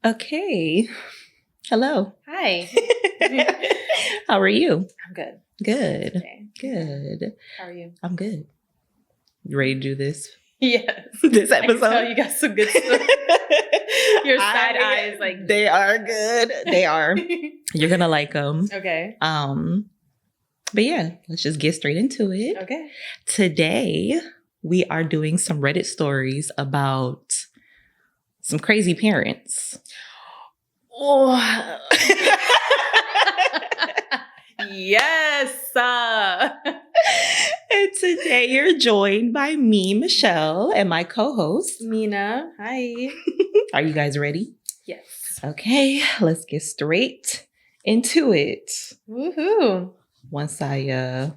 Okay. Hello. Hi. How are you? I'm good. Good. Okay. Good. How are you? I'm good. You ready to do this? Yes. This I can episode? tell you got some good stuff. Your side eye is like... They are good. They are. You're going to like them. Okay. But yeah, let's just get straight into it. Okay. Today, we are doing some Reddit stories about some crazy parents. Oh. Yes. And today you're joined by me, Michelle, and my co-host, Mina. Hi. Are you guys ready? Yes. Okay, let's get straight into it. Woohoo. Once I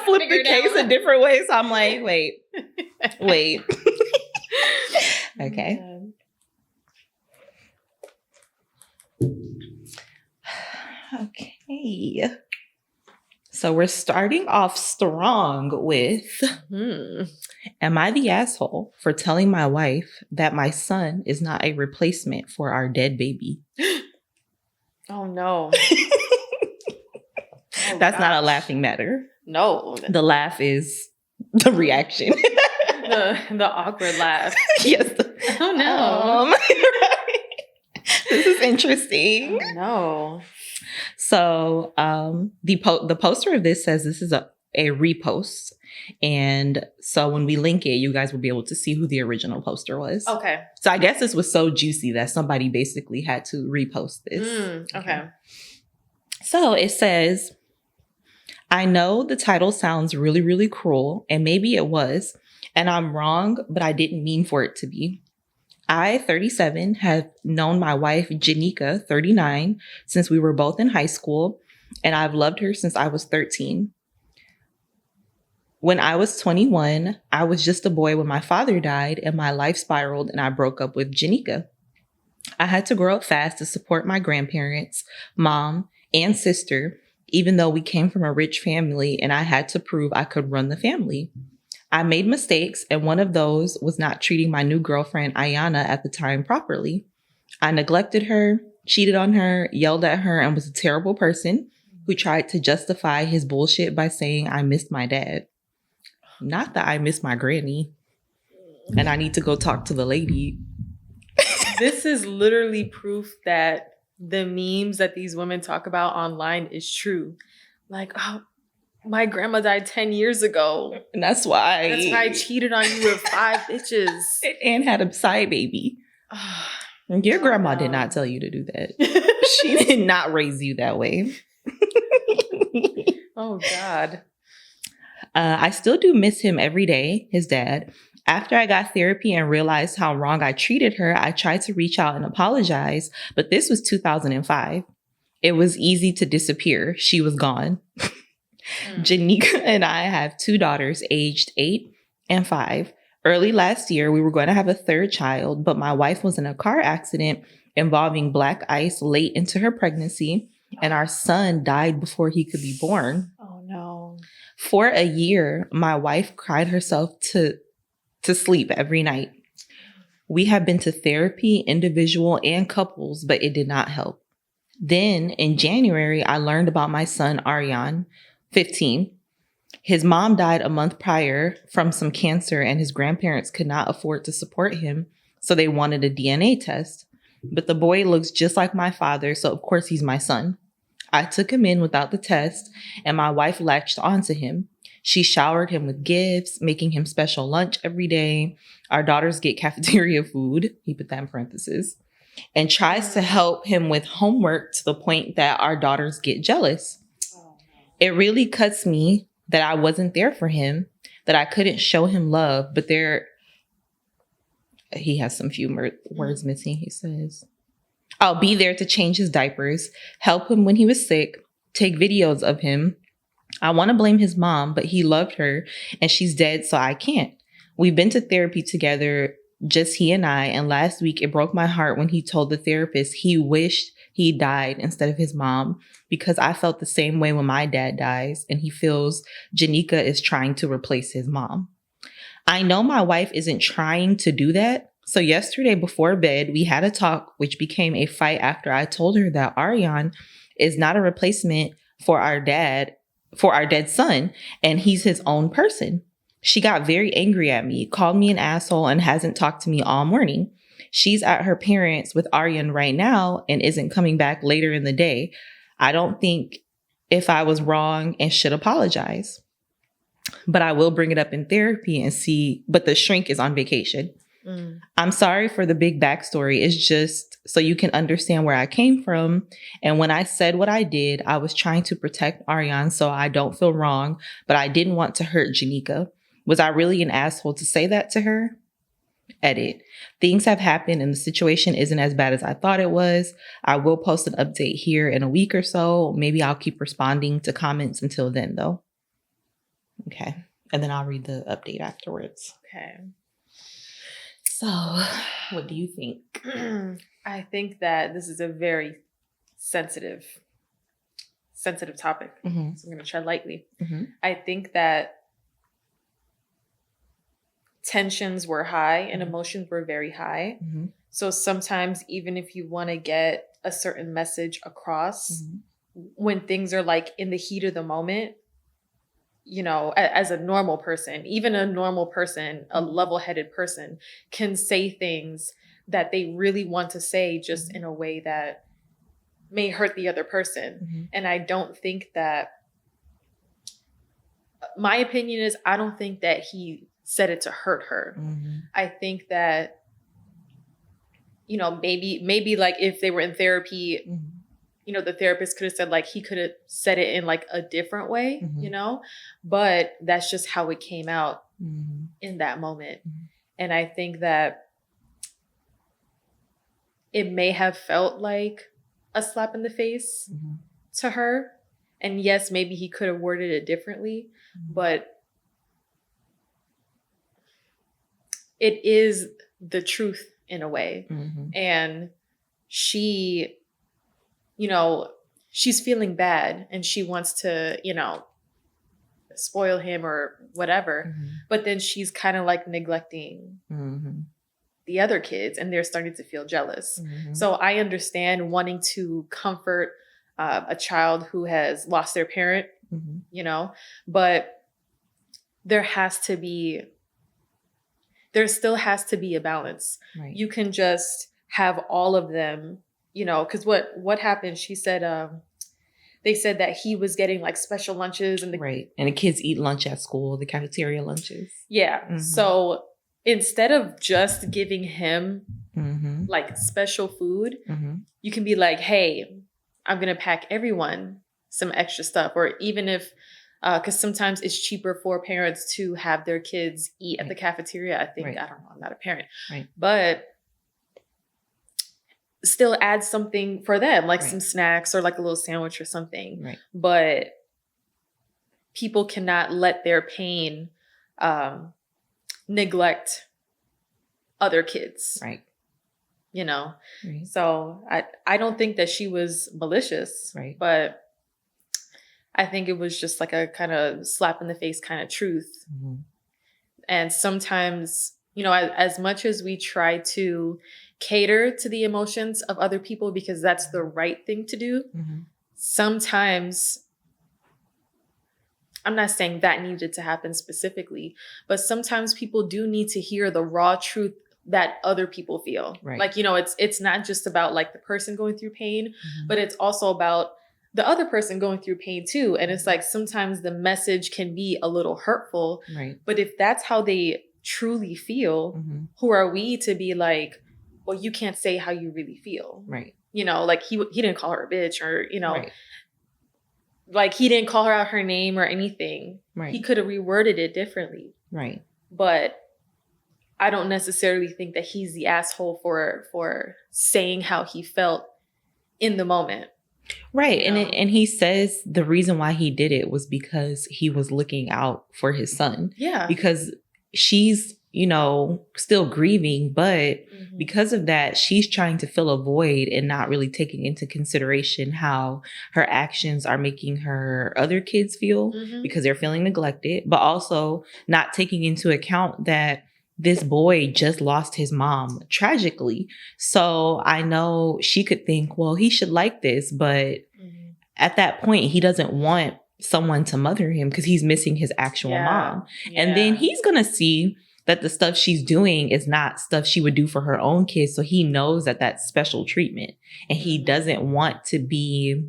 flipped the case a different way, so I'm like, wait. Okay. Okay. So we're starting off strong with, am I the asshole for telling my wife that my son is not a replacement for our dead baby? Oh, no. That's not a laughing matter. No. The laugh is the reaction. the awkward laugh. Yes. Oh, no. This is interesting. Oh, no. So the poster of this says this is a repost. And so when we link it, you guys will be able to see who the original poster was. Okay. So I guess this was so juicy that somebody basically had to repost this. Okay. So it says, I know the title sounds really, really cruel, and maybe it was, and I'm wrong, but I didn't mean for it to be. I, 37, have known my wife, Janika, 39, since we were both in high school, and I've loved her since I was 13. When I was 21, I was just a boy when my father died, and my life spiraled, and I broke up with Janika. I had to grow up fast to support my grandparents, mom, and sister, even though we came from a rich family, and I had to prove I could run the family. I made mistakes, and one of those was not treating my new girlfriend, Ayana, at the time properly. I neglected her, cheated on her, yelled at her, and was a terrible person who tried to justify his bullshit by saying I missed my dad. Not that I miss my granny, and I need to go talk to the lady. This is literally proof that the memes that these women talk about online is true. Like, oh, my grandma died 10 years ago. And that's why I cheated on you with 5 bitches. And had a side baby. Your grandma did not tell you to do that. She did not raise you that way. Oh, God. I still do miss him every day, his dad. After I got therapy and realized how wrong I treated her, I tried to reach out and apologize, but this was 2005. It was easy to disappear. She was gone. Janika and I have 2 daughters aged 8 and 5. Early last year, we were going to have a 3rd child, but my wife was in a car accident involving black ice late into her pregnancy, and our son died before he could be born. Oh, no. For a year, my wife cried herself to sleep every night. We have been to therapy, individual and couples, but it did not help. Then in January, I learned about my son, Aryan, 15. His mom died a month prior from some cancer, and his grandparents could not afford to support him, so they wanted a DNA test. But the boy looks just like my father, so of course he's my son. I took him in without the test, and my wife latched onto him. She showered him with gifts, making him special lunch every day. Our daughters get cafeteria food, he put that in parentheses, and tries to help him with homework to the point that our daughters get jealous. It really cuts me that I wasn't there for him, that I couldn't show him love, but he has some few words missing, he says. I'll be there to change his diapers, help him when he was sick, take videos of him. I want to blame his mom, but he loved her and she's dead, so I can't. We've been to therapy together, just he and I, and last week it broke my heart when he told the therapist he wished he died instead of his mom, because I felt the same way when my dad dies, and he feels Janika is trying to replace his mom. I know my wife isn't trying to do that. So yesterday before bed, we had a talk, which became a fight after I told her that Aryan is not a replacement for our dead son, and he's his own person. She got very angry at me, called me an asshole, and hasn't talked to me all morning. She's at her parents' with Aryan right now and isn't coming back later in the day. I don't think if I was wrong and should apologize. But I will bring it up in therapy and see. But the shrink is on vacation. I'm sorry for the big backstory. It's just so you can understand where I came from. And when I said what I did, I was trying to protect Aryan so I don't feel wrong, but I didn't want to hurt Janika. Was I really an asshole to say that to her? Edit. Things have happened and the situation isn't as bad as I thought it was. I will post an update here in a week or so. Maybe I'll keep responding to comments until then, though. Okay. And then I'll read the update afterwards. Okay. So, what do you think? I think that this is a very sensitive topic. Mm-hmm. So I'm going to tread lightly. Mm-hmm. I think that tensions were high and emotions were very high. Mm-hmm. So sometimes even if you want to get a certain message across, when things are like in the heat of the moment, you know, as a normal person, even a normal person, a level-headed person can say things that they really want to say just in a way that may hurt the other person. And I don't think that, my opinion is, I don't think that he said it to hurt her. I think that, you know, maybe like if they were in therapy, you know, the therapist could have said, like, he could have said it in like a different way, you know, but that's just how it came out in that moment. And I think that it may have felt like a slap in the face to her. And yes, maybe he could have worded it differently, but it is the truth in a way. And she, you know, she's feeling bad and she wants to, you know, spoil him or whatever. But then she's kind of like neglecting the other kids and they're starting to feel jealous. So I understand wanting to comfort a child who has lost their parent, you know, but there still has to be a balance. You can just have all of them, you know, because what happened, she said, they said that he was getting like special lunches and and the kids eat lunch at school, the cafeteria lunches. Yeah. So instead of just giving him like special food, you can be like, hey, I'm going to pack everyone some extra stuff. Or even if, because sometimes it's cheaper for parents to have their kids eat at the cafeteria. I think, I don't know, I'm not a parent, but still add something for them, like some snacks or like a little sandwich or something. But people cannot let their pain neglect other kids. You know? So I don't think that she was malicious, but I think it was just like a kind of slap in the face kind of truth. And sometimes, you know, as much as we try to cater to the emotions of other people because that's the right thing to do, sometimes, I'm not saying that needed to happen specifically, but sometimes people do need to hear the raw truth that other people feel. Like, you know, it's not just about like the person going through pain, but it's also about the other person going through pain too. And it's like, sometimes the message can be a little hurtful, but if that's how they truly feel, who are we to be like, well, you can't say how you really feel. You know, like he didn't call her a bitch or, you know, like he didn't call her out her name or anything. He could have reworded it differently. But I don't necessarily think that he's the asshole for saying how he felt in the moment. You know? And he says the reason why he did it was because he was looking out for his son. Because she's still grieving, but because of that, she's trying to fill a void and not really taking into consideration how her actions are making her other kids feel because they're feeling neglected, but also not taking into account that this boy just lost his mom tragically. So I know she could think, well, he should like this, but at that point, he doesn't want someone to mother him because he's missing his actual mom. Yeah. And then he's going to see that the stuff she's doing is not stuff she would do for her own kids. So he knows that that's special treatment, and he doesn't want to be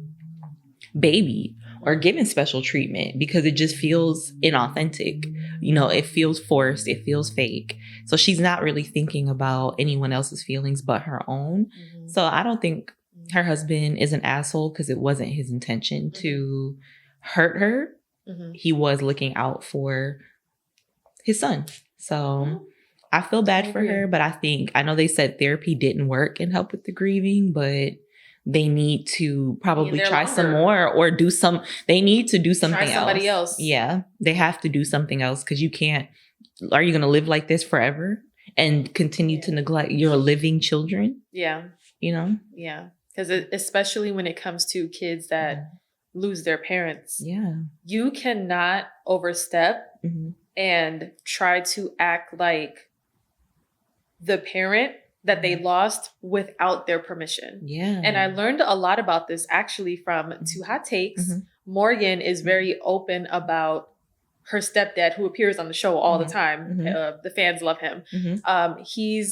babied or given special treatment because it just feels inauthentic. It feels forced. It feels fake. So she's not really thinking about anyone else's feelings but her own. So I don't think her husband is an asshole because it wasn't his intention to hurt her. He was looking out for his son. So I feel bad for her, but I know they said therapy didn't work and help with the grieving, but they need to probably try some more or they need to do something else. Try somebody else. Yeah, they have to do something else because are you going to live like this forever and continue to neglect your living children? Yeah. Yeah. Because especially when it comes to kids that lose their parents. Yeah. You cannot overstep and try to act like the parent that they lost without their permission. Yeah. And I learned a lot about this actually from Two Hot Takes. Morgan is very open about her stepdad, who appears on the show all the time. The fans love him. He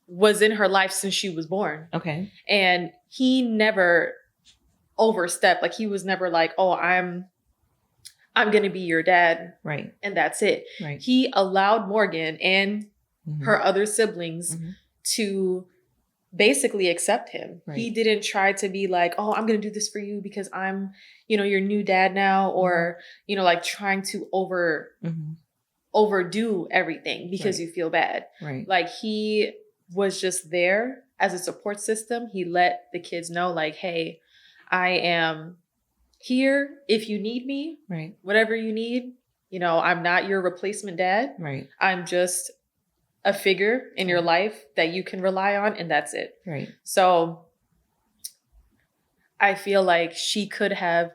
was in her life since she was born. Okay. And he never overstepped. Like, he was never like, oh, I'm going to be your dad. Right. And that's it. Right. He allowed Morgan and her other siblings to basically accept him. Right. He didn't try to be like, oh, I'm going to do this for you because I'm, your new dad now, or, like trying to overdo everything because you feel bad. Right. Like, he was just there as a support system. He let the kids know, like, hey, I am here if you need me. Right. Whatever you need. I'm not your replacement dad. Right. I'm just a figure in your life that you can rely on, and that's it. Right. So I feel like she could have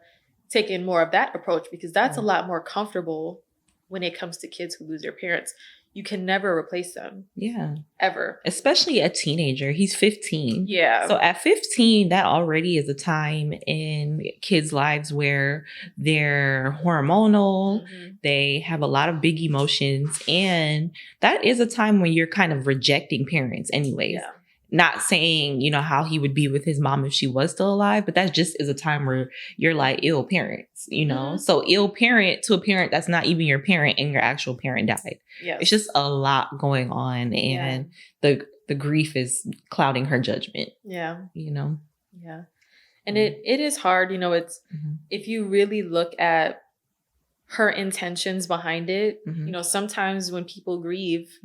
taken more of that approach because that's a lot more comfortable when it comes to kids who lose their parents. You can never replace them. Yeah. Ever. Especially a teenager. He's 15. Yeah. So at 15, that already is a time in kids' lives where they're hormonal. They have a lot of big emotions. And that is a time when you're kind of rejecting parents anyways. Yeah. Not saying, how he would be with his mom if she was still alive, but that just is a time where you're like ill parents, So ill parent to a parent that's not even your parent and your actual parent died. Yes. It's just a lot going on, and the grief is clouding her judgment. Yeah. Yeah. And it is hard, it's if you really look at her intentions behind it, sometimes when people grieve,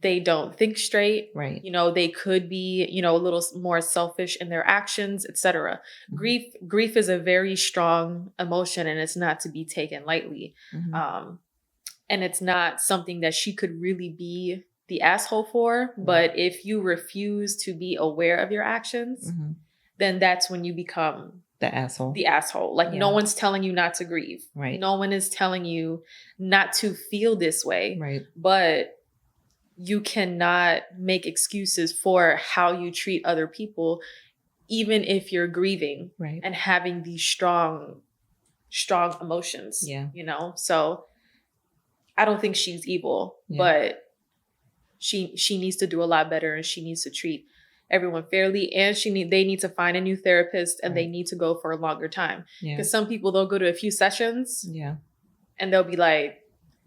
they don't think straight. Right. They could be, a little more selfish in their actions, etc. Grief is a very strong emotion, and it's not to be taken lightly. And it's not something that she could really be the asshole for. But if you refuse to be aware of your actions, then that's when you become the asshole. Like, no one's telling you not to grieve. Right. No one is telling you not to feel this way. Right. But you cannot make excuses for how you treat other people, even if you're grieving and having these strong emotions. Yeah. So I don't think she's evil, but she needs to do a lot better, and she needs to treat everyone fairly, and they need to find a new therapist, and they need to go for a longer time. Because some people, they'll go to a few sessions and they'll be like,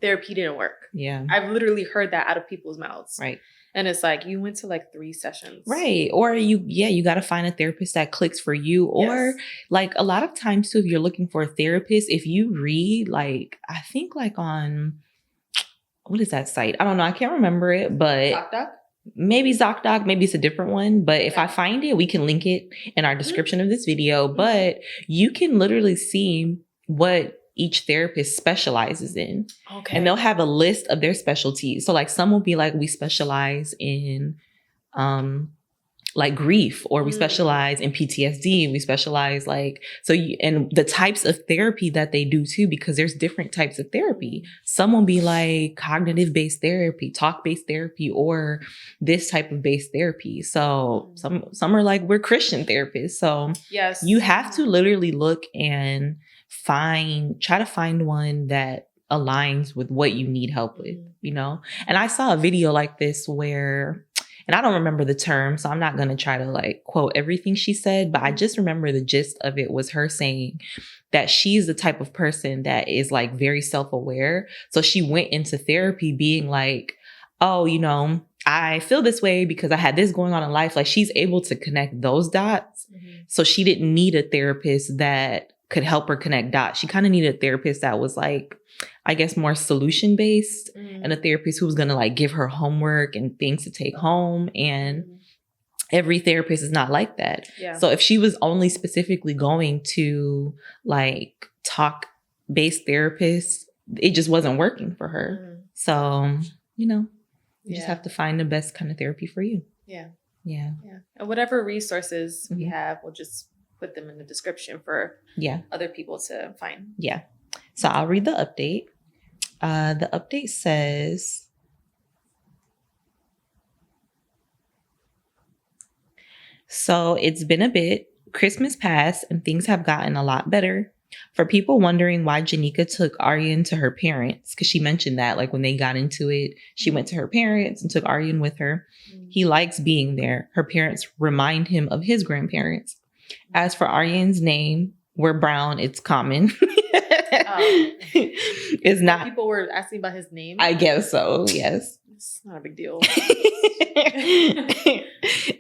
therapy didn't work. Yeah. I've literally heard that out of people's mouths. Right. And it's like, you went to like 3 sessions. Right. Or you got to find a therapist that clicks for you. Or like a lot of times too, if you're looking for a therapist, if you read like, I think like on, what is that site? I don't know. I can't remember it, but ZocDoc? Maybe ZocDoc, maybe it's a different one. But if I find it, we can link it in our description of this video. But you can literally see what each therapist specializes in. Okay. And they'll have a list of their specialties. So like some will be like, we specialize in like grief, or we specialize in PTSD. We specialize and the types of therapy that they do too, because there's different types of therapy. Some will be like cognitive based therapy, talk based therapy, or this type of based therapy. So some are like, we're Christian therapists. So yes, you have to literally look and try to find one that aligns with what you need help with, you know? And I saw a video like this where, and I don't remember the term, so I'm not going to try to like quote everything she said, but I just remember the gist of it was her saying that she's the type of person that is like very self-aware. So she went into therapy being like, oh, you know, I feel this way because I had this going on in life. Like she's able to connect those dots. So she didn't need a therapist that could help her connect dots. She kind of needed a therapist that was like, I guess, more solution based, and a therapist who was going to like give her homework and things to take home. And every therapist is not like that. Yeah. So if she was only specifically going to like talk based therapists, it just wasn't working for her. So, you know, you just have to find the best kind of therapy for you. Yeah. Yeah. Yeah. And whatever resources we have, we'll just put them in the description for other people to find. Yeah. So I'll read the update. The update says, so it's been a bit. Christmas passed and things have gotten a lot better. For people wondering why Janika took Aryan to her parents, because she mentioned that like when they got into it, she went to her parents and took Aryan with her. He likes being there. Her parents remind him of his grandparents. As for Aryan's name, we're brown. It's common. It's not. People were asking about his name. I guess so. Yes. It's not a big deal.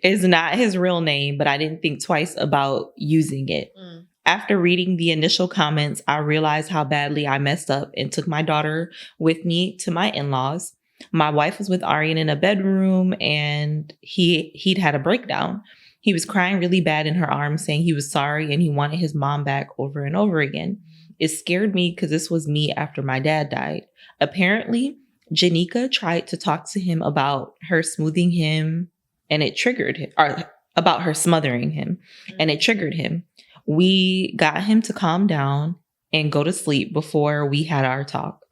It's not his real name, but I didn't think twice about using it. After reading the initial comments, I realized how badly I messed up and took my daughter with me to my in-laws. My wife was with Aryan in a bedroom and he'd had a breakdown. He was crying really bad in her arms, saying he was sorry and he wanted his mom back over and over again. It scared me because this was me after my dad died. Apparently, Janika tried to talk to him about her smoothing him and it triggered him, or about her smothering him, and it triggered him. We got him to calm down and go to sleep before we had our talk.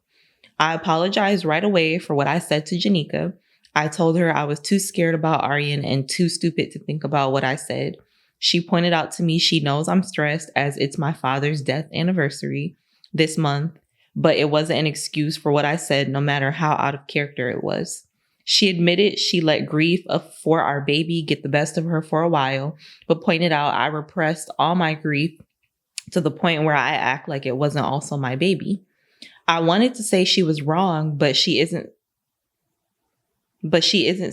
I apologized right away for what I said to Janika. I told her I was too scared about Aryan and too stupid to think about what I said. She pointed out to me she knows I'm stressed as it's my father's death anniversary this month, but it wasn't an excuse for what I said, no matter how out of character it was. She admitted she let grief for our baby get the best of her for a while, but pointed out I repressed all my grief to the point where I act like it wasn't also my baby. I wanted to say she was wrong, but she isn't.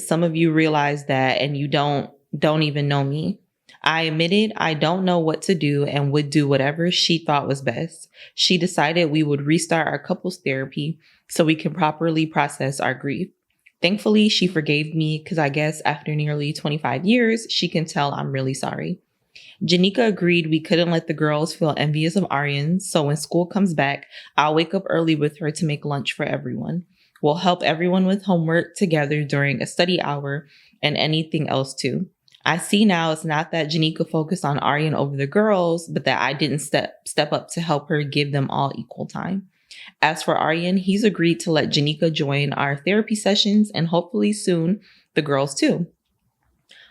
Some of you realize that, and you don't even know me. I admitted I don't know what to do and would do whatever she thought was best. She decided we would restart our couples therapy so we can properly process our grief. Thankfully, she forgave me because I guess after nearly 25 years, she can tell I'm really sorry. Janika agreed we couldn't let the girls feel envious of Aryan, so when school comes back, I'll wake up early with her to make lunch for everyone. We'll help everyone with homework together during a study hour and anything else too. I see now it's not that Janika focused on Aryan over the girls, but that I didn't step up to help her give them all equal time. As for Aryan, he's agreed to let Janika join our therapy sessions and hopefully soon the girls too.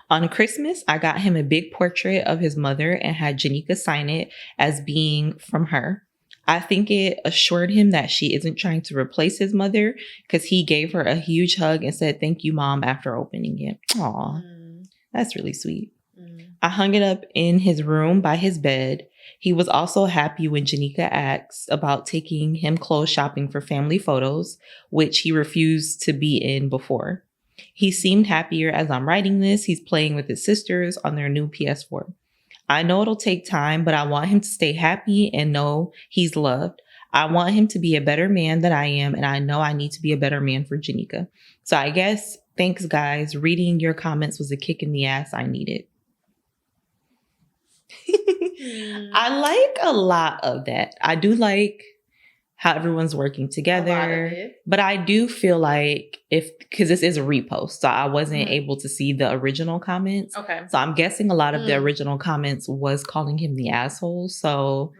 On Christmas, I got him a big portrait of his mother and had Janika sign it as being from her. I think it assured him that she isn't trying to replace his mother because he gave her a huge hug and said, "Thank you, Mom," after opening it. Aw, that's really sweet. I hung it up in his room by his bed. He was also happy when Janika asked about taking him clothes shopping for family photos, which he refused to be in before. He seemed happier as I'm writing this. He's playing with his sisters on their new PS4. I know it'll take time, but I want him to stay happy and know he's loved. I want him to be a better man than I am, and I know I need to be a better man for Janika. So I guess, thanks guys. Reading your comments was a kick in the ass I needed. I like a lot of that. I do like how everyone's working together. But I do feel like because this is a repost, so I wasn't able to see the original comments. Okay. So I'm guessing a lot of the original comments was calling him the asshole. So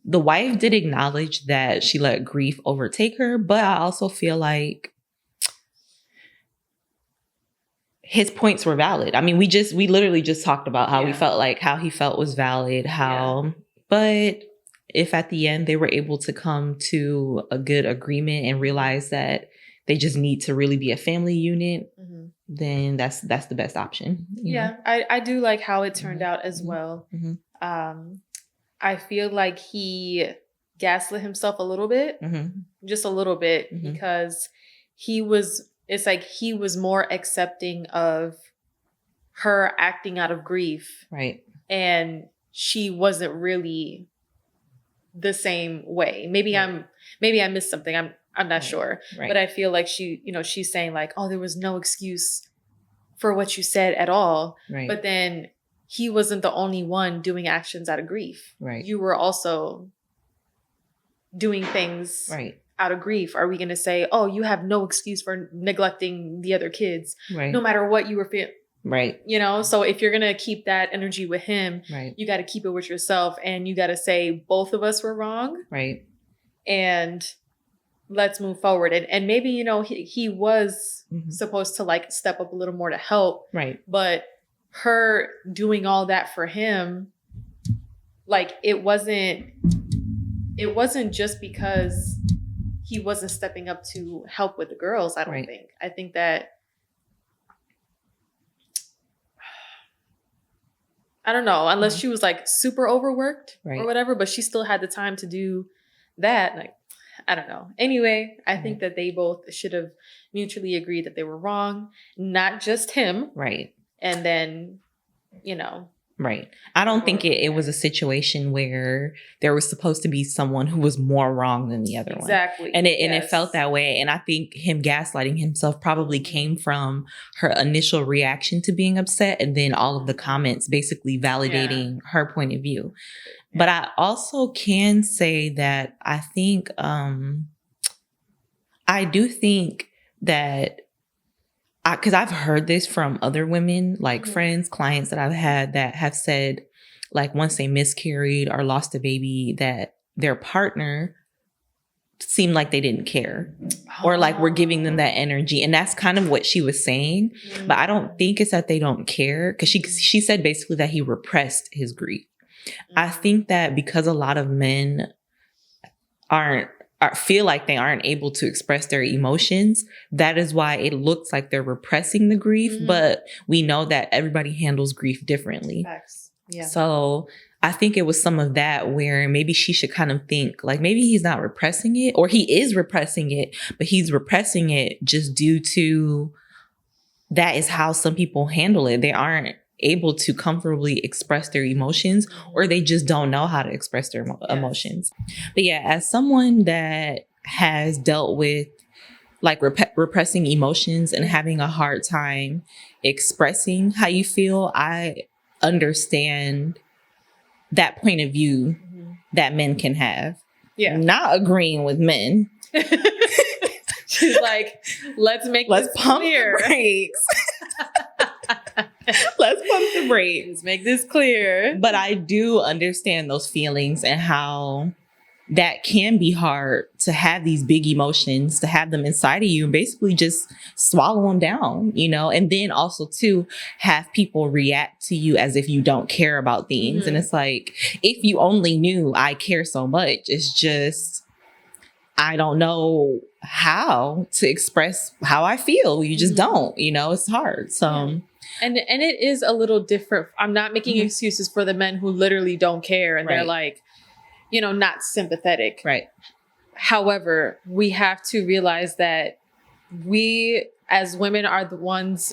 the wife did acknowledge that she let grief overtake her, but I also feel like his points were valid. I mean, we literally just talked about how we felt like how he felt was valid, but if at the end they were able to come to a good agreement and realize that they just need to really be a family unit, then that's the best option. You know? I do like how it turned out as well. I feel like he gaslit himself a little bit, just a little bit, because it's like he was more accepting of her acting out of grief. Right. And she wasn't really the same way. Maybe I missed something. I'm not sure. Right. But I feel like she's saying like, oh, there was no excuse for what you said at all. Right. But then he wasn't the only one doing actions out of grief. Right. You were also doing things out of grief. Are we going to say, oh, you have no excuse for neglecting the other kids, no matter what you were feeling? Right. You know, so if you're going to keep that energy with him, you got to keep it with yourself, and you got to say both of us were wrong. Right. And let's move forward. And maybe, he was supposed to like step up a little more to help. Right. But her doing all that for him, like it wasn't just because he wasn't stepping up to help with the girls. I don't think. I think that, I don't know, unless she was like super overworked or whatever, but she still had the time to do that. Like, I don't know. Anyway, I think that they both should have mutually agreed that they were wrong, not just him. Right. And then, Right. I don't think it was a situation where there was supposed to be someone who was more wrong than the other one. Exactly. And it felt that way. And I think him gaslighting himself probably came from her initial reaction to being upset, and then all of the comments basically validating her point of view. Yeah. But I also can say that I think, I do think that, because I've heard this from other women, like friends, clients that I've had that have said, like once they miscarried or lost a baby, that their partner seemed like they didn't care or like we're giving them that energy. And that's kind of what she was saying. But I don't think it's that they don't care, because she said basically that he repressed his grief. I think that because a lot of men feel like they aren't able to express their emotions, that is why it looks like they're repressing the grief. But we know that everybody handles grief differently. Facts. Yeah. So I think it was some of that where maybe she should kind of think like maybe he's not repressing it, or he is repressing it, but he's repressing it just due to that is how some people handle it. They aren't able to comfortably express their emotions, or they just don't know how to express their emotions. But yeah, as someone that has dealt with like repressing emotions and having a hard time expressing how you feel, I understand that point of view that men can have. Yeah. Not agreeing with men. She's like, let's pump the brakes. Let's pump the brakes. Let's make this clear. But I do understand those feelings and how that can be hard to have these big emotions, to have them inside of you and basically just swallow them down, and then also to have people react to you as if you don't care about things. And it's like, if you only knew I care so much, it's just, I don't know how to express how I feel. You just don't, it's hard. So And it is a little different. I'm not making excuses for the men who literally don't care and they're like, not sympathetic. Right. However, we have to realize that we as women are the ones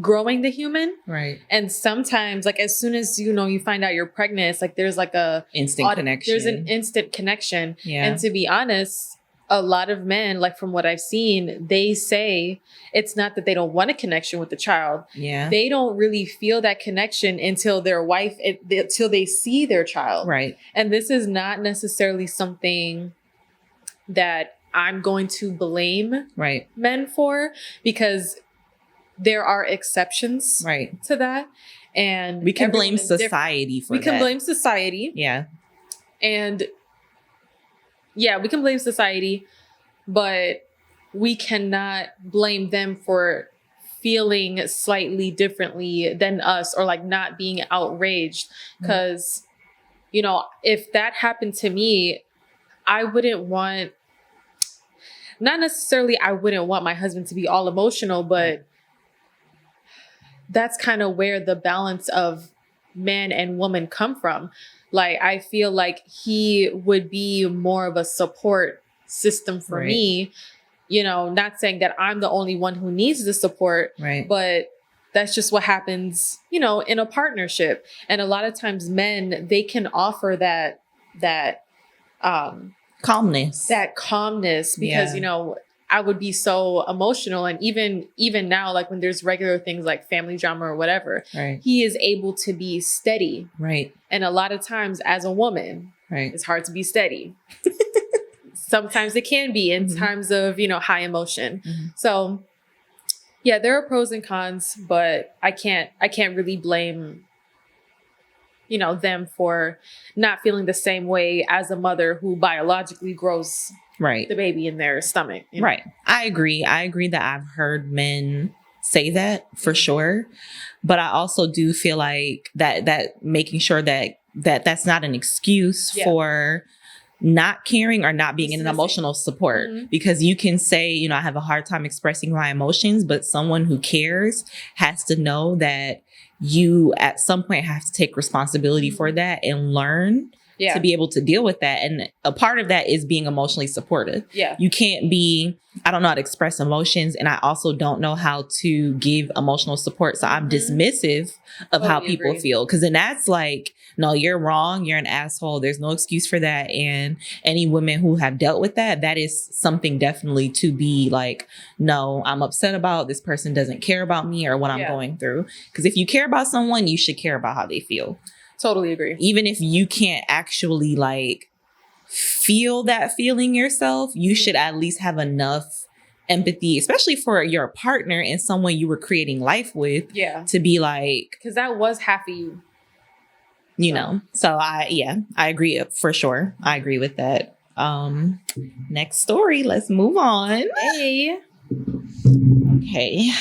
growing the human. Right. And sometimes, like, as soon as, you find out you're pregnant, it's like there's like instant connection. There's an instant connection. Yeah. And to be honest, a lot of men, like from what I've seen, they say it's not that they don't want a connection with the child. Yeah. They don't really feel that connection until until they see their child. Right. And this is not necessarily something that I'm going to blame right. men for, because there are exceptions right. to that. And we can blame society for that. We can blame society. Yeah. And yeah, we can blame society, but we cannot blame them for feeling slightly differently than us, or like not being outraged. Because, you know, if that happened to me, I wouldn't want, not necessarily I wouldn't want my husband to be all emotional, but that's kind of where the balance of man and woman come from. Like, I feel like he would be more of a support system for me. You know, not saying that I'm the only one who needs the support, but that's just what happens, you know, in a partnership. And a lot of times men, they can offer that calmness, because, you know, I would be so emotional. And even now, like when there's regular things like family drama or whatever, he is able to be steady. Right. And a lot of times as a woman, it's hard to be steady. Sometimes it can be in times of, you know, high emotion. So yeah, there are pros and cons, but I can't really blame, you know, them for not feeling the same way as a mother who biologically grows the baby in their stomach. You know? Right. I agree that I've heard men say that for sure. But I also do feel like that making sure that's not an excuse for not caring or not being in an emotional support, because you can say, you know, I have a hard time expressing my emotions, but someone who cares has to know that you at some point have to take responsibility for that and learn to be able to deal with that. And a part of that is being emotionally supportive. Yeah. You can't be, I don't know how to express emotions, and I also don't know how to give emotional support. So I'm dismissive of how people feel. Because then that's like, no, you're wrong. You're an asshole. There's no excuse for that. And any women who have dealt with that, that is something definitely to be like, no, I'm upset about. This person doesn't care about me or what I'm going through. Because if you care about someone, you should care about how they feel. Totally agree. Even if you can't actually like feel that feeling yourself, you should at least have enough empathy, especially for your partner and someone you were creating life with, to be like, because that was half of you. You know, so I agree for sure. I agree with that. Next story. Let's move on. Hey. Okay.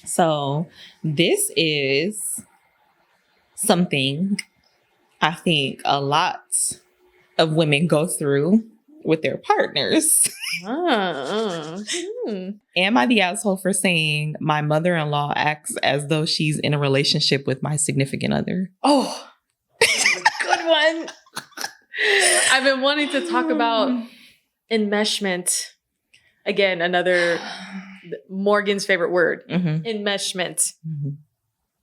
So this is something I think a lot of women go through with their partners. Am I the asshole for saying my mother-in-law acts as though she's in a relationship with my significant other? Oh, good one. I've been wanting to talk about enmeshment. Again, another Morgan's favorite word. Enmeshment.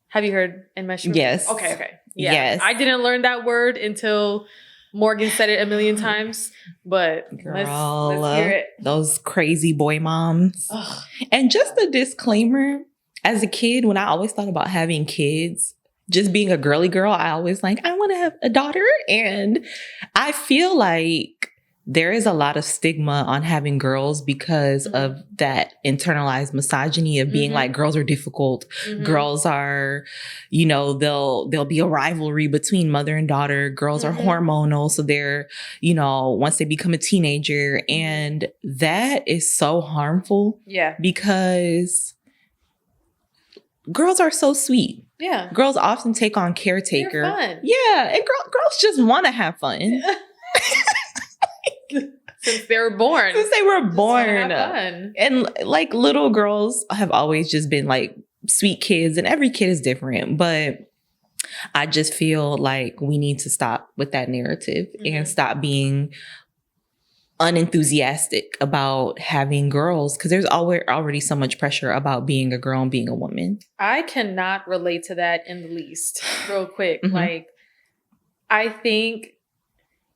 Have you heard enmeshment? Yes. Okay. Yeah. Yes. I didn't learn that word until Morgan said it a million times, but girl, let's hear it. Those crazy boy moms. Ugh. And just a disclaimer, as a kid, when I always thought about having kids, just being a girly girl, I always like, I want to have a daughter. And I feel like there is a lot of stigma on having girls because of that internalized misogyny of being like, girls are difficult. Girls are, you know, there'll be a rivalry between mother and daughter. Girls are hormonal. So they're, you know, once they become a teenager, and that is so harmful. Yeah. Because girls are so sweet. Yeah. Girls often take on caretaker. They're fun. Yeah. And girls just want to have fun. Since they were born. And like little girls have always just been like sweet kids, and every kid is different. But I just feel like we need to stop with that narrative and stop being unenthusiastic about having girls, because there's already so much pressure about being a girl and being a woman. I cannot relate to that in the least. Real quick. Like, I think,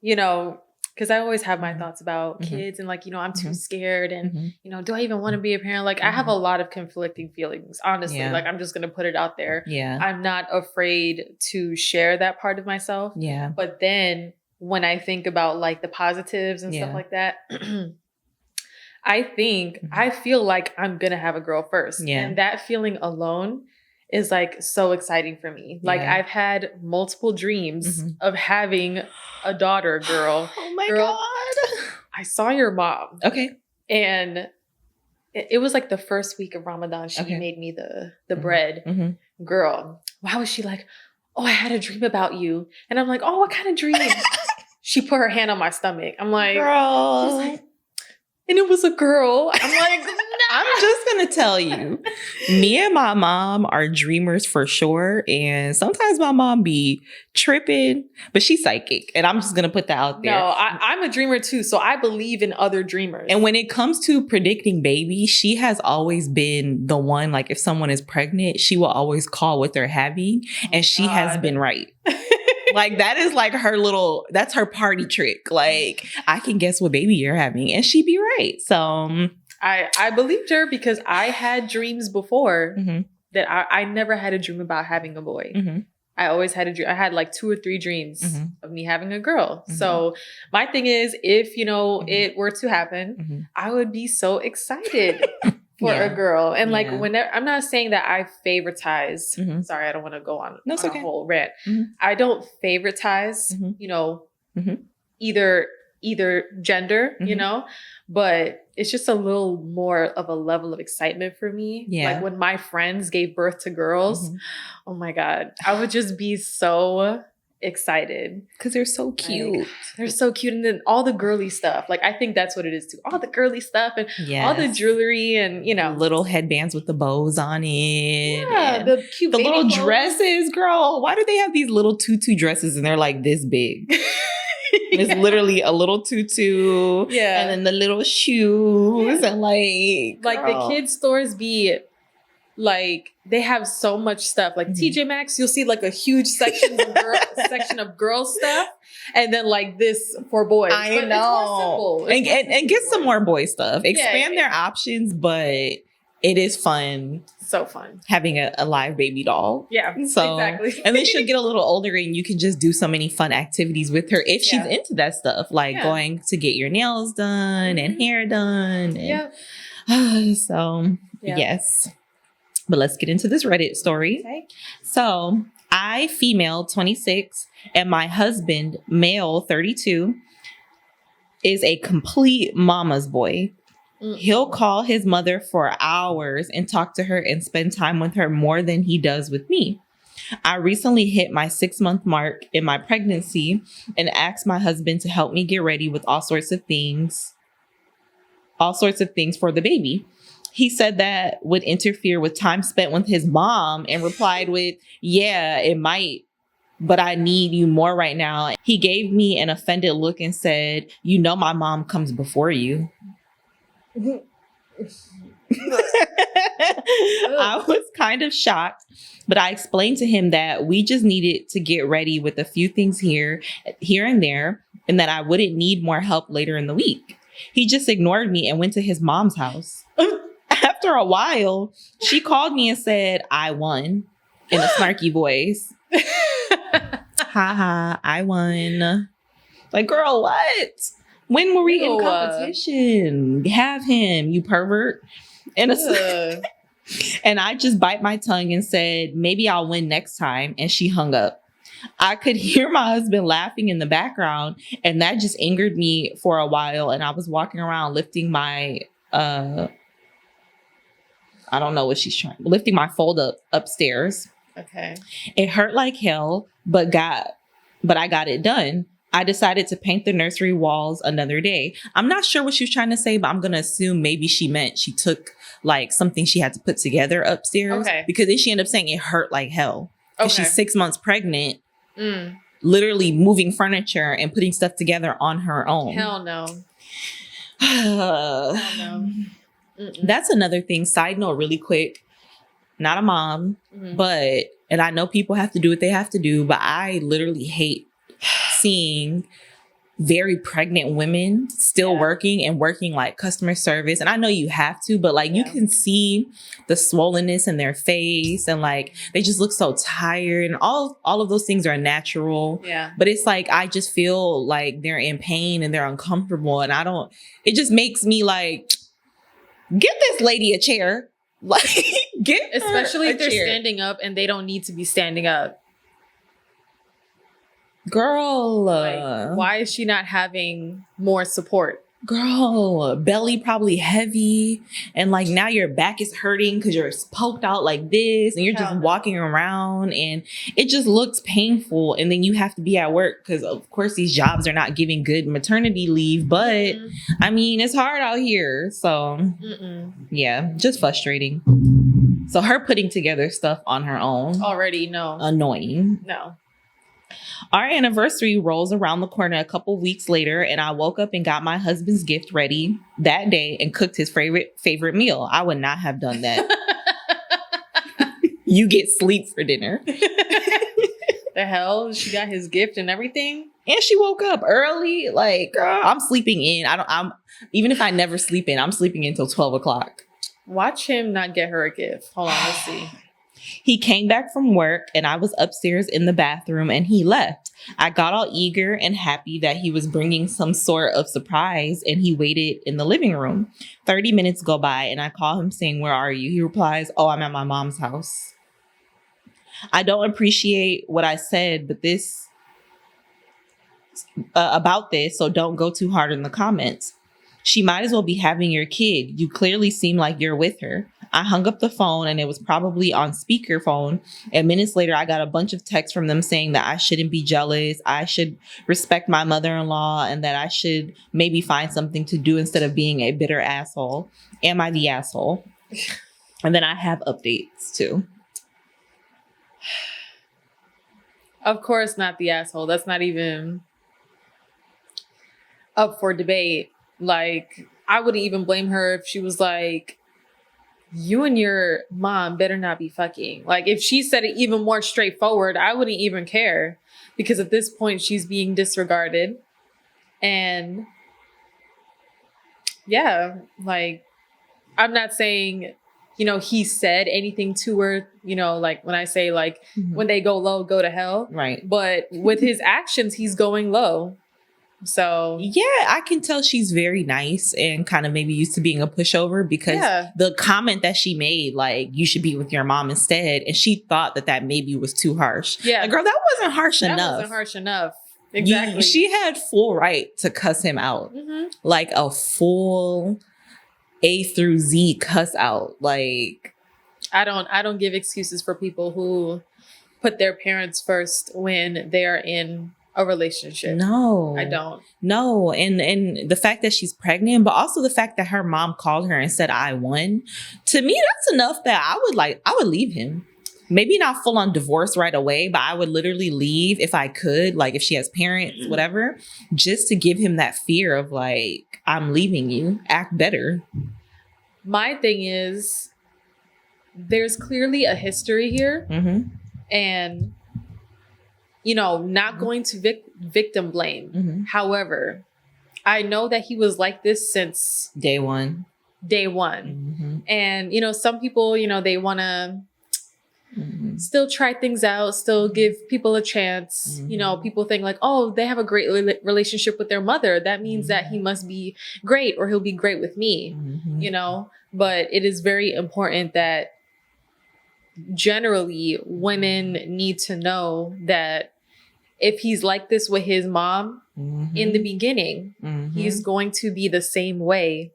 you know, because I always have my thoughts about kids and like, you know, I'm too scared and, you know, do I even want to be a parent? Like I have a lot of conflicting feelings, honestly. Yeah. Like I'm just going to put it out there. Yeah. I'm not afraid to share that part of myself. Yeah. But then when I think about like the positives and stuff like that, I feel like I'm going to have a girl first. Yeah. And that feeling alone is like so exciting for me. Like I've had multiple dreams of having a daughter, girl. Oh my God. I saw your mom. Okay. And it was like the first week of Ramadan. She made me the bread. Girl, why was she like, oh, I had a dream about you. And I'm like, oh, what kind of dream? She put her hand on my stomach. I'm like, girl. She was like, and it was a girl. I'm like, nah. I'm just going to tell you, me and my mom are dreamers for sure. And sometimes my mom be tripping, but she's psychic. And I'm just going to put that out there. No, I'm a dreamer too. So I believe in other dreamers. And when it comes to predicting babies, she has always been the one, like if someone is pregnant, she will always call what they're having. And she has been right. Like that is like that's her party trick. Like I can guess what baby you're having and she'd be right. So I believed her because I had dreams before that I never had a dream about having a boy. I always had a dream. I had like 2 or 3 dreams of me having a girl. So my thing is, if, it were to happen, I would be so excited for a girl. And like, whenever, I'm not saying that I favoritize, sorry, I don't want to go on, a whole rant. I don't favoritize, either gender, but it's just a little more of a level of excitement for me. Like when my friends gave birth to girls, oh my God, I would just be so excited. Because they're so cute. Like, they're so cute. And then all the girly stuff. Like, I think that's what it is too. All the girly stuff and all the jewelry and, little headbands with the bows on it. Yeah, the cute the little clothes. Dresses, girl. Why do they have these little tutu dresses and they're like this big? It's literally a little tutu. Yeah. And then the little shoes and like the kids stores be like, they have so much stuff. Like TJ Maxx, you'll see like a huge section of girl stuff, and then like this for boys. I know. And get some more boy stuff. Expand their options, but it is fun. So fun having a live baby doll. Yeah, so exactly. And then she'll get a little older, and you can just do so many fun activities with her if she's into that stuff, like going to get your nails done and hair done. And, so yes. But let's get into this Reddit story. Okay. So I, female, 26, and my husband, male, 32, is a complete mama's boy. He'll call his mother for hours and talk to her and spend time with her more than he does with me. I recently hit my 6-month mark in my pregnancy and asked my husband to help me get ready with all sorts of things for the baby. He said that would interfere with time spent with his mom and replied with, yeah, it might, but I need you more right now. He gave me an offended look and said, my mom comes before you. I was kind of shocked, but I explained to him that we just needed to get ready with a few things here and there, and that I wouldn't need more help later in the week. He just ignored me and went to his mom's house. After a while, she called me and said, I won, in a snarky voice. Haha, I won. Like, girl, what? When were we in competition? Have him, you pervert. And I just bite my tongue and said, maybe I'll win next time. And she hung up. I could hear my husband laughing in the background, and that just angered me for a while. And I was walking around lifting my, I don't know what she's trying, lifting my fold up upstairs. Okay. It hurt like hell, but I got it done. I decided to paint the nursery walls another day. I'm not sure what she was trying to say, but I'm going to assume maybe she meant she took like something she had to put together upstairs. Okay. Because then she ended up saying it hurt like hell. Because she's 6 months pregnant, literally moving furniture and putting stuff together on her own. Hell no. Hell no. That's another thing. Side note really quick. Not a mom, and I know people have to do what they have to do, but I literally hate seeing very pregnant women still working and working like customer service. And I know you have to, but like you can see the swollenness in their face and like they just look so tired and all of those things are natural. Yeah. But it's like I just feel like they're in pain and they're uncomfortable and it just makes me like, get this lady a chair. Like especially if they're standing up and they don't need to be standing up. Girl, like, why is she not having more support? Girl, belly probably heavy. And like now your back is hurting because you're poked out like this and you're just walking around and it just looks painful. And then you have to be at work because of course these jobs are not giving good maternity leave. But I mean, it's hard out here. So yeah, just frustrating. So her putting together stuff on her own. Already, no. Annoying. No. Our anniversary rolls around the corner a couple weeks later, and I woke up and got my husband's gift ready that day and cooked his favorite meal. I would not have done that. You get sleep for dinner. The hell? She got his gift and everything? And she woke up early. Like, girl, I'm sleeping in. Even if I never sleep in, I'm sleeping until 12 o'clock. Watch him not get her a gift. Hold on, let's see. He came back from work and I was upstairs in the bathroom and he left. I got all eager and happy that he was bringing some sort of surprise and he waited in the living room. 30 minutes go by and I call him saying, "Where are you?" He replies, "Oh, I'm at my mom's house." I don't appreciate what I said, but about this, so don't go too hard in the comments. She might as well be having your kid. You clearly seem like you're with her. I hung up the phone and it was probably on speakerphone. And minutes later, I got a bunch of texts from them saying that I shouldn't be jealous. I should respect my mother-in-law and that I should maybe find something to do instead of being a bitter asshole. Am I the asshole? And then I have updates too. Of course, not the asshole. That's not even up for debate. Like, I wouldn't even blame her if she was like, "You and your mom better not be fucking." Like, if she said it even more straightforward, I wouldn't even care. Because at this point, she's being disregarded. And yeah, like, I'm not saying, he said anything to her, like when I say like, when they go low, go to hell. Right. But with his actions, he's going low. So yeah, I can tell she's very nice and kind of maybe used to being a pushover because the comment that she made, like, "You should be with your mom instead," and she thought that maybe was too harsh. Yeah, like, girl, that wasn't harsh enough. That wasn't harsh enough. Exactly. She had full right to cuss him out, like a full A through Z cuss out. Like, I don't give excuses for people who put their parents first when they are in a relationship. No, I don't. No. And the fact that she's pregnant, but also the fact that her mom called her and said, "I won." To me, that's enough that I would leave him. Maybe not full on divorce right away, but I would literally leave if I could, like if she has parents, whatever, just to give him that fear of like, "I'm leaving you. Act better." My thing is, there's clearly a history here. And not going to victim blame. However, I know that he was like this since day one. And, some people, they want to still try things out, still give people a chance. People think like, "Oh, they have a great relationship with their mother. That means that he must be great or he'll be great with me," But it is very important that generally women need to know that if he's like this with his mom in the beginning, he's going to be the same way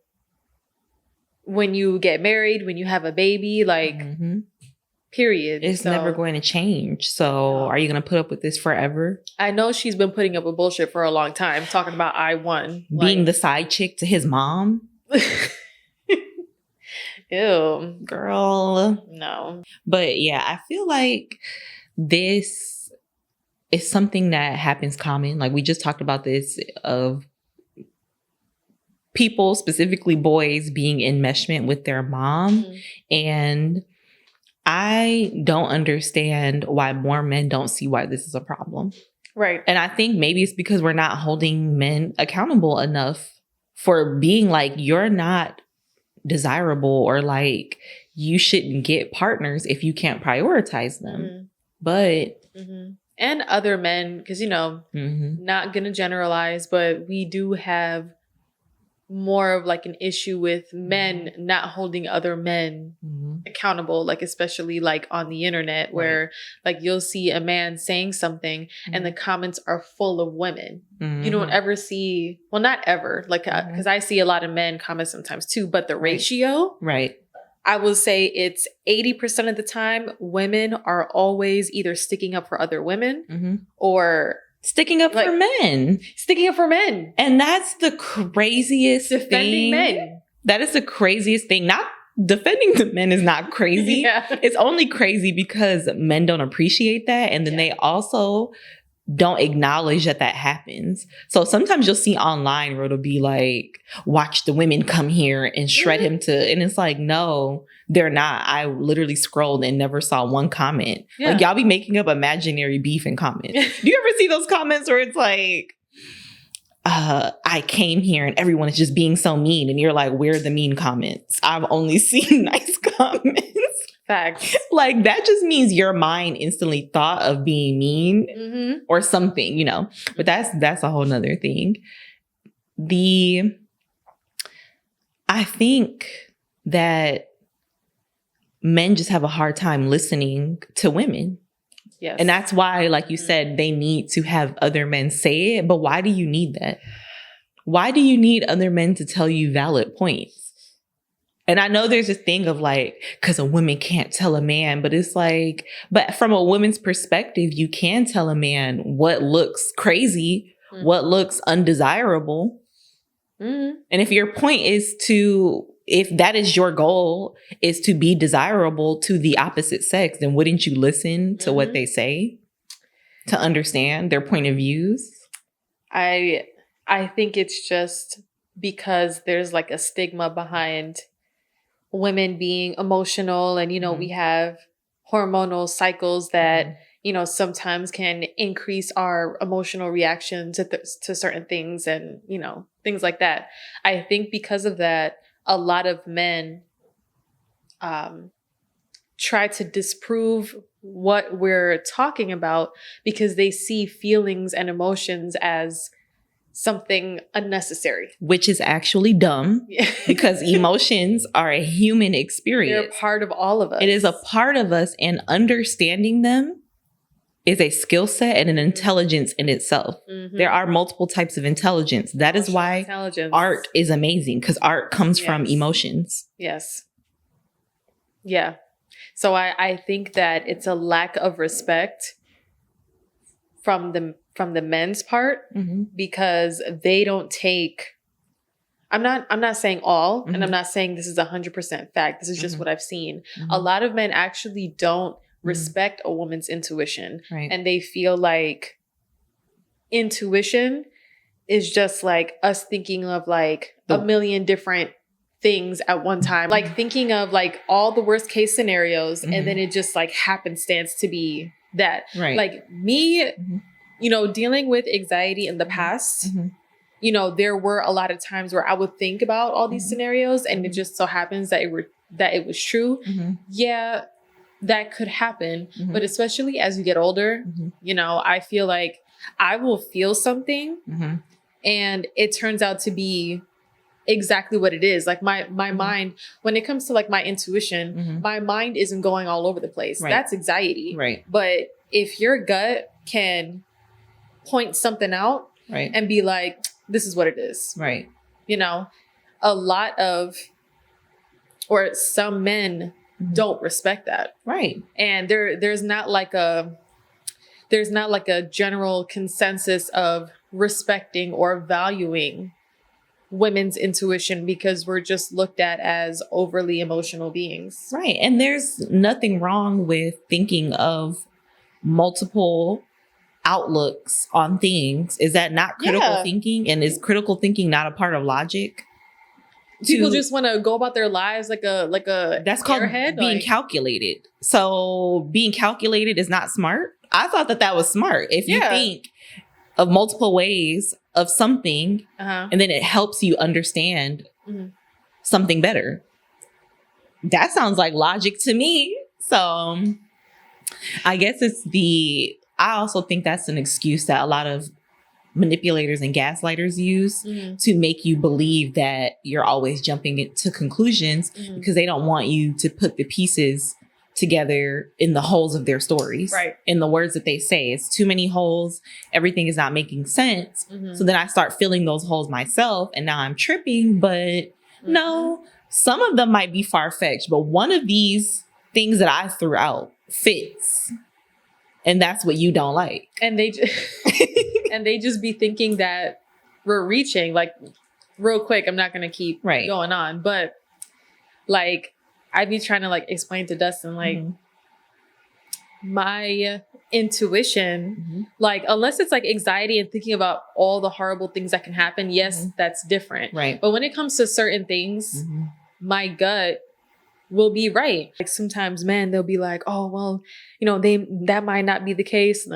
when you get married, when you have a baby, like, period. It's never going to change. So are you going to put up with this forever? I know she's been putting up with bullshit for a long time, talking about I won. Being the side chick to his mom. Ew. Girl. No. But yeah, I feel like this is something that happens common. Like we just talked about this of people, specifically boys, being enmeshment with their mom. And I don't understand why more men don't see why this is a problem. Right. And I think maybe it's because we're not holding men accountable enough for being like, you're not desirable, or like, you shouldn't get partners if you can't prioritize them. Mm-hmm. But and other men, because not gonna generalize, but we do have more of like an issue with men not holding other men accountable, like especially like on the internet, where like you'll see a man saying something and the comments are full of women. You don't ever see, well, not ever, like because I see a lot of men comment sometimes too, but the ratio, I will say it's 80% of the time women are always either sticking up for other women or sticking up for men. Sticking up for men. And that's the craziest Defending thing. Men. That is the craziest thing. Not defending the men is not crazy. It's only crazy because men don't appreciate that. And then they also don't acknowledge that happens. So sometimes you'll see online where it'll be like, watch the women come here and shred him and it's like, no, they're not. I literally scrolled and never saw one comment. Like, y'all be making up imaginary beef in comments. Do you ever see those comments where it's like, I came here and everyone is just being so mean, and you're like, where are the mean comments? I've only seen nice comments. Facts. Like, that just means your mind instantly thought of being mean or something, but that's a whole nother thing. I think that men just have a hard time listening to women. Yes. And that's why, like you said, they need to have other men say it. But why do you need that? Why do you need other men to tell you valid points? And I know there's a thing of like, because a woman can't tell a man, but it's like, but from a woman's perspective, you can tell a man what looks crazy, what looks undesirable. And if your point is if that is your goal, is to be desirable to the opposite sex, then wouldn't you listen to what they say to understand their point of views? I think it's just because there's like a stigma behind women being emotional, and we have hormonal cycles that sometimes can increase our emotional reaction to certain things, and things like that. I think because of that, a lot of men try to disprove what we're talking about because they see feelings and emotions as something unnecessary. Which is actually dumb because emotions are a human experience. They're a part of all of us. It is a part of us, and understanding them is a skill set and an intelligence in itself. There are multiple types of intelligence. That is why art is amazing, because art comes from emotions. Yes. Yeah. So I think that it's a lack of respect from the men's part, because they don't take, I'm not saying all, and I'm not saying this is 100% fact. This is just what I've seen. A lot of men actually don't respect a woman's intuition, and they feel like intuition is just like us thinking of like a million different things at one time, like thinking of like all the worst case scenarios, and then it just like happenstance to be that. Like me, dealing with anxiety in the past, there were a lot of times where I would think about all these scenarios, and it just so happens that it was true. Yeah, that could happen. But especially as you get older, I feel like I will feel something and it turns out to be exactly what it is. Like my mind, when it comes to like my intuition, my mind isn't going all over the place. That's anxiety. But if your gut can point something out and be like, this is what it is. A lot of, or some men don't respect that. And there's not like a general consensus of respecting or valuing women's intuition, because we're just looked at as overly emotional beings. And there's nothing wrong with thinking of multiple outlooks on things. Is that not critical thinking? And is critical thinking not a part of logic? People just want to go about their lives like a that's called being calculated. So being calculated is not smart. I thought that was smart. If you think of multiple ways of something, and then it helps you understand something better. That sounds like logic to me. So I guess I also think that's an excuse that a lot of manipulators and gaslighters use to make you believe that you're always jumping into conclusions because they don't want you to put the pieces together in the holes of their stories. Right. In the words that they say. It's too many holes. Everything is not making sense. So then I start filling those holes myself and now I'm tripping. But no, some of them might be far-fetched. But one of these things that I threw out fits. And that's what you don't like. And they just be thinking that we're reaching, like, real quick. I'm not going to keep going on. But like, I'd be trying to like explain to Dustin, like my intuition, like, unless it's like anxiety and thinking about all the horrible things that can happen. Yes, that's different. Right. But when it comes to certain things, my gut will be right. Like sometimes, man, they'll be like, oh, well, you know, that might not be the case.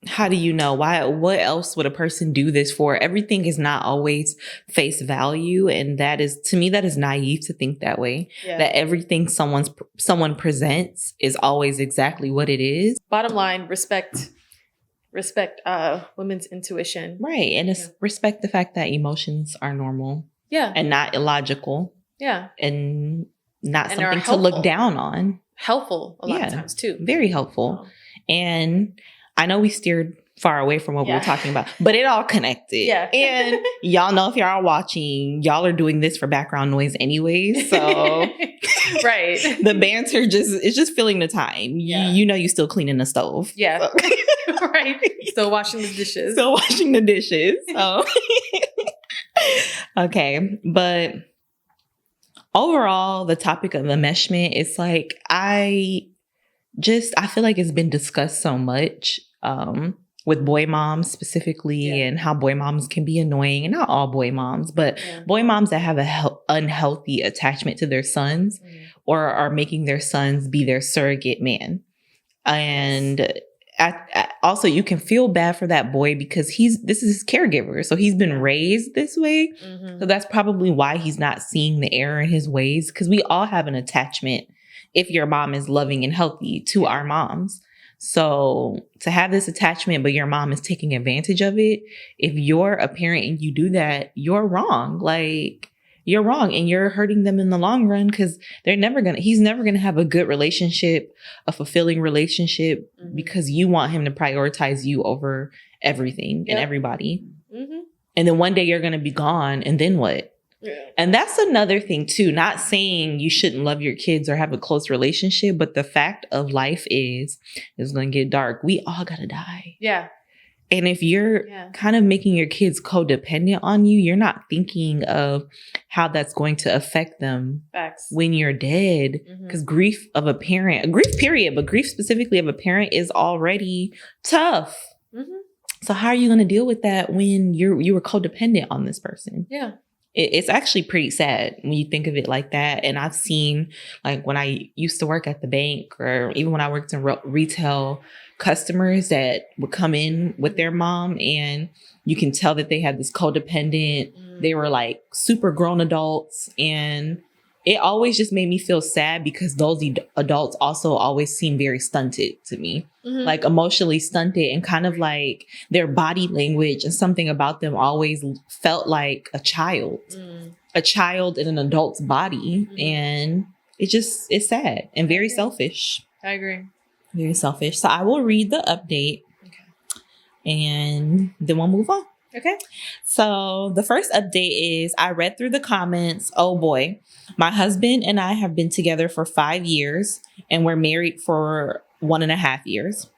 How do you know? Why? What else would a person do this for? Everything is not always face value. And that is, to me, that is naive to think that way. Yeah. That everything someone presents is always exactly what it is. Bottom line, respect women's intuition. Right. And respect the fact that emotions are normal. Yeah. And not illogical. Yeah. And not something to look down on. Helpful a lot of times too. Very helpful. And I know we steered far away from what we were talking about, but it all connected. Yeah. And y'all know if y'all are watching, y'all are doing this for background noise anyway. So right. The banter it's just filling the time. Yeah. You know you still cleaning the stove. Yeah. So. Right. Still washing the dishes. So okay. But overall, the topic of enmeshment is like, I feel like it's been discussed so much with boy moms specifically and how boy moms can be annoying. And not all boy moms, but boy moms that have a unhealthy attachment to their sons or are making their sons be their surrogate man. And also, you can feel bad for that boy because this is his caregiver. So he's been raised this way. So that's probably why he's not seeing the error in his ways, because we all have an attachment if your mom is loving and healthy to our moms. So to have this attachment, but your mom is taking advantage of it, if you're a parent and you do that, you're wrong. Like, you're wrong and you're hurting them in the long run because he's never going to have a good relationship, a fulfilling relationship because you want him to prioritize you over everything and everybody. And then one day you're going to be gone. And then what? Yeah. And that's another thing too, not saying you shouldn't love your kids or have a close relationship, but the fact of life is it's going to get dark. We all got to die. Yeah. And if you're kind of making your kids codependent on you, you're not thinking of how that's going to affect them when you're dead. Because grief of a parent, grief period, but grief specifically of a parent is already tough. So how are you going to deal with that when you were codependent on this person? Yeah. It's actually pretty sad when you think of it like that. And I've seen, like, when I used to work at the bank or even when I worked in retail, customers that would come in with their mom and you can tell that they had this codependent. They were like super grown adults. And it always just made me feel sad because those adults also always seem very stunted to me, like emotionally stunted, and kind of like their body language and something about them always felt like a child in an adult's body. And it's sad and very selfish. I agree. Very selfish. So I will read the update and then we'll move on. Okay. So the first update is I read through the comments. Oh boy. My husband and I have been together for 5 years and we're married for 1.5 years.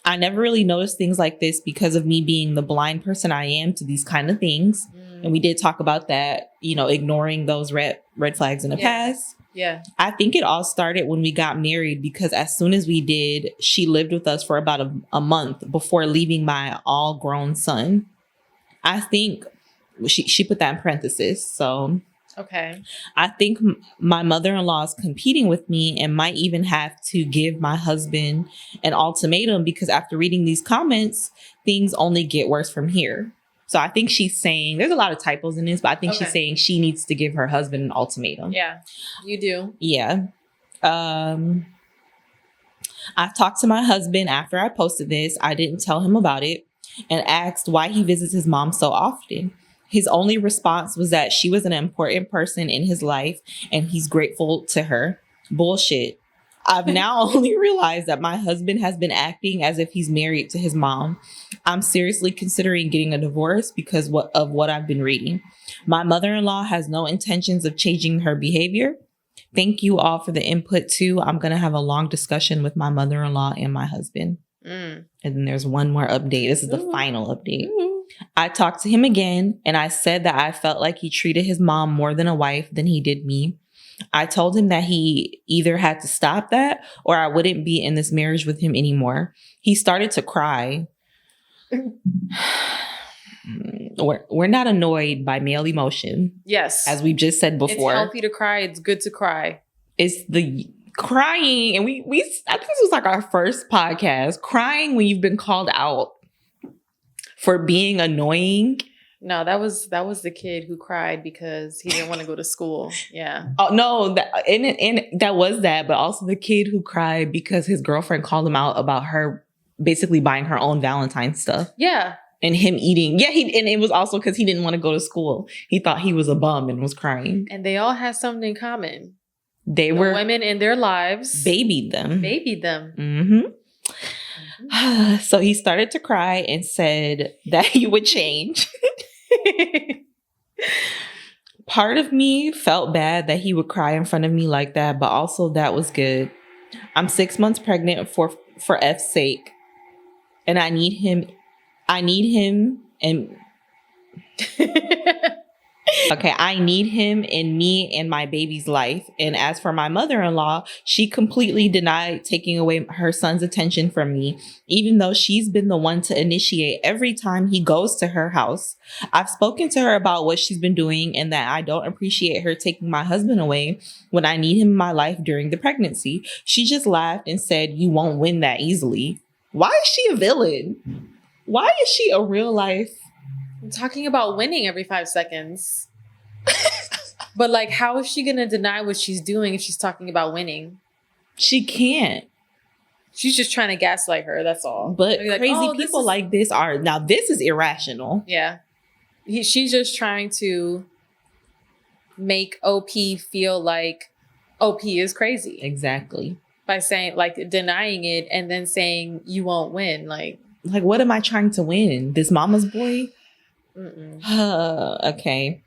I never really noticed things like this because of me being the blind person I am to these kind of things. And we did talk about that, ignoring those red flags in the past. Yeah. I think it all started when we got married because as soon as we did, she lived with us for about a month before leaving my all grown son. I think she put that in parentheses. So Okay. I think my mother-in-law is competing with me and might even have to give my husband an ultimatum because after reading these comments, things only get worse from here. So I think she's saying, there's a lot of typos in this, but I think she's saying she needs to give her husband an ultimatum. Yeah, you do. Yeah. I talked to my husband after I posted this. I didn't tell him about it and asked why he visits his mom so often. His only response was that she was an important person in his life and he's grateful to her. Bullshit. I've now only realized that my husband has been acting as if he's married to his mom. I'm seriously considering getting a divorce because of what I've been reading. My mother-in-law has no intentions of changing her behavior. Thank you all for the input too. I'm going to have a long discussion with my mother-in-law and my husband. And then there's one more update. This is the final update. I talked to him again and I said that I felt like he treated his mom more than a wife than he did me. I told him that he either had to stop that or I wouldn't be in this marriage with him anymore. He started to cry. We're not annoyed by male emotion. Yes. As we've just said before. It's healthy to cry. It's good to cry. It's the crying. And I think this was like our first podcast. Crying when you've been called out for being annoying. No, that was the kid who cried because he didn't want to go to school. Yeah. Oh no, that was that, but also the kid who cried because his girlfriend called him out about her basically buying her own Valentine's stuff. Yeah. And him eating. Yeah, and it was also because he didn't want to go to school. He thought he was a bum and was crying. And they all had something in common. The women in their lives babied them. Mm-hmm. So he started to cry and said that he would change. Part of me felt bad that he would cry in front of me like that, but also that was good. I'm 6 months pregnant for F's sake. And I need him and okay, I need him in me and my baby's life. And as for my mother-in-law, she completely denied taking away her son's attention from me, even though she's been the one to initiate every time he goes to her house. I've spoken to her about what she's been doing and that I don't appreciate her taking my husband away when I need him in my life during the pregnancy. She just laughed and said, "You won't win that easily." Why is she a villain? Why is she a real life? I'm talking about winning every 5 seconds. But like, how is she going to deny what she's doing if she's talking about winning? She can't. She's just trying to gaslight her. That's all. But crazy people like this this is irrational. Yeah. She's just trying to make OP feel like OP is crazy. Exactly. By saying, like, denying it and then saying you won't win. Like, what am I trying to win? This mama's boy? Okay.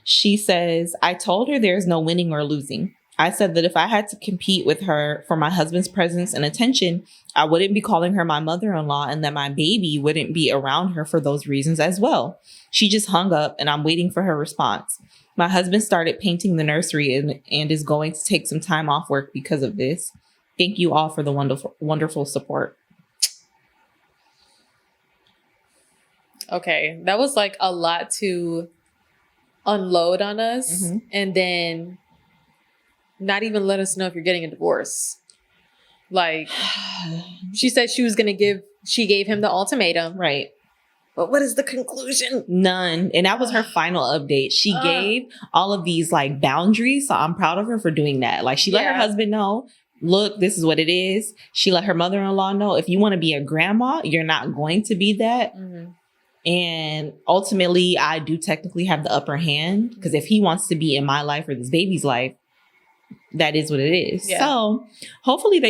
She says, I told her there's no winning or losing. I said that if I had to compete with her for my husband's presence and attention, I wouldn't be calling her my mother-in-law and that my baby wouldn't be around her for those reasons as well. She just hung up and I'm waiting for her response. My husband started painting the nursery and is going to take some time off work because of this. Thank you all for the wonderful support. Okay, that was like a lot to unload on us and then not even let us know if you're getting a divorce. Like, she said she gave him the ultimatum. Right. But what is the conclusion? None. And that was her final update. She gave all of these like boundaries. So I'm proud of her for doing that. Like, she let her husband know, look, this is what it is. She let her mother-in-law know, if you want to be a grandma, you're not going to be that. And ultimately, I do technically have the upper hand because if he wants to be in my life or this baby's life, that is what it is. Yeah. So hopefully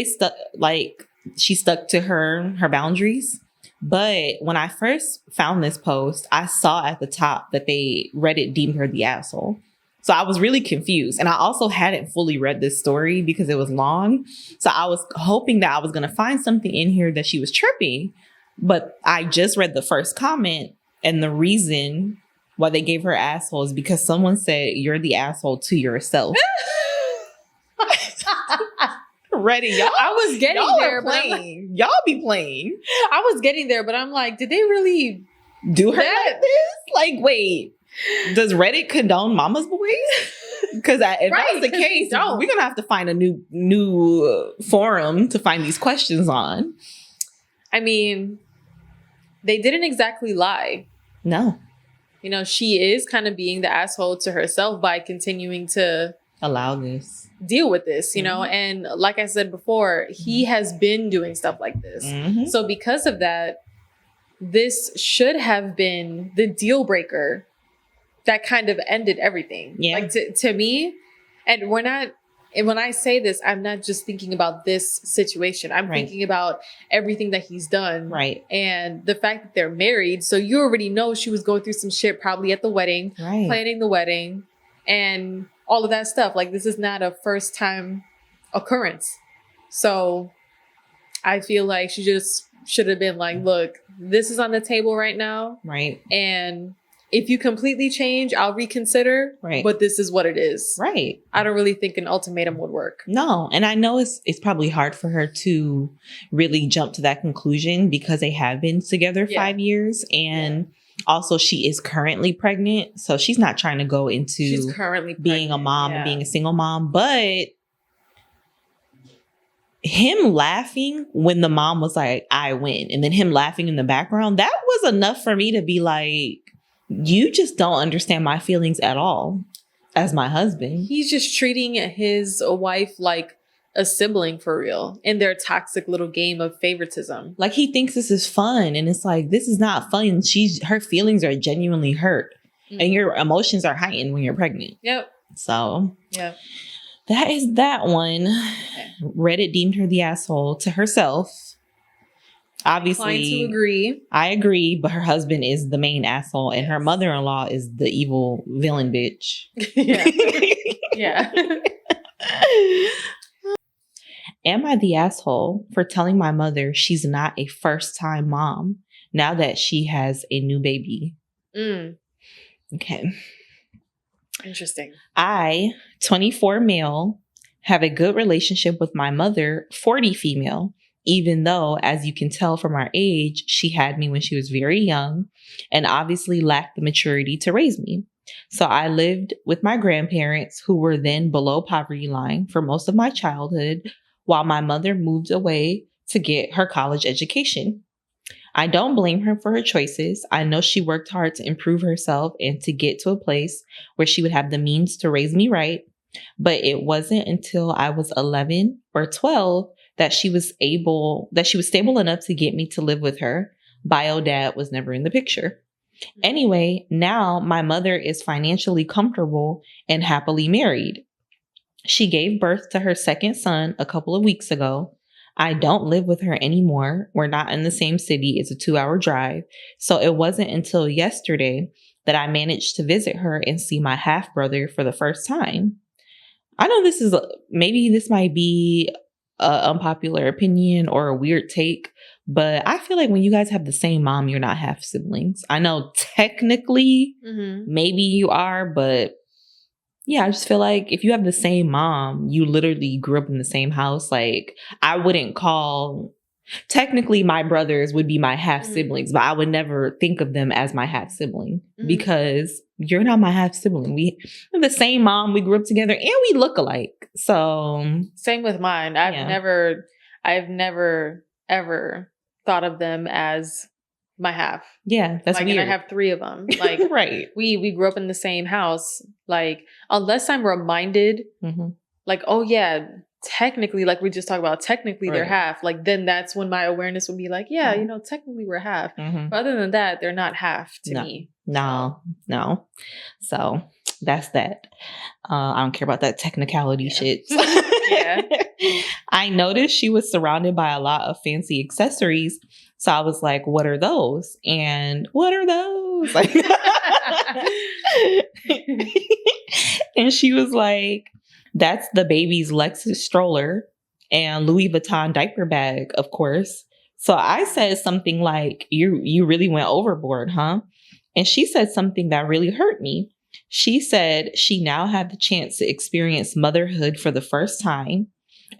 she stuck to her boundaries. But when I first found this post, I saw at the top that Reddit deemed her the asshole. So I was really confused. And I also hadn't fully read this story because it was long. So I was hoping that I was going to find something in here that she was tripping. But I just read the first comment, and the reason why they gave her asshole is because someone said you're the asshole to yourself. Ready, y'all? I was getting there, but y'all be playing. I was getting there, but I'm like, did they really do her like this? Like, wait, Does Reddit condone mama's boys? Because if that's the case, we're gonna have to find a new forum to find these questions on. I mean, they didn't exactly lie. No. You know, she is kind of being the asshole to herself by continuing to allow this, deal with this, you know? And like I said before, he has been doing stuff like this. So because of that, this should have been the deal breaker that kind of ended everything. Yeah. Like to me, and when I say this, I'm not just thinking about this situation. I'm thinking about everything that he's done. Right. And the fact that they're married. So you already know she was going through some shit probably at the wedding, planning the wedding, and all of that stuff. Like, this is not a first time occurrence. So I feel like she just should have been like, look, this is on the table right now. Right. And if you completely change, I'll reconsider. Right. But this is what it is. Right. I don't really think an ultimatum would work. No. And I know it's probably hard for her to really jump to that conclusion because they have been together 5 years. And also she is currently pregnant. So she's not trying to go into being a mom and being a single mom. But him laughing when the mom was like, I win. And then him laughing in the background, that was enough for me to be like, you just don't understand my feelings at all as my husband. He's just treating his wife like a sibling for real in their toxic little game of favoritism. Like, he thinks this is fun. And it's like, this is not fun. Her feelings are genuinely hurt. And your emotions are heightened when you're pregnant. Yep. So that is that one. Okay. Reddit deemed her the asshole to herself. Obviously, to agree. I agree, but her husband is the main asshole, and her mother-in-law is the evil villain bitch. Yeah. Am I the asshole for telling my mother she's not a first-time mom now that she has a new baby? Okay. Interesting. I, 24 male, have a good relationship with my mother, 40 female. Even though, as you can tell from our age, she had me when she was very young and obviously lacked the maturity to raise me. So I lived with my grandparents, who were then below poverty line, for most of my childhood, while my mother moved away to get her college education. I don't blame her for her choices. I know she worked hard to improve herself and to get to a place where she would have the means to raise me right. But it wasn't until I was 11 or 12 that she was stable enough to get me to live with her. Bio dad was never in the picture. Anyway, now my mother is financially comfortable and happily married. She gave birth to her second son a couple of weeks ago. I don't live with her anymore. We're not in the same city. It's a 2-hour drive. So it wasn't until yesterday that I managed to visit her and see my half brother for the first time. I know maybe this might be an unpopular opinion or a weird take, but I feel like when you guys have the same mom, you're not half siblings. I know technically maybe you are, but yeah, I just feel like if you have the same mom, you literally grew up in the same house. Like, I wouldn't call, technically my brothers would be my half siblings, but I would never think of them as my half sibling because you're not my half sibling. We have the same mom. We grew up together and we look alike. So same with mine. I've never ever thought of them as my half. Yeah, that's like, weird. And I have 3 of them. Like, right. We grew up in the same house. Like, unless I'm reminded, like, oh yeah, technically, like we just talked about, technically they're half. Like, then that's when my awareness would be like, yeah, you know, technically we're half. But other than that, they're not half to me. No. So that's that. I don't care about that technicality shit. Yeah. I noticed she was surrounded by a lot of fancy accessories. So I was like, what are those? And what are those? Like, and she was like, that's the baby's Lexus stroller and Louis Vuitton diaper bag, of course. So I said something like, you really went overboard, huh? And she said something that really hurt me. She said she now had the chance to experience motherhood for the first time.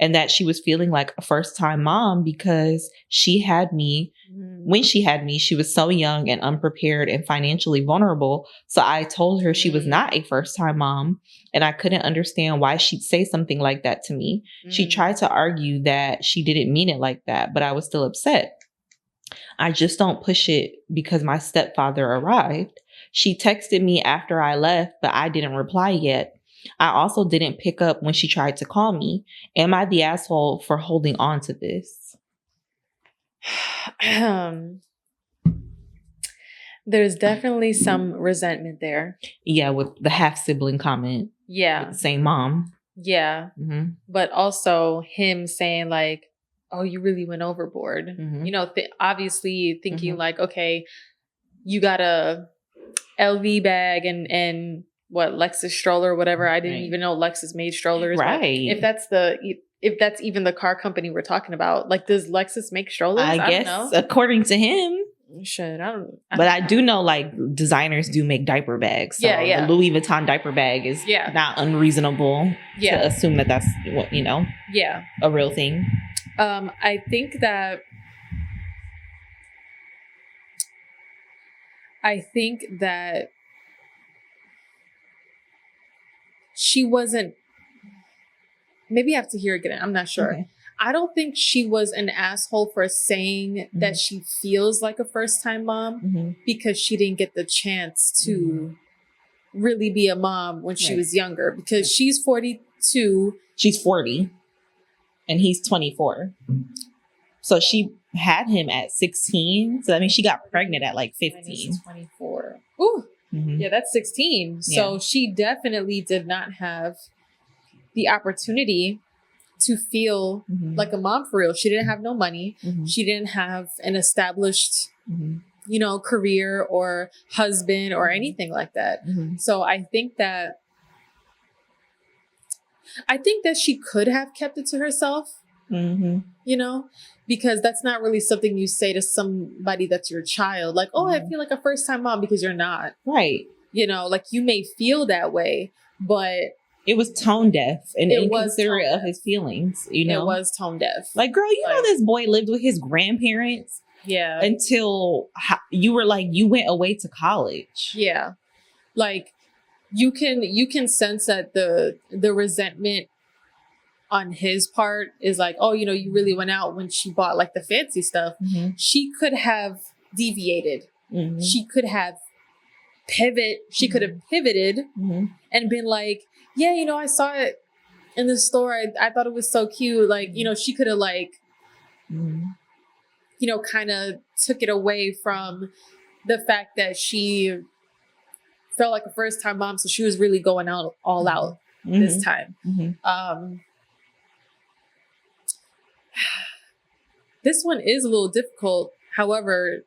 and that she was feeling like a first-time mom because she had me. When she had me, she was so young and unprepared and financially vulnerable. So I told her she was not a first-time mom, and I couldn't understand why she'd say something like that to me. She tried to argue that she didn't mean it like that, but I was still upset. I just don't push it because my stepfather arrived. She texted me after I left, but I didn't reply yet. I also didn't pick up when she tried to call me. Am I the asshole for holding on to this? There's definitely some resentment there. Yeah, with the half-sibling comment. Yeah. With the same mom. Yeah. Mm-hmm. But also him saying like, oh, you really went overboard. Mm-hmm. You know, obviously thinking like, okay, you got a LV bag and what, Lexus stroller or whatever. I didn't even know Lexus made strollers. Right. If that's even the car company we're talking about, like, does Lexus make strollers? I guess, don't know. According to him. Shit, I do know like designers do make diaper bags. So the Louis Vuitton diaper bag is not unreasonable to assume that that's what, you know, a real thing. I think that she wasn't, maybe I have to hear it again. I'm not sure. Okay. I don't think she was an asshole for saying that she feels like a first-time mom because she didn't get the chance to really be a mom when she was younger, because she's 42. She's 40 and he's 24. So she had him at 16. So I mean, she got pregnant at like 15. 24. Ooh. Yeah, that's 16. So she definitely did not have the opportunity to feel like a mom for real. She didn't have no money. She didn't have an established, you know, career or husband or anything like that. So I think that she could have kept it to herself, you know, because that's not really something you say to somebody that's your child. Like, oh, I feel like a first-time mom, because you're not. Right. You know, like, you may feel that way, but it was tone deaf and inconsiderate of his feelings, you know? It was tone deaf. Like, girl, you know this boy lived with his grandparents until you were like, you went away to college. Yeah. Like, you can sense that the resentment on his part is like, oh, you know, you really went out when she bought like the fancy stuff. She could have deviated. She could have pivoted and been like, yeah, you know, I saw it in the store. I thought it was so cute. Like, you know, she could have like, you know, kind of took it away from the fact that she felt like a first-time mom. So she was really going out all out this time. This one is a little difficult. However,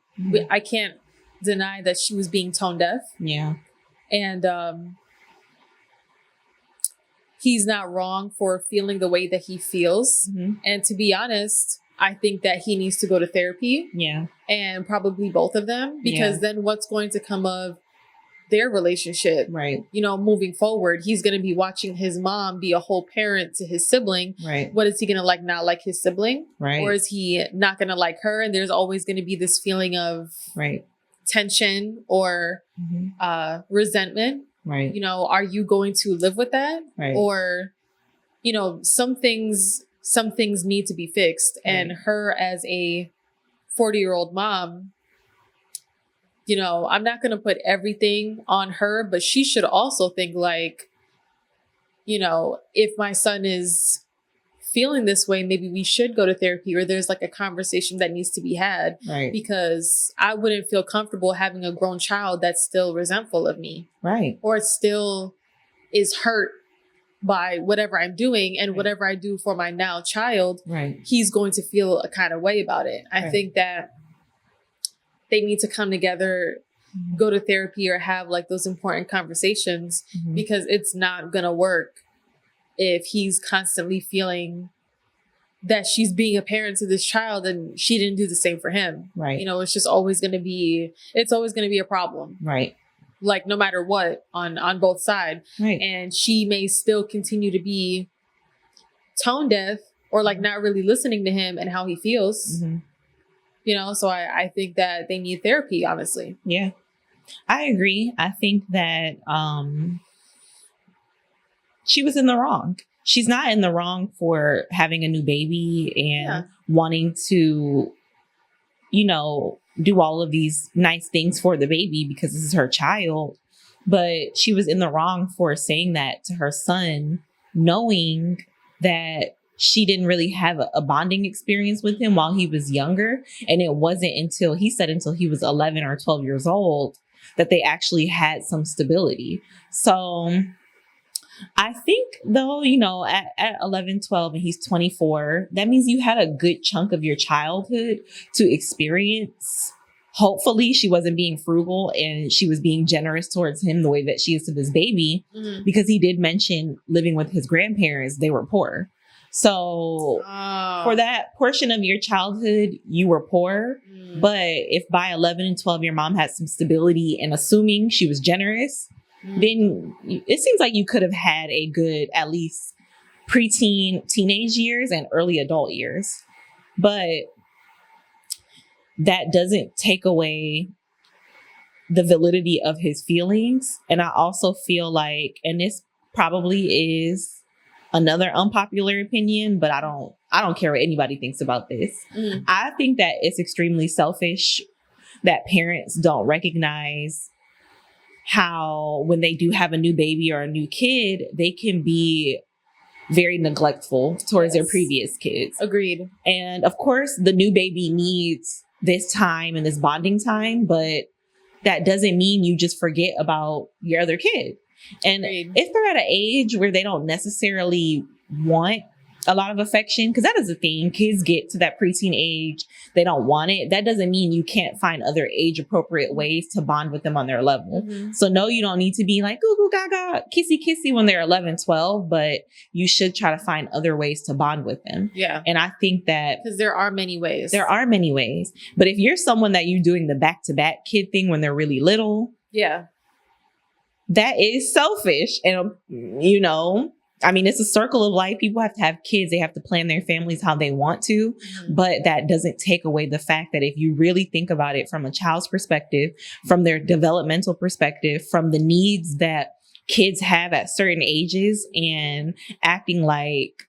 I can't deny that she was being tone deaf. Yeah. And he's not wrong for feeling the way that he feels. And to be honest, I think that he needs to go to therapy. Yeah. And probably both of them, because then what's going to come of their relationship, right? You know, moving forward, he's going to be watching his mom be a whole parent to his sibling. Right. What is he going to like? Not like his sibling? Right. Or is he not going to like her? And there's always going to be this feeling of tension or resentment. Right. You know, are you going to live with that? Right. Or, you know, some things need to be fixed. Right. And her as a 40-year-old mom, you know, I'm not going to put everything on her, but she should also think like, you know, if my son is feeling this way, maybe we should go to therapy, or there's like a conversation that needs to be had. Right. Because I wouldn't feel comfortable having a grown child that's still resentful of me. Right. Or still is hurt by whatever I'm doing, and whatever I do for my now child, he's going to feel a kind of way about it. I think that they need to come together, go to therapy, or have like those important conversations, because it's not going to work if he's constantly feeling that she's being a parent to this child and she didn't do the same for him. Right. You know, it's just always going to be a problem. Right. Like, no matter what, on both sides. Right. And she may still continue to be tone deaf or like not really listening to him and how he feels. Mm-hmm. You know, so I think that they need therapy, honestly. Yeah, I agree. I think that she was in the wrong. She's not in the wrong for having a new baby and wanting to, you know, do all of these nice things for the baby because this is her child. But she was in the wrong for saying that to her son, knowing that she didn't really have a bonding experience with him while he was younger. And it wasn't until he was 11 or 12 years old that they actually had some stability. So I think, though, you know, at 11, 12, and he's 24, that means you had a good chunk of your childhood to experience. Hopefully she wasn't being frugal and she was being generous towards him the way that she is to this baby, because he did mention living with his grandparents, they were poor. So for that portion of your childhood, you were poor. But if by 11 and 12, your mom had some stability, and assuming she was generous, then it seems like you could have had a good, at least preteen, teenage years and early adult years. But that doesn't take away the validity of his feelings. And I also feel like, and this probably is another unpopular opinion, but I don't care what anybody thinks about this. I think that it's extremely selfish that parents don't recognize how when they do have a new baby or a new kid, they can be very neglectful towards their previous kids. Agreed. And of course, the new baby needs this time and this bonding time, but that doesn't mean you just forget about your other kid. And if they're at an age where they don't necessarily want a lot of affection, because that is the thing, kids get to that preteen age, they don't want it. That doesn't mean you can't find other age appropriate ways to bond with them on their level. So no, you don't need to be like goo goo gaga, kissy kissy when they're 11, 12, but you should try to find other ways to bond with them. Yeah. And I think that because there are many ways. But if you're someone that you're doing the back-to-back kid thing when they're really little, that is selfish. And, you know, I mean, it's a circle of life. People have to have kids. They have to plan their families how they want to. But that doesn't take away the fact that if you really think about it from a child's perspective, from their developmental perspective, from the needs that kids have at certain ages, and acting like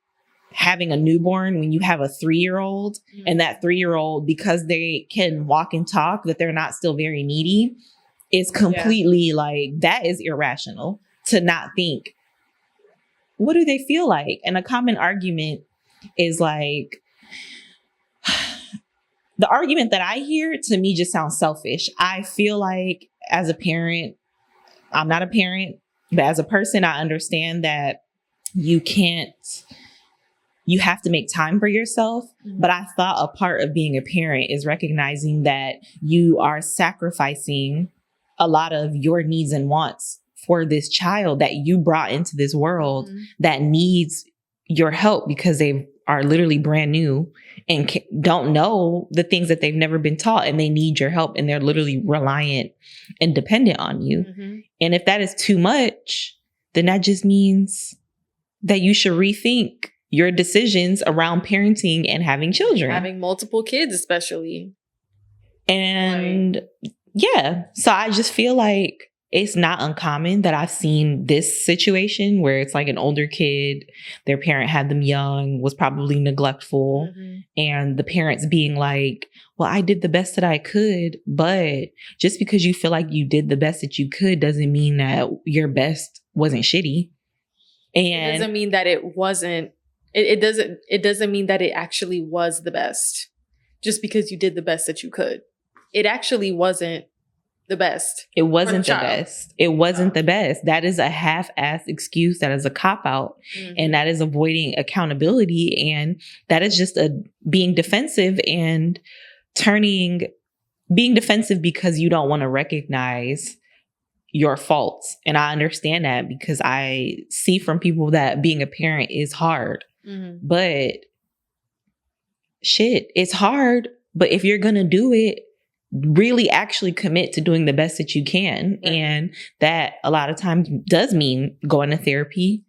having a newborn when you have a 3-year-old, and that 3-year-old, because they can walk and talk, that they're not still very needy, is completely like, that is irrational to not think, what do they feel like? And a common argument is like, the argument that I hear to me just sounds selfish. I feel like as a parent, I'm not a parent, but as a person, I understand that you have to make time for yourself. But I thought a part of being a parent is recognizing that you are sacrificing a lot of your needs and wants for this child that you brought into this world that needs your help because they are literally brand new and don't know the things that they've never been taught, and they need your help, and they're literally reliant and dependent on you. And if that is too much, then that just means that you should rethink your decisions around parenting and having children. Having multiple kids, especially. And so I just feel like it's not uncommon that I've seen this situation where it's like an older kid, their parent had them young, was probably neglectful, and the parents being like, well, I did the best that I could. But just because you feel like you did the best that you could doesn't mean that your best wasn't shitty. And it doesn't mean that it wasn't, it doesn't mean that it actually was the best just because you did the best that you could. It actually wasn't the best. It wasn't the best. It wasn't the best. That is a half-assed excuse. That is a cop-out. And that is avoiding accountability. And that is just being defensive and being defensive because you don't want to recognize your faults. And I understand that because I see from people that being a parent is hard. But shit, it's hard. But if you're going to do it, really actually commit to doing the best that you can. And that a lot of times does mean going to therapy,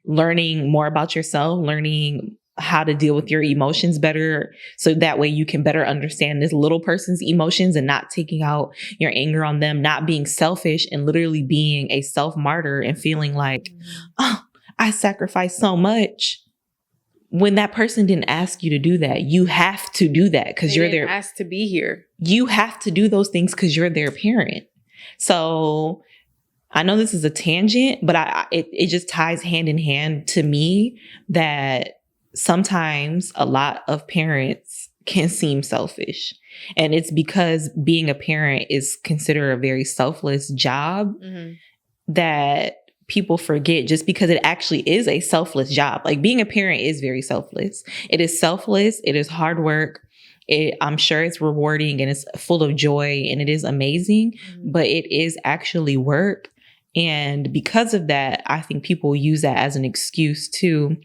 learning more about yourself, learning how to deal with your emotions better, so that way you can better understand this little person's emotions and not taking out your anger on them, not being selfish and literally being a self-martyr and feeling like, oh, I sacrificed so much when that person didn't ask you to do that. You have to do that because you're their asked to be here. You have to do those things because you're their parent. So I know this is a tangent, but it just ties hand in hand to me that sometimes a lot of parents can seem selfish. And it's because being a parent is considered a very selfless job that people forget, just because it actually is a selfless job. Like, being a parent is very selfless. It is selfless. It is hard work. I'm sure it's rewarding and it's full of joy and it is amazing, but it is actually work. And because of that, I think people use that as an excuse to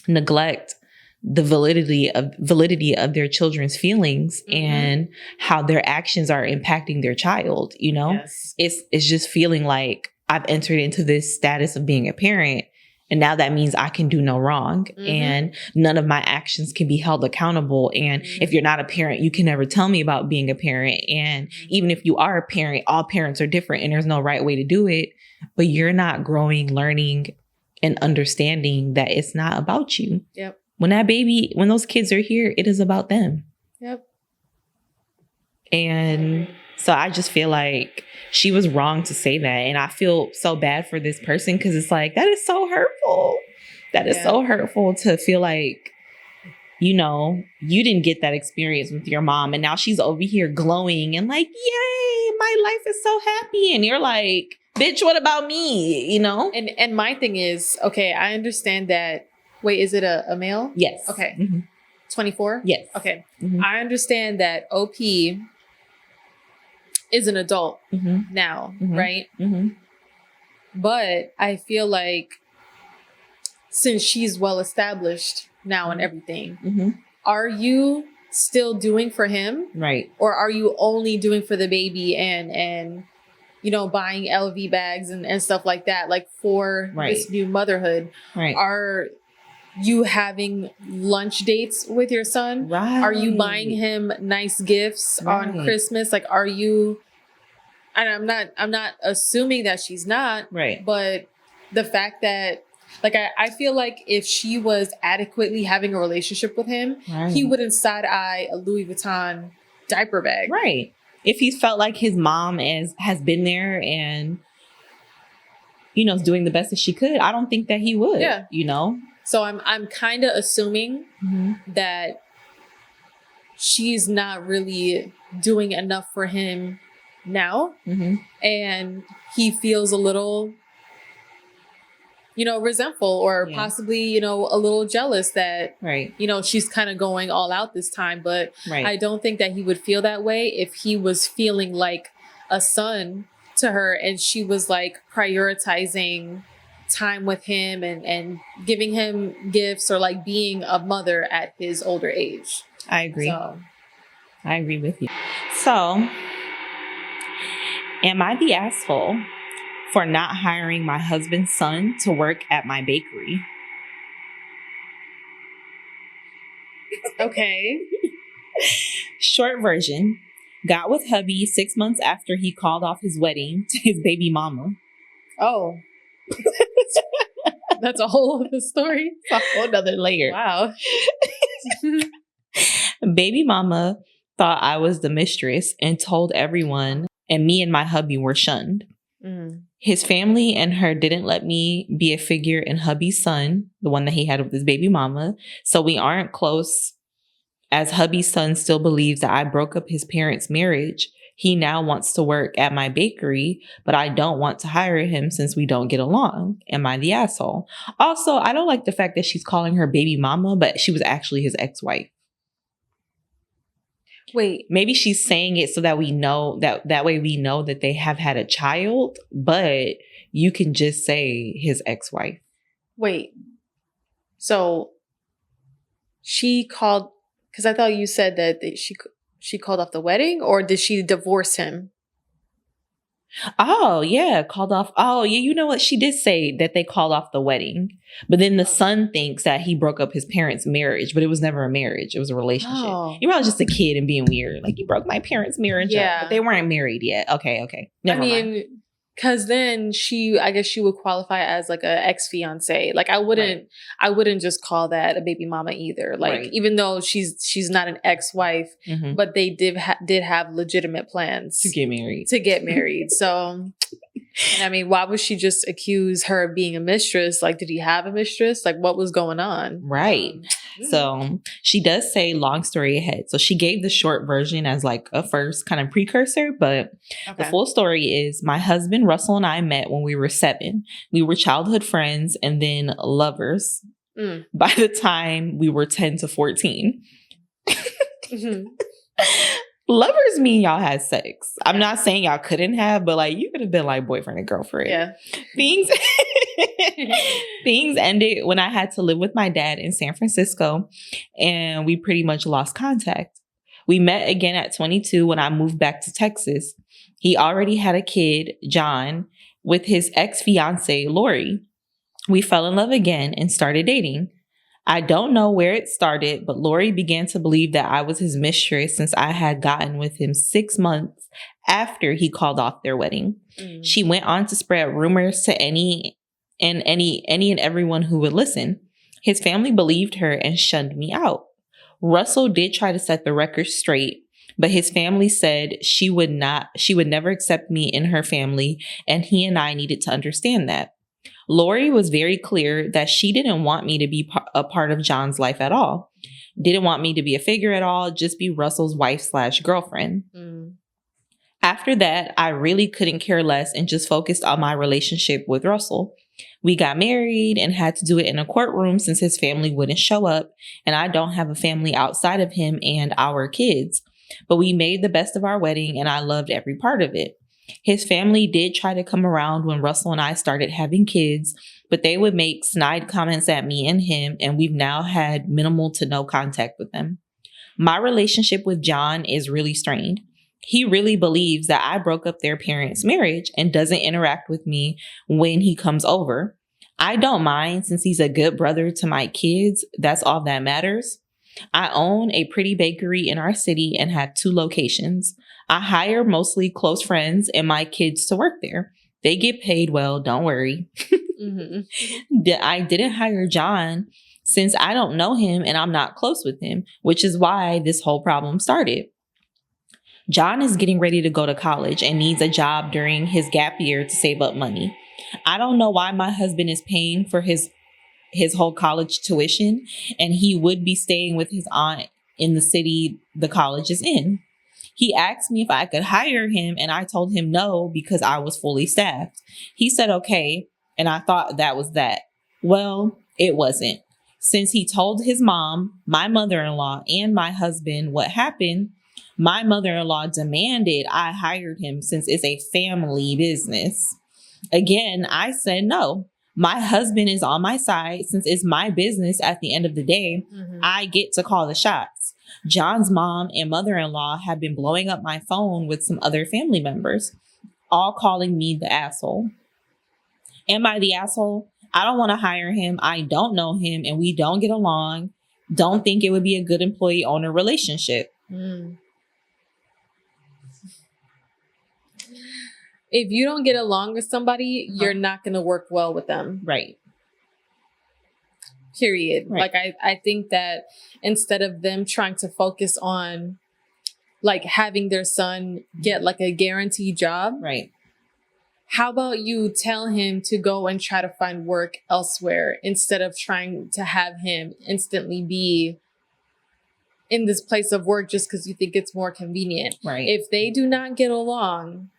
neglect the validity of their children's feelings and how their actions are impacting their child. You know, it's just feeling like I've entered into this status of being a parent, and now that means I can do no wrong and none of my actions can be held accountable. And if you're not a parent, you can never tell me about being a parent. And even if you are a parent, all parents are different and there's no right way to do it. But you're not growing, learning, and understanding that it's not about you. Yep. When those kids are here, it is about them. Yep. And so I just feel like she was wrong to say that. And I feel so bad for this person because it's like, that is so hurtful. That is so hurtful to feel like, you know, you didn't get that experience with your mom. And now she's over here glowing and like, yay, my life is so happy. And you're like, bitch, what about me? You know? And my thing is, okay, I understand that. Wait, is it a male? Yes. Okay. 24? Yes. Okay. I understand that OP is an adult now, right? But I feel like since she's well established now and everything, are you still doing for him? Right. Or are you only doing for the baby and you know, buying LV bags and stuff like that, like for this new motherhood? Right. Are you having lunch dates with your son? Right. Are you buying him nice gifts on Christmas? Like, are you, and I'm not assuming that she's not, but the fact that, like, I feel like if she was adequately having a relationship with him, he wouldn't side eye a Louis Vuitton diaper bag. Right. If he felt like his mom has been there and, you know, is doing the best that she could, I don't think that he would. Yeah. You know? So I'm kind of assuming that she's not really doing enough for him now. And he feels a little, you know, resentful or possibly, you know, a little jealous that, you know, she's kind of going all out this time. But I don't think that he would feel that way if he was feeling like a son to her and she was like prioritizing time with him and giving him gifts or like being a mother at his older age. I agree. I agree with you. So, am I the asshole for not hiring my husband's son to work at my bakery? Okay. Short version. Got with hubby 6 months after he called off his wedding to his baby mama. Oh. That's a whole other story. A whole other layer. Wow. Baby mama thought I was the mistress and told everyone, and me and my hubby were shunned. His family and her didn't let me be a figure in hubby's son, the one that he had with his baby mama. So we aren't close, as hubby's son still believes that I broke up his parents' marriage. He now wants to work at my bakery, but I don't want to hire him since we don't get along. Am I the asshole? Also, I don't like the fact that she's calling her baby mama, but she was actually his ex-wife. Wait. Maybe she's saying it so that we know that way we know that they have had a child, but you can just say his ex-wife. Wait. So she called, because I thought you said that she called off the wedding, or did she divorce him? Oh, yeah, called off. Oh, yeah, you know what? She did say that they called off the wedding. But then the son thinks that he broke up his parents' marriage, but it was never a marriage. It was a relationship. Oh. He was just a kid and being weird. Like, you broke my parents' marriage up. But they weren't married yet. Okay. Never mind. Because then I guess she would qualify as like a ex-fiance. Like I wouldn't just call that a baby mama either. Like even though she's not an ex-wife, but they did have legitimate plans to get married. So, and I mean, why would she just accuse her of being a mistress? Like, did he have a mistress? Like, what was going on? Right. So she does say, long story ahead. So she gave the short version as like a first kind of precursor, but the full story is my husband, Russell, and I met when we were 7. We were childhood friends and then lovers by the time we were 10 to 14. Lovers mean y'all had sex. I'm not saying y'all couldn't have, but like you could have been like boyfriend and girlfriend. Yeah. Things ended when I had to live with my dad in San Francisco, and we pretty much lost contact. We met again at 22 when I moved back to Texas. He already had a kid, John, with his ex-fiance, Lori. We fell in love again and started dating. I don't know where it started, but Lori began to believe that I was his mistress since I had gotten with him 6 months after he called off their wedding. She went on to spread rumors to any and everyone who would listen. His family believed her and shunned me out. Russell did try to set the record straight, but his family said she would never accept me in her family, and he and I needed to understand that. Lori was very clear that she didn't want me to be a part of John's life at all. Didn't want me to be a figure at all, just be Russell's wife/girlfriend. After that, I really couldn't care less and just focused on my relationship with Russell. We got married and had to do it in a courtroom since his family wouldn't show up, and I don't have a family outside of him and our kids. But we made the best of our wedding, and I loved every part of it. His family did try to come around when Russell and I started having kids, but they would make snide comments at me and him, and we've now had minimal to no contact with them. My relationship with John is really strained. He really believes that I broke up their parents' marriage and doesn't interact with me when he comes over. I don't mind since he's a good brother to my kids. That's all that matters. I own a pretty bakery in our city and have 2 locations. I hire mostly close friends and my kids to work there. They get paid well, don't worry. I didn't hire John since I don't know him and I'm not close with him, which is why this whole problem started. John is getting ready to go to college and needs a job during his gap year to save up money. I don't know why my husband is paying for his whole college tuition, and he would be staying with his aunt in the city the college is in. He asked me if I could hire him, and I told him no because I was fully staffed. He said okay, and I thought that was that. Well, it wasn't. Since he told his mom, my mother-in-law, and my husband what happened, my mother-in-law demanded I hired him since it's a family business. Again, I said no. My husband is on my side since it's my business at the end of the day. I get to call the shots. John's mom and mother-in-law have been blowing up my phone with some other family members, all calling me the asshole. Am I the asshole? I don't want to hire him. I don't know him and we don't get along. Don't think it would be a good employee-owner relationship. If you don't get along with somebody, you're not going to work well with them. Right. Period. Right. Like, I think that instead of them trying to focus on like having their son get like a guaranteed job. Right. How about you tell him to go and try to find work elsewhere instead of trying to have him instantly be in this place of work just because you think it's more convenient. Right. If they do not get along,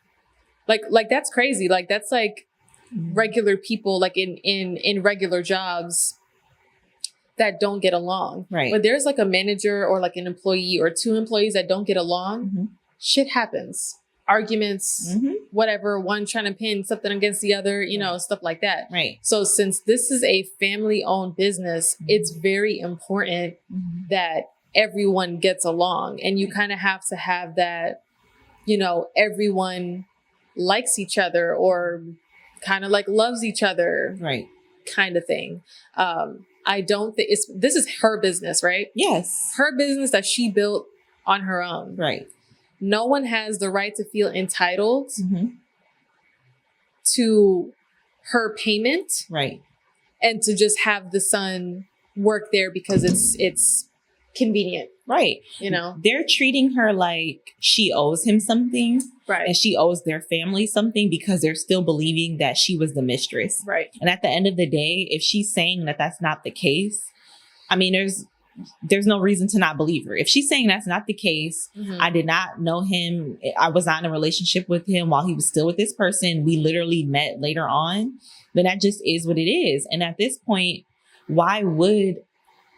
like that's crazy. Like that's like regular people, like in regular jobs that don't get along. Right. When there's like a manager or like an employee or 2 employees that don't get along, shit happens. Arguments, whatever, one trying to pin something against the other, you know, stuff like that. Right. So since this is a family-owned business, it's very important that everyone gets along. And you kind of have to have that, you know, everyone likes each other or kind of like loves each other. Right. Kind of thing. I don't think this is her business, right? Yes. Her business that she built on her own. Right. No one has the right to feel entitled to her payment. Right. And to just have the son work there because it's convenient. Right. You know, they're treating her like she owes him something. Right. And she owes their family something because they're still believing that she was the mistress. Right. And at the end of the day, if she's saying that that's not the case, I mean, there's no reason to not believe her. If she's saying that's not the case, I did not know him. I was not in a relationship with him while he was still with this person. We literally met later on. Then that just is what it is. And at this point, why would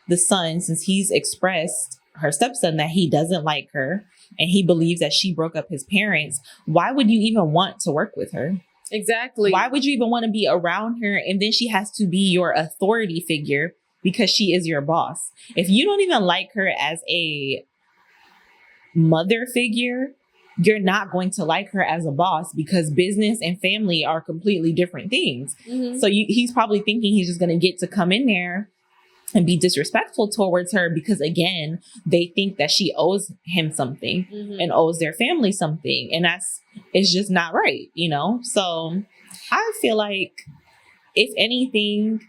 the son, since he's expressed, her stepson, that he doesn't like her and he believes that she broke up his parents, why would you even want to work with her? Exactly. Why would you even want to be around her? And then she has to be your authority figure because she is your boss. If you don't even like her as a mother figure, you're not going to like her as a boss because business and family are completely different things. So he's probably thinking he's just going to get to come in there and be disrespectful towards her because, again, they think that she owes him something and owes their family something. And it's just not right, you know? So I feel like, if anything,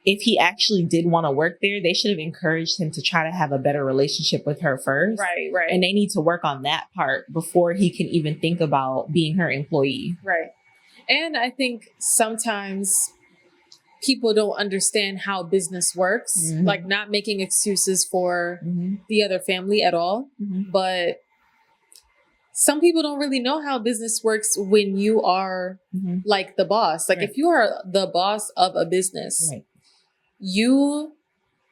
if he actually did want to work there, they should have encouraged him to try to have a better relationship with her first. Right. And they need to work on that part before he can even think about being her employee. Right. And I think sometimes people don't understand how business works, like not making excuses for the other family at all. But some people don't really know how business works when you are like the boss. Like if you are the boss of a business, you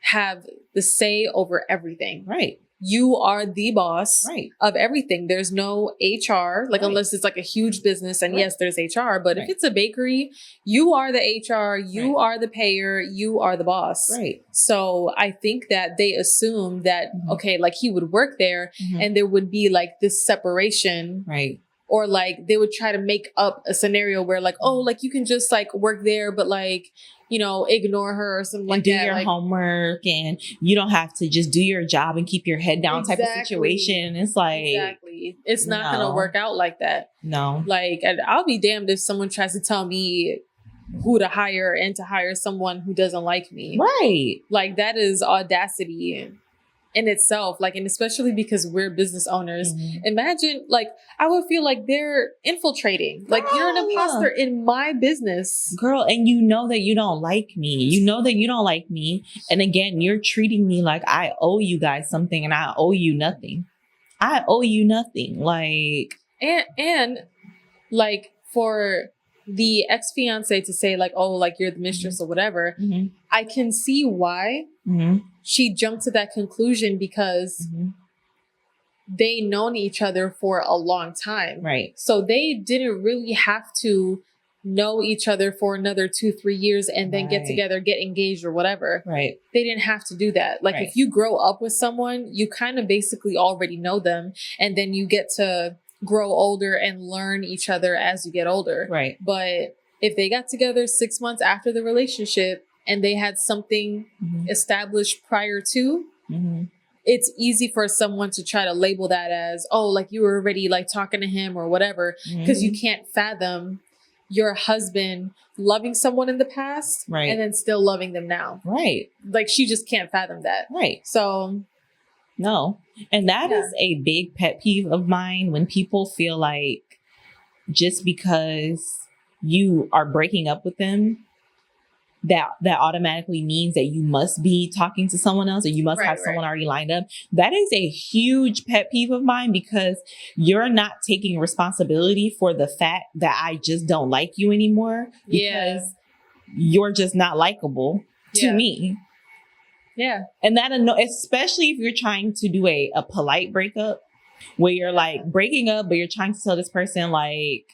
have the say over everything. Right. You are the boss of everything. There's no HR, like unless it's like a huge business. And yes, there's HR. But if it's a bakery, you are the HR, you are the payer, you are the boss. Right. So I think that they assume that, okay, like he would work there and there would be like this separation. Right. Or like they would try to make up a scenario where like, oh, like you can just like work there, but like, you know, ignore her or something like that. Do your homework and you don't have to just do your job and keep your head down type of situation. It's like, it's not going to work out like that. No. Like, and I'll be damned if someone tries to tell me who to hire and to hire someone who doesn't like me. Right. Like that is audacity in itself, like, and especially because we're business owners. Imagine, like, I would feel like they're infiltrating. Like, you're an imposter in my business. Girl, and you know that you don't like me. You know that you don't like me. And again, you're treating me like I owe you guys something and I owe you nothing. I owe you nothing. Like, and like for the ex-fiance to say like, oh, like you're the mistress or whatever, I can see why she jumped to that conclusion because they known each other for a long time. Right. So they didn't really have to know each other for another 2-3 years and then get together, get engaged or whatever. Right. They didn't have to do that. Like if you grow up with someone, you kind of basically already know them and then you get to grow older and learn each other as you get older. Right. But if they got together 6 months after the relationship and they had something established prior to, it's easy for someone to try to label that as, oh, like you were already like talking to him or whatever, because you can't fathom your husband loving someone in the past and then still loving them now. Right. Like she just can't fathom that. Right. So no. And that is a big pet peeve of mine when people feel like just because you are breaking up with them, that automatically means that you must be talking to someone else or you must have someone already lined up. That is a huge pet peeve of mine because you're not taking responsibility for the fact that I just don't like you anymore because you're just not likable to me. Yeah. And that, especially if you're trying to do a polite breakup where you're like breaking up, but you're trying to tell this person like,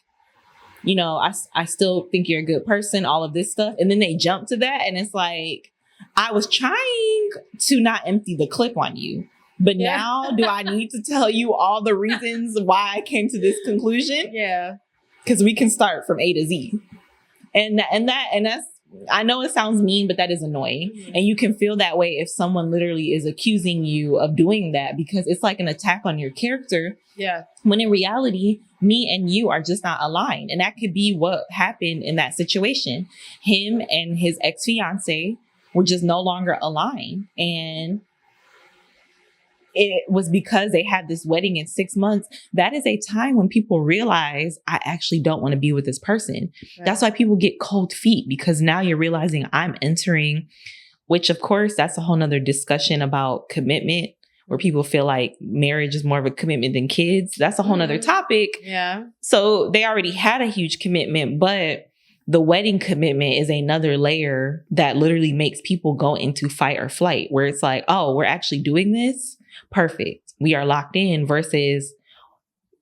you know, I still think you're a good person, all of this stuff. And then they jump to that. And it's like, I was trying to not empty the clip on you, But now do I need to tell you all the reasons why I came to this conclusion? Yeah. Because we can start from A to Z. And that's, I know it sounds mean, but that is annoying. Mm-hmm. And you can feel that way if someone literally is accusing you of doing that, because it's like an attack on your character. Yeah. When in reality, me and you are just not aligned. And that could be what happened in that situation. Him and his ex-fiance were just no longer aligned. And it was because they had this wedding in 6 months. That is a time when people realize, I actually don't want to be with this person. Right. That's why people get cold feet, because now you're realizing I'm entering, which of course, that's a whole nother discussion about commitment, where people feel like marriage is more of a commitment than kids. That's a whole nother topic. Yeah. So they already had a huge commitment, but the wedding commitment is another layer that literally makes people go into fight or flight, where it's like, oh, we're actually doing this. Perfect. We are locked in, versus,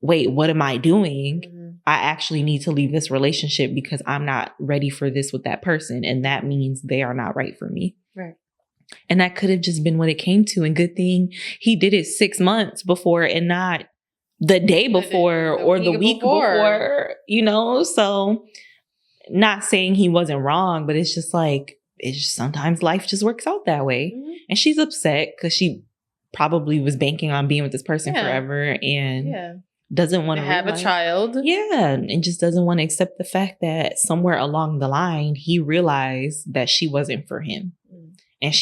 wait, what am I doing? Mm-hmm. I actually need to leave this relationship because I'm not ready for this with that person. And that means they are not right for me. Right. And that could have just been what it came to. And good thing he did it 6 months before and not the day before or the week before, you know? So not saying he wasn't wrong, but it's just like, it's just, sometimes life just works out that way. Mm-hmm. And she's upset because she probably was banking on being with this person forever and doesn't want to have a child. Yeah. And just doesn't want to accept the fact that somewhere along the line, he realized that she wasn't for him. Mm. And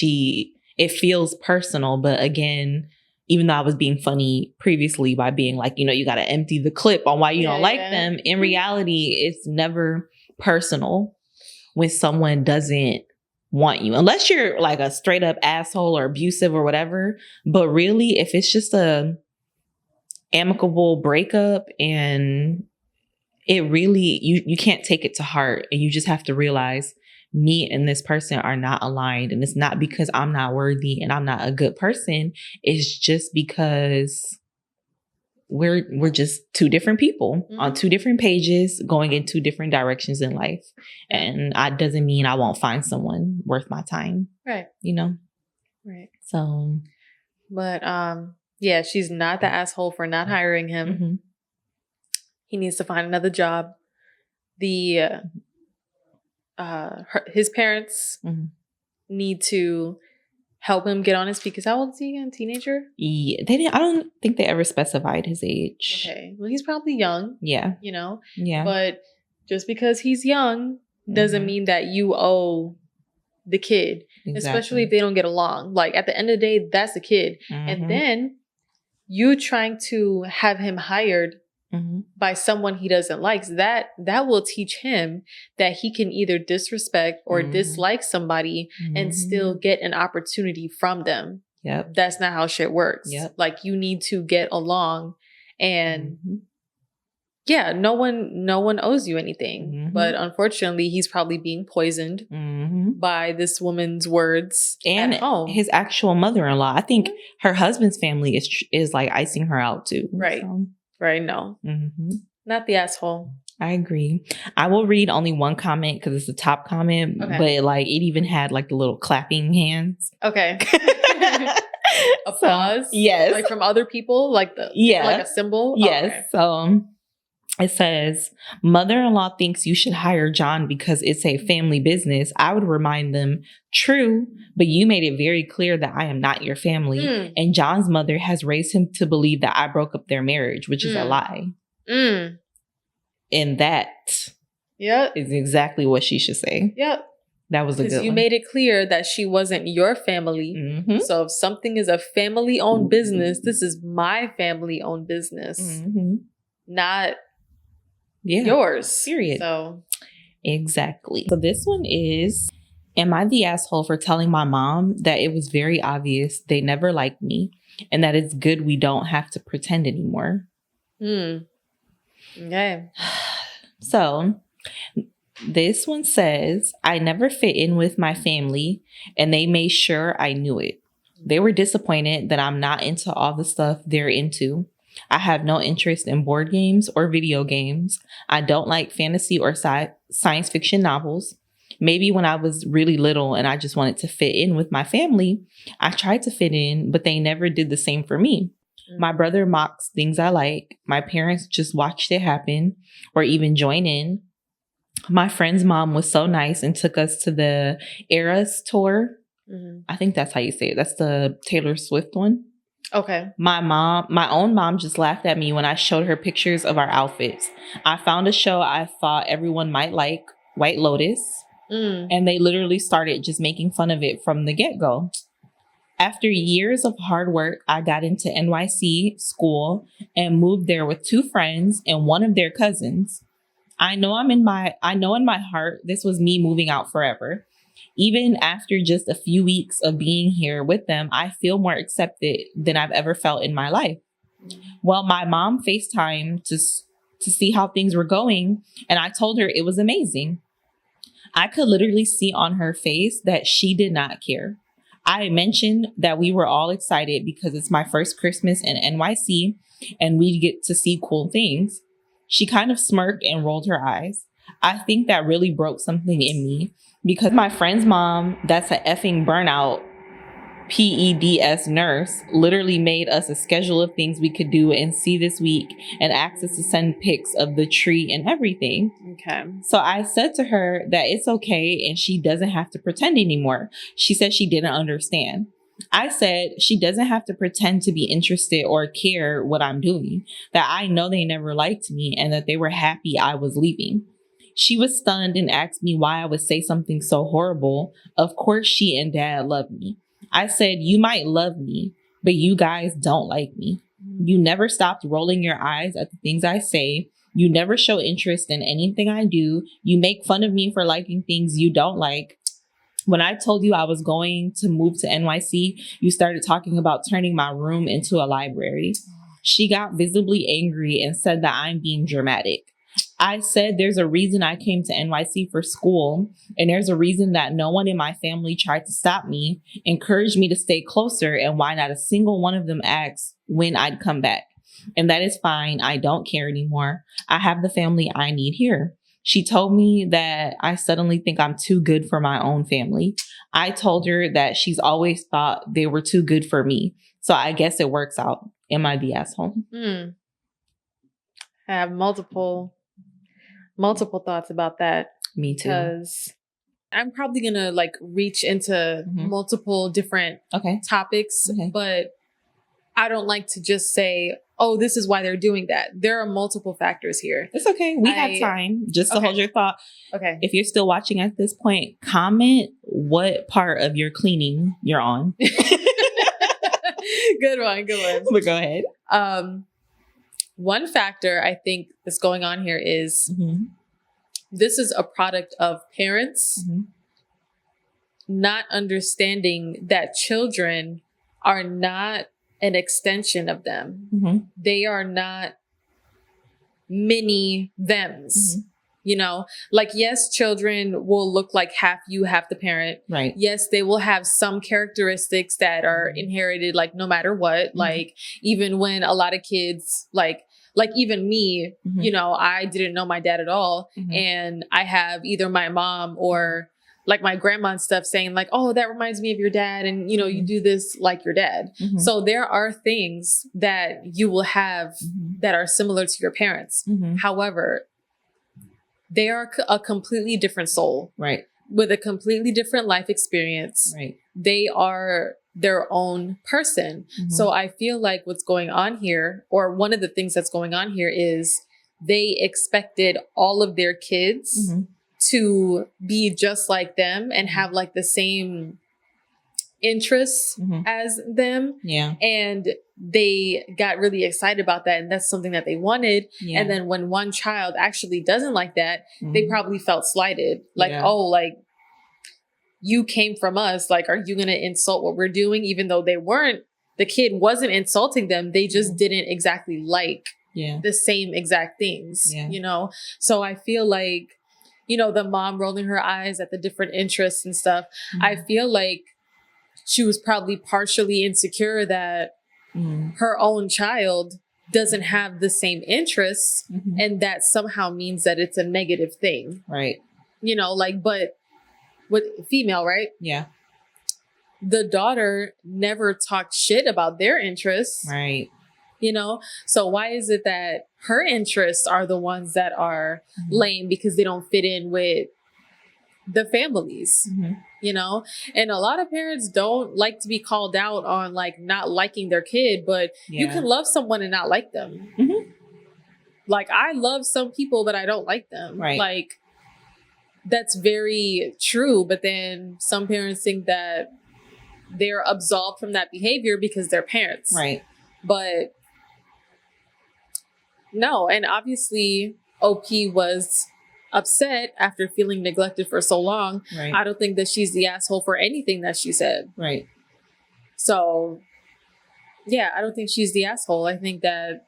it feels personal. But again, even though I was being funny previously by being like, you know, you got to empty the clip on why you don't like them. In reality, it's never personal when someone doesn't want you, unless you're like a straight up asshole or abusive or whatever. But really, if it's just a amicable breakup, and it really, you can't take it to heart, and you just have to realize me and this person are not aligned. And it's not because I'm not worthy and I'm not a good person. It's just because we're just two different people on two different pages going in two different directions in life. And that doesn't mean I won't find someone worth my time. Right. You know? Right. So. But, yeah, she's not the asshole for not hiring him. Mm-hmm. He needs to find another job. His parents need to help him get on his feet. Because how old is he again? Teenager? Yeah, I don't think they ever specified his age. Okay. Well, he's probably young. Yeah. You know? Yeah. But just because he's young doesn't mean that you owe the kid. Exactly. Especially if they don't get along. Like, at the end of the day, that's a kid. Mm-hmm. And then you trying to have him hired by someone he doesn't like, that will teach him that he can either disrespect or dislike somebody and still get an opportunity from them. Yep. That's not how shit works. Yep. Like, you need to get along, and no one owes you anything. But unfortunately, he's probably being poisoned by this woman's words and at home. His actual mother-in-law. I think her husband's family is like icing her out too. Right. So. Right. No, not the asshole. I agree. I will read only one comment because it's the top comment, but like it even had like the little clapping hands. Okay. Applause. So, yes. Like from other people, like like a symbol. Yes. Okay. So it says, mother-in-law thinks you should hire John because it's a family business. I would remind them, true, but you made it very clear that I am not your family. And John's mother has raised him to believe that I broke up their marriage, which is a lie. And that is exactly what she should say. Yep. That was a good one. Because you made it clear that she wasn't your family. So if something is a family-owned business, this is my family-owned business. Not yours. Period. So exactly. So this one is, am I the asshole for telling my mom that it was very obvious they never liked me and that it's good we don't have to pretend anymore? Okay. So this one says, I never fit in with my family and they made sure I knew it. They were disappointed that I'm not into all the stuff they're into. I have no interest in board games or video games. I don't like fantasy or science fiction novels. Maybe when I was really little and I just wanted to fit in with my family, I tried to fit in, but they never did the same for me. My brother mocks things I like. My parents just watched it happen or even join in. My friend's mom was so nice and took us to the Eras tour. I think that's how you say it. That's the Taylor Swift one. Okay. My own mom just laughed at me when I showed her pictures of our outfits. I found a show I thought everyone might like, White Lotus, and they literally started just making fun of it from the get-go. After years of hard work, I got into NYC school and moved there with 2 friends and one of their cousins. I know in my heart this was me moving out forever. Even after just a few weeks of being here with them, I feel more accepted than I've ever felt in my life. Well, my mom FaceTimed to see how things were going, and I told her it was amazing. I could literally see on her face that she did not care. I mentioned that we were all excited because it's my first Christmas in NYC and we get to see cool things. She kind of smirked and rolled her eyes. I think that really broke something in me because my friend's mom, that's a effing burnout PEDS nurse, literally made us a schedule of things we could do and see this week and asked us to send pics of the tree and everything. Okay. So I said to her that it's okay and she doesn't have to pretend anymore. She said she didn't understand. I said she doesn't have to pretend to be interested or care what I'm doing, that I know they never liked me and that they were happy I was leaving. She was stunned and asked me why I would say something so horrible. Of course, she and Dad love me. I said, you might love me, but you guys don't like me. You never stopped rolling your eyes at the things I say. You never show interest in anything I do. You make fun of me for liking things you don't like. When I told you I was going to move to NYC, you started talking about turning my room into a library. She got visibly angry and said that I'm being dramatic. I said there's a reason I came to NYC for school, and there's a reason that no one in my family tried to stop me, encouraged me to stay closer, and why not a single one of them asked when I'd come back. And that is fine. I don't care anymore. I have the family I need here. She told me that I suddenly think I'm too good for my own family. I told her that she's always thought they were too good for me. So I guess it works out. Am I the asshole? I have multiple thoughts about that. Me too. Because I'm probably going to reach into multiple different topics, but I don't like to just say, oh, this is why they're doing that. There are multiple factors here. It's okay. We have time just to hold your thought. Okay. If you're still watching at this point, comment what part of your cleaning you're on. Good one. But go ahead. One factor I think that's going on here is this is a product of parents not understanding that children are not an extension of them. They are not mini thems. You know, yes, children will look like half you, half the parent. Right. Yes, they will have some characteristics that are inherited, no matter what. Even when a lot of kids, like even me, you know, I didn't know my dad at all. And I have either my mom or my grandma and stuff saying oh, that reminds me of your dad. And, you know, you do this like your dad. So there are things that you will have that are similar to your parents. However, they are a completely different soul. Right. With a completely different life experience. Right. They are their own person. So I feel like what's going on here, or one of the things that's going on here, is they expected all of their kids to be just like them and have the same interests as them. Yeah. And they got really excited about that. And that's something that they wanted. Yeah. And then when one child actually doesn't like that, they probably felt slighted. You came from us. Are you going to insult what we're doing? Even though the kid wasn't insulting them. They just didn't exactly like the same exact things, you know? So I feel like, you know, the mom rolling her eyes at the different interests and stuff. I feel like she was probably partially insecure that her own child doesn't have the same interests, and that somehow means that it's a negative thing. Right. You know, but with female, right? Yeah. The daughter never talked shit about their interests. Right. You know? So why is it that her interests are the ones that are lame because they don't fit in with the families? You know? And a lot of parents don't like to be called out on like not liking their kid, but you can love someone and not like them. Like I love some people, but I don't like them. Right. Like that's very true. But then some parents think that they're absolved from that behavior because they're parents. Right. But no, and obviously OP was upset after feeling neglected for so long. Right. I don't think that she's the asshole for anything that she said. Right. So, yeah, I don't think she's the asshole. I think that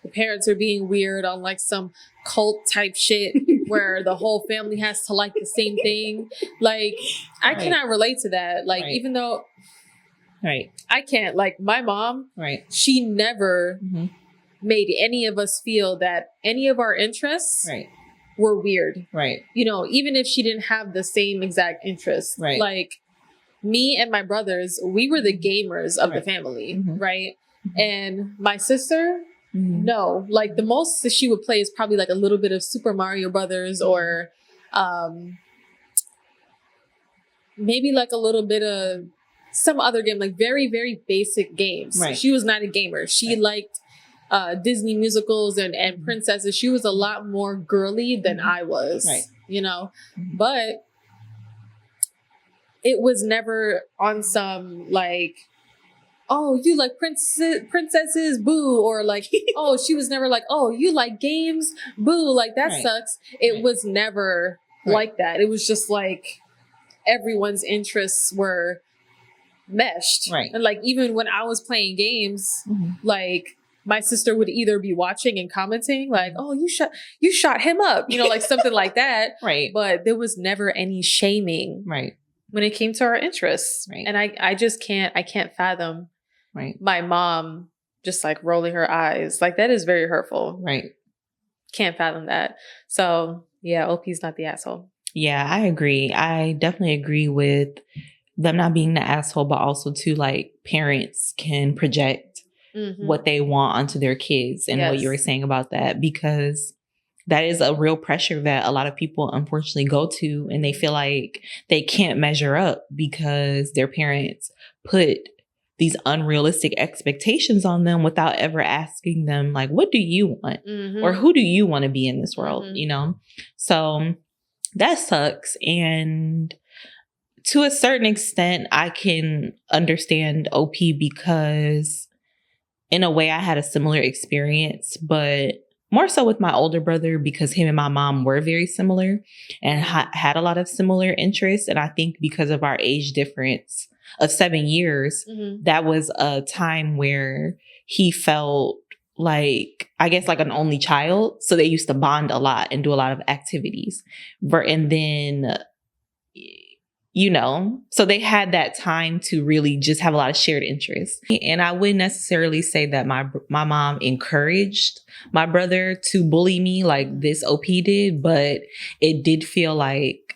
the parents are being weird on like some cult type shit where the whole family has to like the same thing. Like, I cannot relate to that. Like, even though I can't, like my mom, she never made any of us feel that any of our interests were weird. Right. You know, even if she didn't have the same exact interests. Right. Like me and my brothers, we were the gamers of the family. Right. And my sister, no, like the most that she would play is probably like a little bit of Super Mario Brothers or maybe like a little bit of some other game, like very, very basic games. Right. She was not a gamer. She liked Disney musicals and princesses. She was a lot more girly than I was, you know, but it was never on some like, oh, you like princesses, boo, or like, oh, she was never like, oh, you like games, boo, like that sucks. It was never like that. It was just like everyone's interests were meshed. Right. And like even when I was playing games, like my sister would either be watching and commenting like, oh, you shot him up, you know, like something like that. Right. But there was never any shaming when it came to our interests. Right. And I just can't fathom my mom just like rolling her eyes. Like that is very hurtful. Right. Can't fathom that. So yeah, OP's not the asshole. Yeah, I agree. I definitely agree with them not being the asshole, but also too, like parents can project what they want onto their kids and what you were saying about that, because that is a real pressure that a lot of people unfortunately go to, and they feel like they can't measure up because their parents put these unrealistic expectations on them without ever asking them, like, what do you want? Or who do you want to be in this world? You know? So that sucks. And to a certain extent, I can understand OP because in a way I had a similar experience, but more so with my older brother because him and my mom were very similar and had a lot of similar interests. And I think because of our age difference of 7 years, that was a time where he felt like, I guess, like an only child. So they used to bond a lot and do a lot of activities. And then, you know, so they had that time to really just have a lot of shared interests. And I wouldn't necessarily say that my mom encouraged my brother to bully me like this OP did, but it did feel like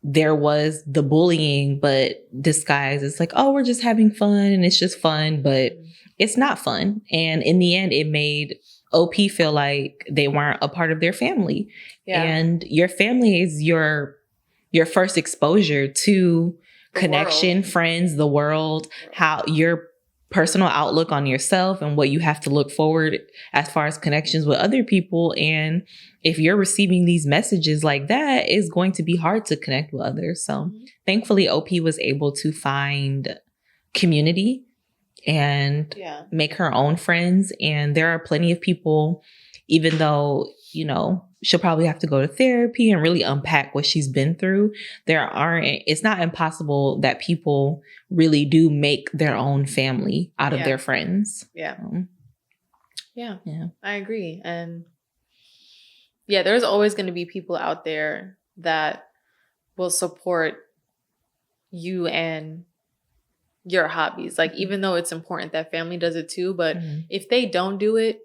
there was the bullying, but disguised as like, oh, we're just having fun and it's just fun, but it's not fun. And in the end, it made OP feel like they weren't a part of their family. Yeah. And your family is your first exposure to connection, friends, the world, how your personal outlook on yourself and what you have to look forward as far as connections with other people. And if you're receiving these messages like that, it's going to be hard to connect with others. So thankfully, OP was able to find community and make her own friends. And there are plenty of people, even though, you know, she'll probably have to go to therapy and really unpack what she's been through. It's not impossible that people really do make their own family out of their friends. Yeah. Yeah, I agree. And yeah, there's always going to be people out there that will support you and your hobbies. Like, even though it's important that family does it too, but if they don't do it,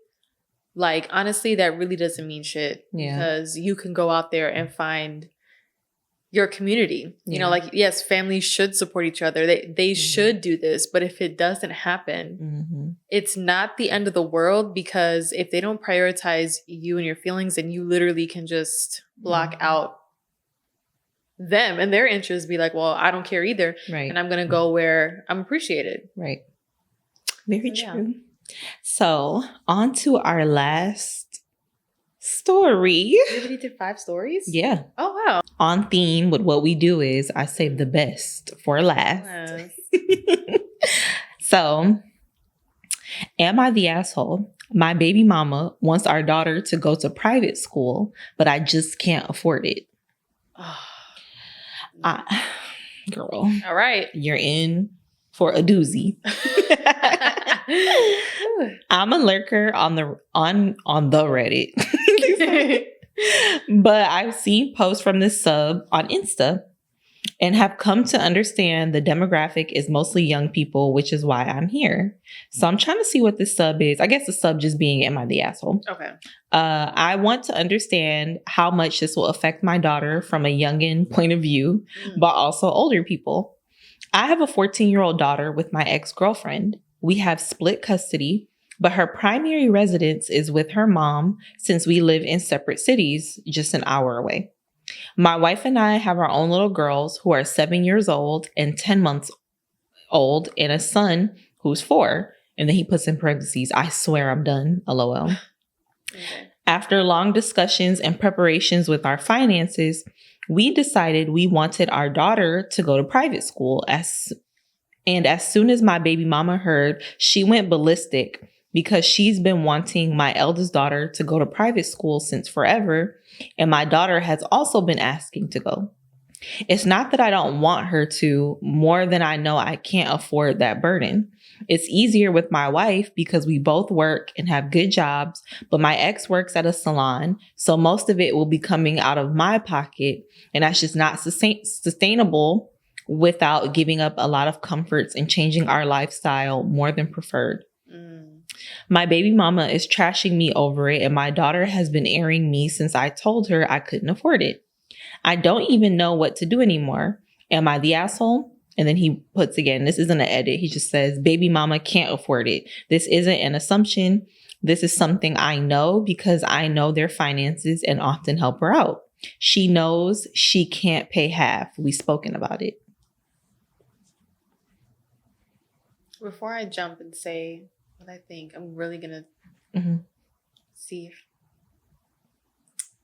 like, honestly, that really doesn't mean shit. Because you can go out there and find your community. You know, like, yes, families should support each other. They should do this. But if it doesn't happen, it's not the end of the world, because if they don't prioritize you and your feelings, then you literally can just block out them and their interests. Be like, well, I don't care either. Right. And I'm going to go where I'm appreciated. Right. Very true. So on to our last story. We already did 5 stories? Yeah. Oh, wow. On theme with what we do is I save the best for last. So, am I the asshole? My baby mama wants our daughter to go to private school, but I just can't afford it. Girl. All right. You're in for a doozy. I'm a lurker on the Reddit. But I've seen posts from this sub on Insta and have come to understand the demographic is mostly young people, which is why I'm here. So I'm trying to see what this sub is. I guess the sub just being, am I the asshole? Okay. I want to understand how much this will affect my daughter from a youngin' point of view, but also older people. I have a 14-year-old daughter with my ex-girlfriend. We have split custody, but her primary residence is with her mom since we live in separate cities, just an hour away. My wife and I have our own little girls who are 7 years old and 10 months old, and a son who's 4. And then he puts in parentheses, I swear I'm done, LOL. Okay. After long discussions and preparations with our finances, we decided we wanted our daughter to go to private school. And as soon as my baby mama heard, she went ballistic because she's been wanting my eldest daughter to go to private school since forever. And my daughter has also been asking to go. It's not that I don't want her to, more than I know I can't afford that burden. It's easier with my wife because we both work and have good jobs, but my ex works at a salon, so most of it will be coming out of my pocket, and that's just not sustainable without giving up a lot of comforts and changing our lifestyle more than preferred. My baby mama is trashing me over it, and my daughter has been airing me since I told her I couldn't afford it. I don't even know what to do anymore. Am I the asshole? And then he puts again, this isn't an edit. He just says, baby mama can't afford it. This isn't an assumption. This is something I know because I know their finances and often help her out. She knows she can't pay half. We've spoken about it. Before I jump and say what I think, I'm really going to see if...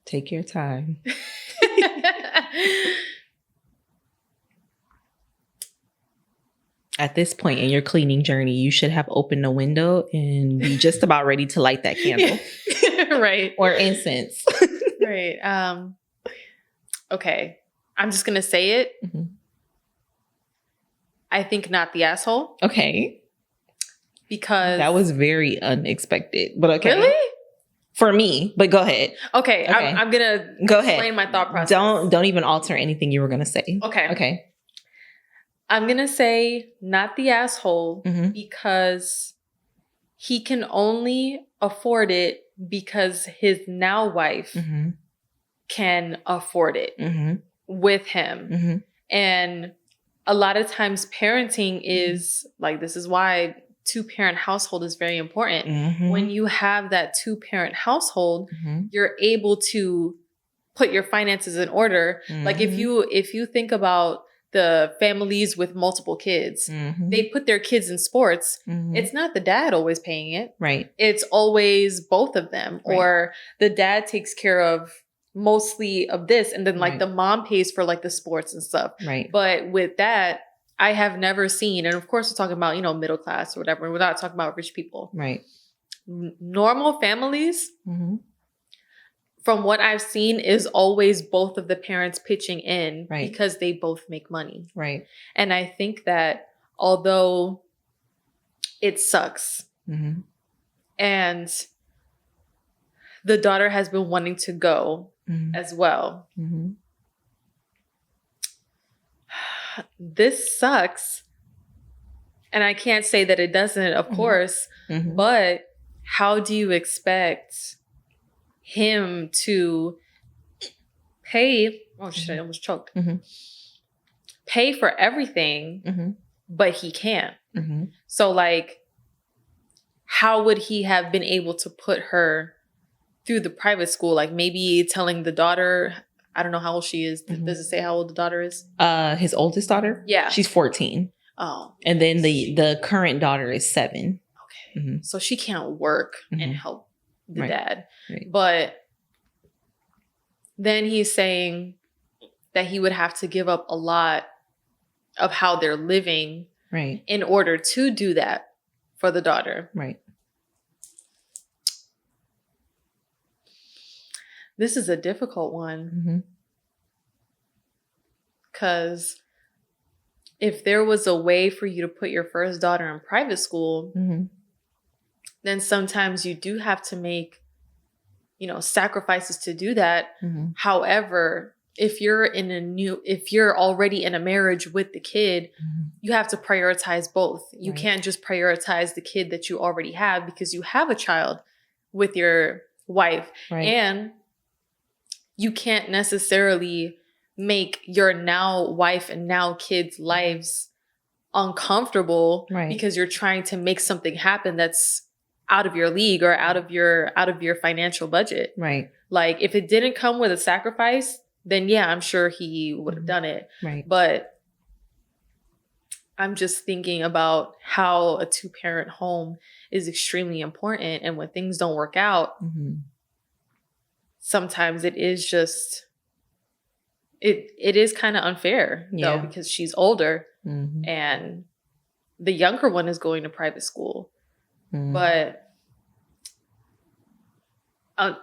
Take your time. At this point in your cleaning journey, you should have opened a window and be just about ready to light that candle. Right. Or incense. Right. Okay. I'm just going to say it. I think not the asshole. Okay. Because... That was very unexpected. But okay. Really? For me, but go ahead. Okay. I'm going to explain my thought process. Don't even alter anything you were going to say. Okay. I'm going to say not the asshole because he can only afford it because his now wife can afford it with him. And a lot of times parenting is like, this is why 2-parent household is very important. When you have that 2-parent household, you're able to put your finances in order. Like if you think about the families with multiple kids, they put their kids in sports. It's not the dad always paying it. Right. It's always both of them. Right. Or the dad takes care of mostly of this. And then like the mom pays for like the sports and stuff. Right. But with that, I have never seen, and of course we're talking about, middle class or whatever. We're not talking about rich people. Right. Normal families, from what I've seen, is always both of the parents pitching in because they both make money. Right. And I think that although it sucks and the daughter has been wanting to go as well, this sucks. And I can't say that it doesn't, of course, but how do you expect him to pay. Oh shit! I almost choked. Pay for everything, but he can't. So like, how would he have been able to put her through the private school? Like maybe telling the daughter, I don't know how old she is. Does it say how old the daughter is? His oldest daughter? Yeah. She's 14. Oh. And then the current daughter is 7. Okay. So she can't work and help the dad. Right. But then he's saying that he would have to give up a lot of how they're living in order to do that for the daughter. Right. This is a difficult one. Because if there was a way for you to put your first daughter in private school, then sometimes you do have to make, sacrifices to do that. However, if you're already in a marriage with the kid, you have to prioritize both. You can't just prioritize the kid that you already have because you have a child with your wife. And you can't necessarily make your now wife and now kids' lives uncomfortable because you're trying to make something happen that's out of your league or out of your financial budget. Right. Like if it didn't come with a sacrifice, then yeah, I'm sure he would have done it. Right. But I'm just thinking about how a 2-parent home is extremely important. And when things don't work out, sometimes it is just, it is kind of unfair though, because she's older and the younger one is going to private school. But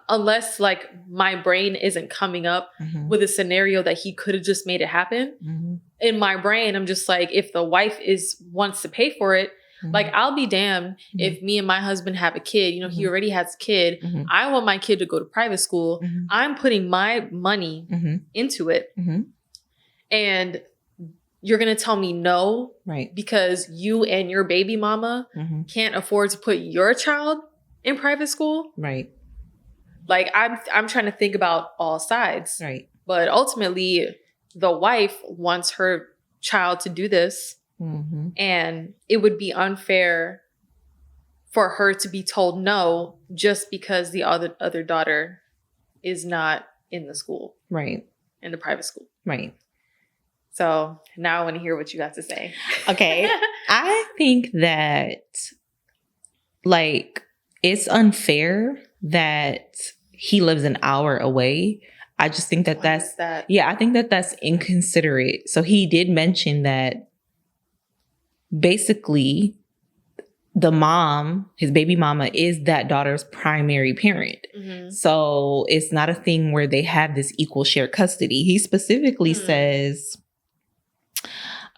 unless like my brain isn't coming up with a scenario that he could have just made it happen, in my brain, I'm just like, if the wife wants to pay for it, like I'll be damned if me and my husband have a kid, he already has a kid. I want my kid to go to private school. I'm putting my money into it. And you're going to tell me no, because you and your baby mama can't afford to put your child in private school. Right. Like I'm trying to think about all sides. Right. But ultimately the wife wants her child to do this. And it would be unfair for her to be told no just because the other daughter is not in the school. Right. In the private school. Right. So now I want to hear what you have to say. Okay. I think that like it's unfair that he lives an hour away. I just think that I think that that's inconsiderate. So he did mention that basically the mom, his baby mama, is that daughter's primary parent. So it's not a thing where they have this equal shared custody. He specifically says,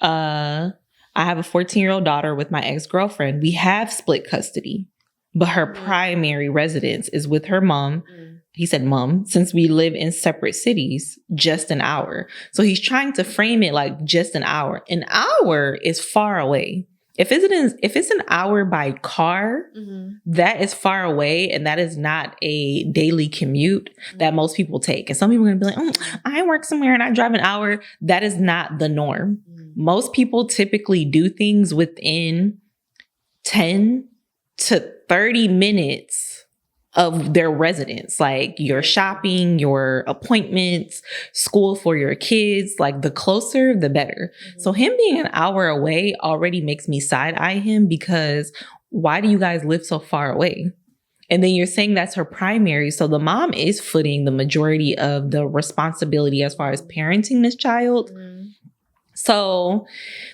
I have a 14-year-old daughter with my ex-girlfriend. We have split custody, but her primary residence is with her mom. He said, mom, since we live in separate cities, just an hour. So he's trying to frame it like just an hour. An hour is far away. If it's an hour by car, that is far away. And that is not a daily commute that most people take. And some people are going to be like, I work somewhere and I drive an hour. That is not the norm. Most people typically do things within 10 to 30 minutes of their residence, like your shopping, your appointments, school for your kids, like the closer, the better. So him being an hour away already makes me side eye him because why do you guys live so far away? And then you're saying that's her primary. So the mom is footing the majority of the responsibility as far as parenting this child. So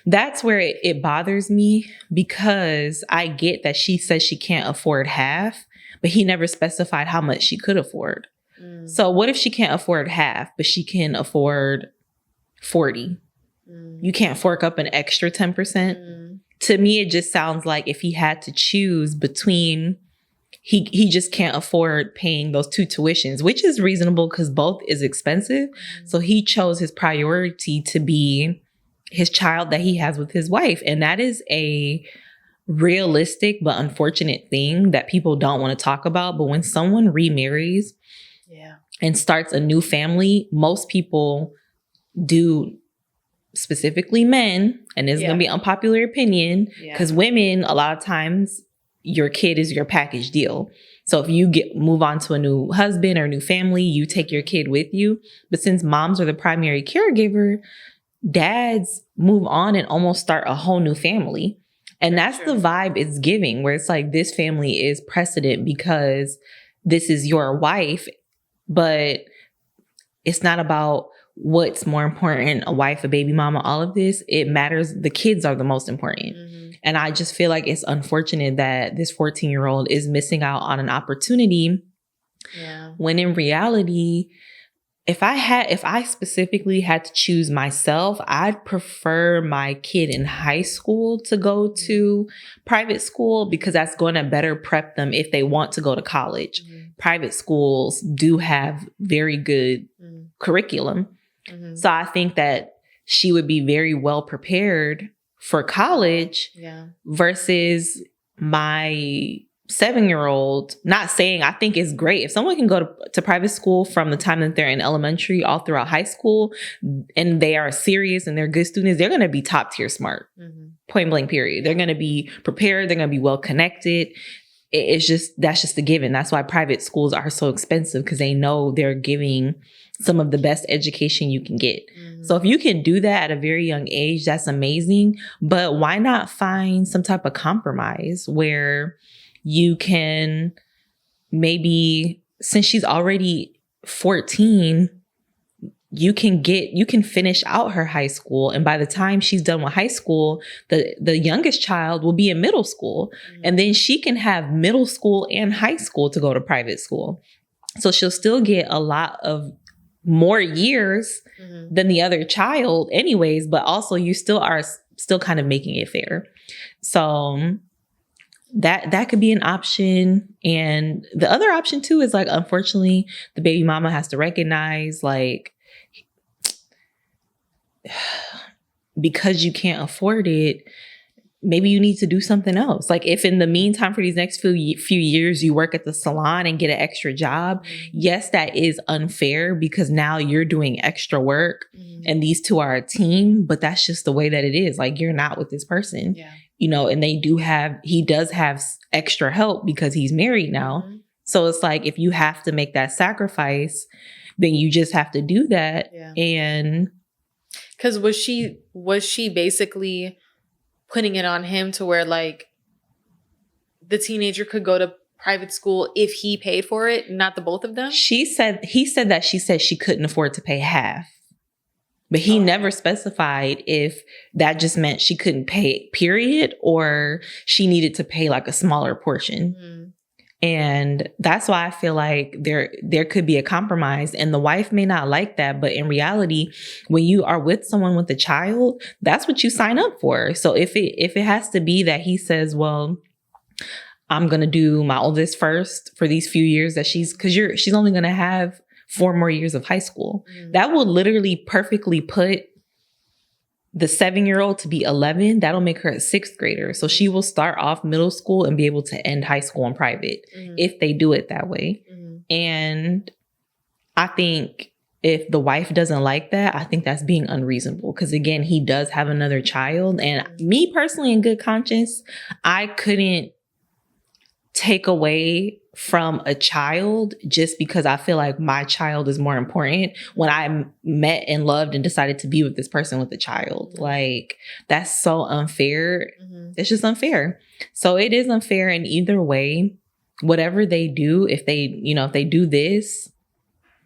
that's where it bothers me because I get that she says she can't afford half, but he never specified how much she could afford. So what if she can't afford half, but she can afford 40? You can't fork up an extra 10%. To me, it just sounds like if he had to choose between, he just can't afford paying those 2 tuitions, which is reasonable because both is expensive. So he chose his priority to be his child that he has with his wife. And that is a realistic but unfortunate thing that people don't want to talk about. But when someone remarries, and starts a new family, most people do, specifically men, and it's going to be unpopular opinion, because women, a lot of times, your kid is your package deal. So if you move on to a new husband or new family, you take your kid with you. But since moms are the primary caregiver, dads move on and almost start a whole new family. And that's the vibe it's giving, where it's like this family is precedent because this is your wife, but it's not about what's more important, a wife, a baby mama, all of this. It matters. The kids are the most important. And I just feel like it's unfortunate that this 14-year-old is missing out on an opportunity when in reality, if I specifically had to choose myself, I'd prefer my kid in high school to go to private school, because that's going to better prep them if they want to go to college. Private schools do have very good curriculum. So I think that she would be very well prepared for college versus my 7-year-old. Not saying, I think it's great if someone can go to private school from the time that they're in elementary all throughout high school, and they are serious and they're good students, they're going to be top tier smart, point blank period. They're going to be prepared. They're going to be well connected. It's just, that's just a given. That's why private schools are so expensive, because they know they're giving some of the best education you can get. So if you can do that at a very young age, that's amazing. But why not find some type of compromise where you can maybe, since she's already 14, you can finish out her high school. And by the time she's done with high school, the youngest child will be in middle school. And then she can have middle school and high school to go to private school. So she'll still get a lot of more years than the other child anyways, but also you still are still kind of making it fair. So that could be an option. And the other option too is, like, unfortunately, the baby mama has to recognize, like, because you can't afford it, maybe you need to do something else. Like, if in the meantime, for these next few years, you work at the salon and get an extra job, yes, that is unfair because now you're doing extra work and these two are a team, but that's just the way that it is. Like, you're not with this person, you know, and he does have extra help because he's married now. So it's like, if you have to make that sacrifice, then you just have to do that. And because was she basically putting it on him to where, like, the teenager could go to private school if he paid for it, not the both of them? He said she couldn't afford to pay half, but he never specified if that just meant she couldn't pay, period, or she needed to pay like a smaller portion. And that's why I feel like there could be a compromise, and the wife may not like that. But in reality, when you are with someone with a child, that's what you sign up for. So if it has to be that he says, well, I'm going to do my oldest first for these few years that she's only going to have 4 more years of high school. That will literally perfectly put the 7-year-old to be 11. That'll make her a 6th grader. So she will start off middle school and be able to end high school in private if they do it that way. And I think if the wife doesn't like that, I think that's being unreasonable. Because again, he does have another child. And me personally, in good conscience, I couldn't take away from a child just because I feel like my child is more important when I met and loved and decided to be with this person with a child. Like, that's so unfair. It's just unfair. So it is unfair in either way. Whatever they do, if they do this,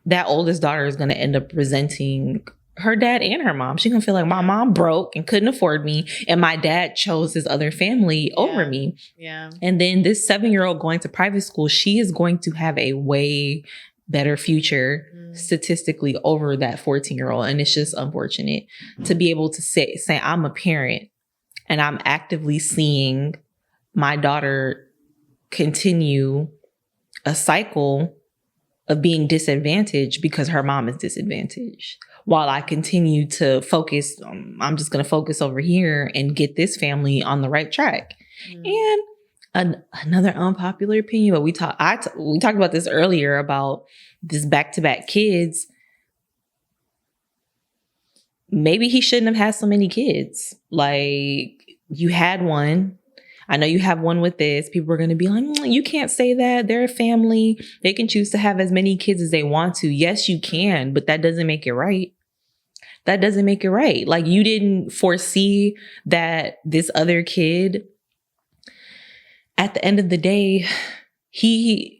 that oldest daughter is going to end up resenting her dad and her mom. She's going to feel like my mom broke and couldn't afford me, and my dad chose his other family over me. And then this 7-year-old going to private school, she is going to have a way better future statistically over that 14-year-old. And it's just unfortunate to be able to say I'm a parent and I'm actively seeing my daughter continue a cycle of being disadvantaged because her mom is disadvantaged. While I continue to focus, I'm just going to focus over here and get this family on the right track. And another unpopular opinion, but we talked about this earlier about this back-to-back kids, maybe he shouldn't have had so many kids. Like, you had one. I know you have one with this. People are going to be like, you can't say that. They're a family. They can choose to have as many kids as they want to. Yes, you can, but that doesn't make it right. That doesn't make it right. Like, you didn't foresee that this other kid, at the end of the day, he's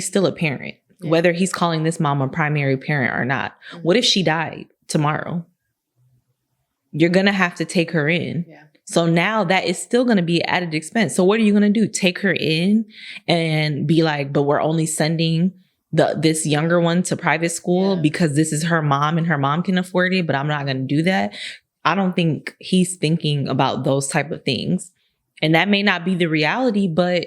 still a parent, whether he's calling this mom a primary parent or not. What if she died tomorrow? You're going to have to take her in. Yeah. So now that is still going to be an added expense. So what are you going to do? Take her in and be like, but we're only sending this younger one to private school because this is her mom and her mom can afford it, but I'm not going to do that. I don't think he's thinking about those type of things. And that may not be the reality, but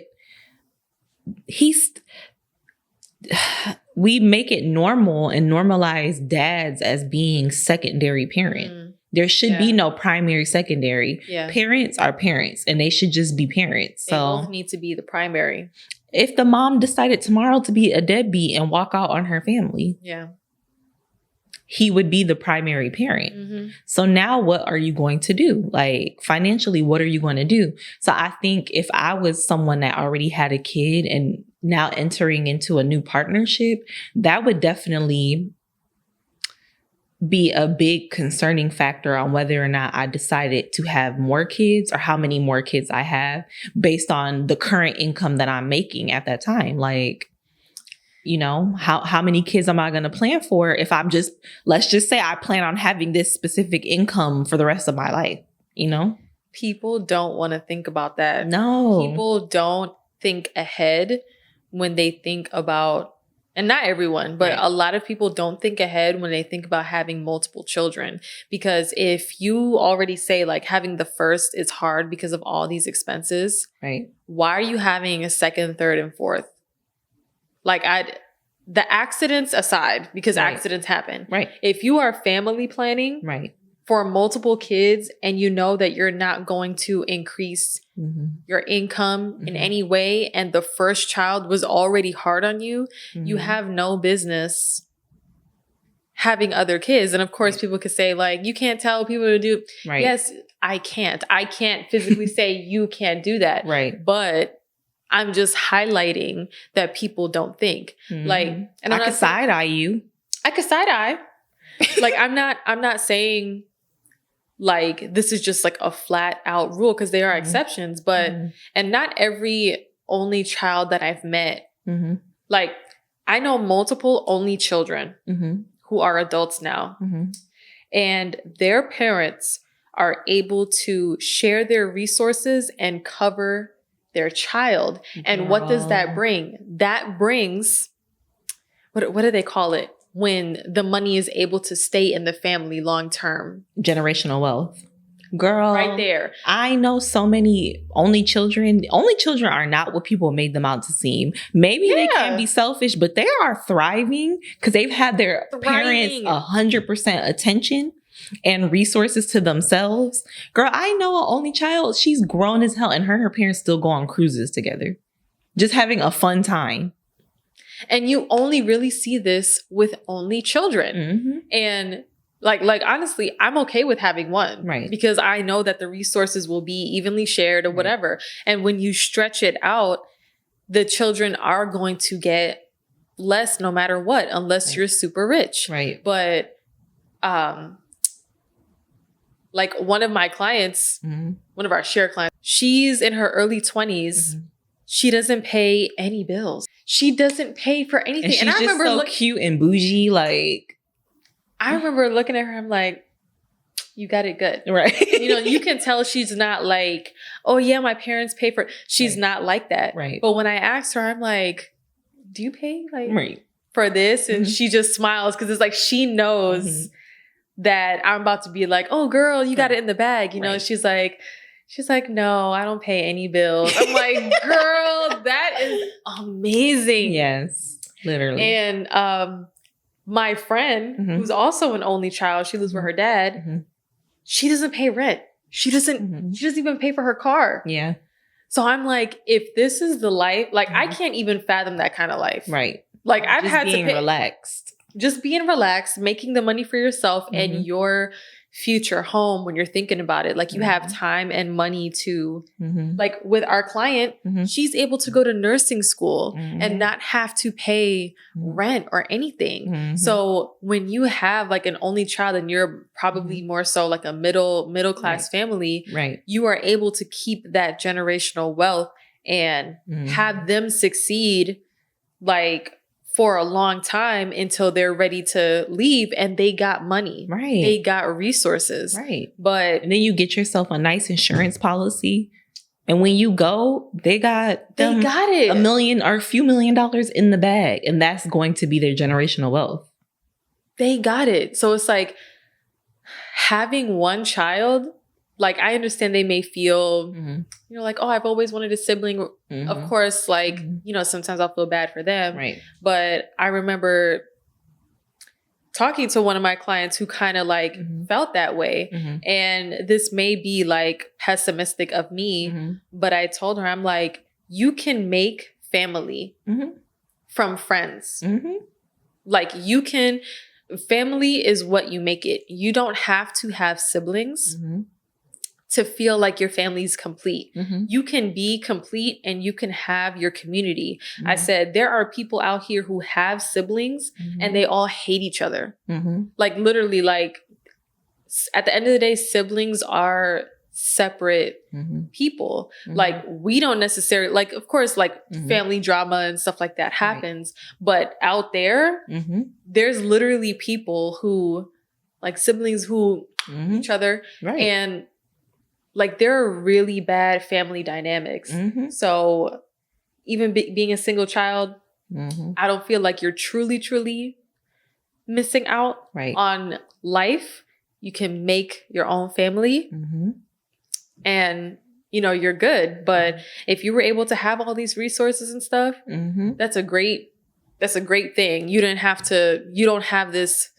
we make it normal and normalize dads as being secondary parent. There should be no primary, secondary. Parents are parents and they should just be parents. So they both need to be the primary. If the mom decided tomorrow to be a deadbeat and walk out on her family, he would be the primary parent. So now what are you going to do? Like, financially, what are you going to do? So I think if I was someone that already had a kid and now entering into a new partnership, that would definitely be a big concerning factor on whether or not I decided to have more kids or how many more kids I have based on the current income that I'm making at that time. Like, you know, how many kids am I going to plan for if let's just say I plan on having this specific income for the rest of my life, you know? People don't want to think about that. No. People don't think ahead when they think about, and not everyone, but a lot of people don't think ahead when they think about having multiple children. Because if you already say like having the first is hard because of all these expenses, why are you having a second, third, and fourth? Like, the accidents aside, because accidents happen. If you are family planning for multiple kids and you know that you're not going to increase your income in any way, and the first child was already hard on you, you have no business having other kids. And of course, people could say like, you can't tell people to do. Yes, I can't. I can't physically say you can't do that. But I'm just highlighting that people don't think. Like, and I could side eye you. I could side eye. Like, I'm not saying like this is just like a flat out rule, because there are exceptions, but and not every only child that I've met, like I know multiple only children who are adults now, and their parents are able to share their resources and cover their child. And what does that bring? That brings, what do they call it? When the money is able to stay in the family long term. Generational wealth. Girl. Right there. I know so many only children. Only children are not what people made them out to seem. Maybe they can be selfish, but they are thriving because they've had their parents 100% attention and resources to themselves. Girl, I know an only child. She's grown as hell, and her parents still go on cruises together. Just having a fun time. And you only really see this with only children. And like honestly, I'm okay with having one. Because I know that the resources will be evenly shared or whatever. And when you stretch it out, the children are going to get less no matter what, unless you're super rich. But like one of my clients, one of our share clients, she's in her early 20s. She doesn't pay any bills. She doesn't pay for anything. And she's just so cute and bougie. Like, I remember looking at her, I'm like, you got it good. You know, you can tell she's not like, oh yeah, my parents pay for it. She's not like that. But when I asked her, I'm like, do you pay like for this? And she just smiles because it's like she knows that I'm about to be like, oh girl, you got it in the bag. You know, she's like, no, I don't pay any bills. I'm like, girl, that is amazing. Yes, literally. And my friend, who's also an only child, she lives with her dad. She doesn't pay rent. She doesn't even pay for her car. Yeah. So I'm like, if this is the life, like I can't even fathom that kind of life. Like I've just had to being pay, relaxed. Just being relaxed, making the money for yourself and your future home when you're thinking about it. Like you have time and money to, like with our client, she's able to go to nursing school and not have to pay rent or anything. So when you have like an only child and you're probably more so like a middle class family, you are able to keep that generational wealth and have them succeed like for a long time until they're ready to leave and they got money. Right. They got resources. Right. But and then you get yourself a nice insurance policy. And when you go, they got it. $1 million or a few $1 million in the bag. And that's going to be their generational wealth. They got it. So it's like having one child, like I understand they may feel, you know, like, oh, I've always wanted a sibling. Of course, like, you know, sometimes I'll feel bad for them. Right. But I remember talking to one of my clients who kind of like felt that way. And this may be like pessimistic of me, but I told her, I'm like, you can make family from friends. Like you can, family is what you make it. You don't have to have siblings to feel like your family's complete. You can be complete and you can have your community. I said, there are people out here who have siblings and they all hate each other. Like literally, like at the end of the day, siblings are separate people. Like we don't necessarily, like, of course, like family drama and stuff like that happens. But out there, there's literally people who like siblings who each other and like there are really bad family dynamics. So even being a single child, I don't feel like you're truly missing out on life. You can make your own family and, you know, you're good. But if you were able to have all these resources and stuff, that's a great thing. You don't have this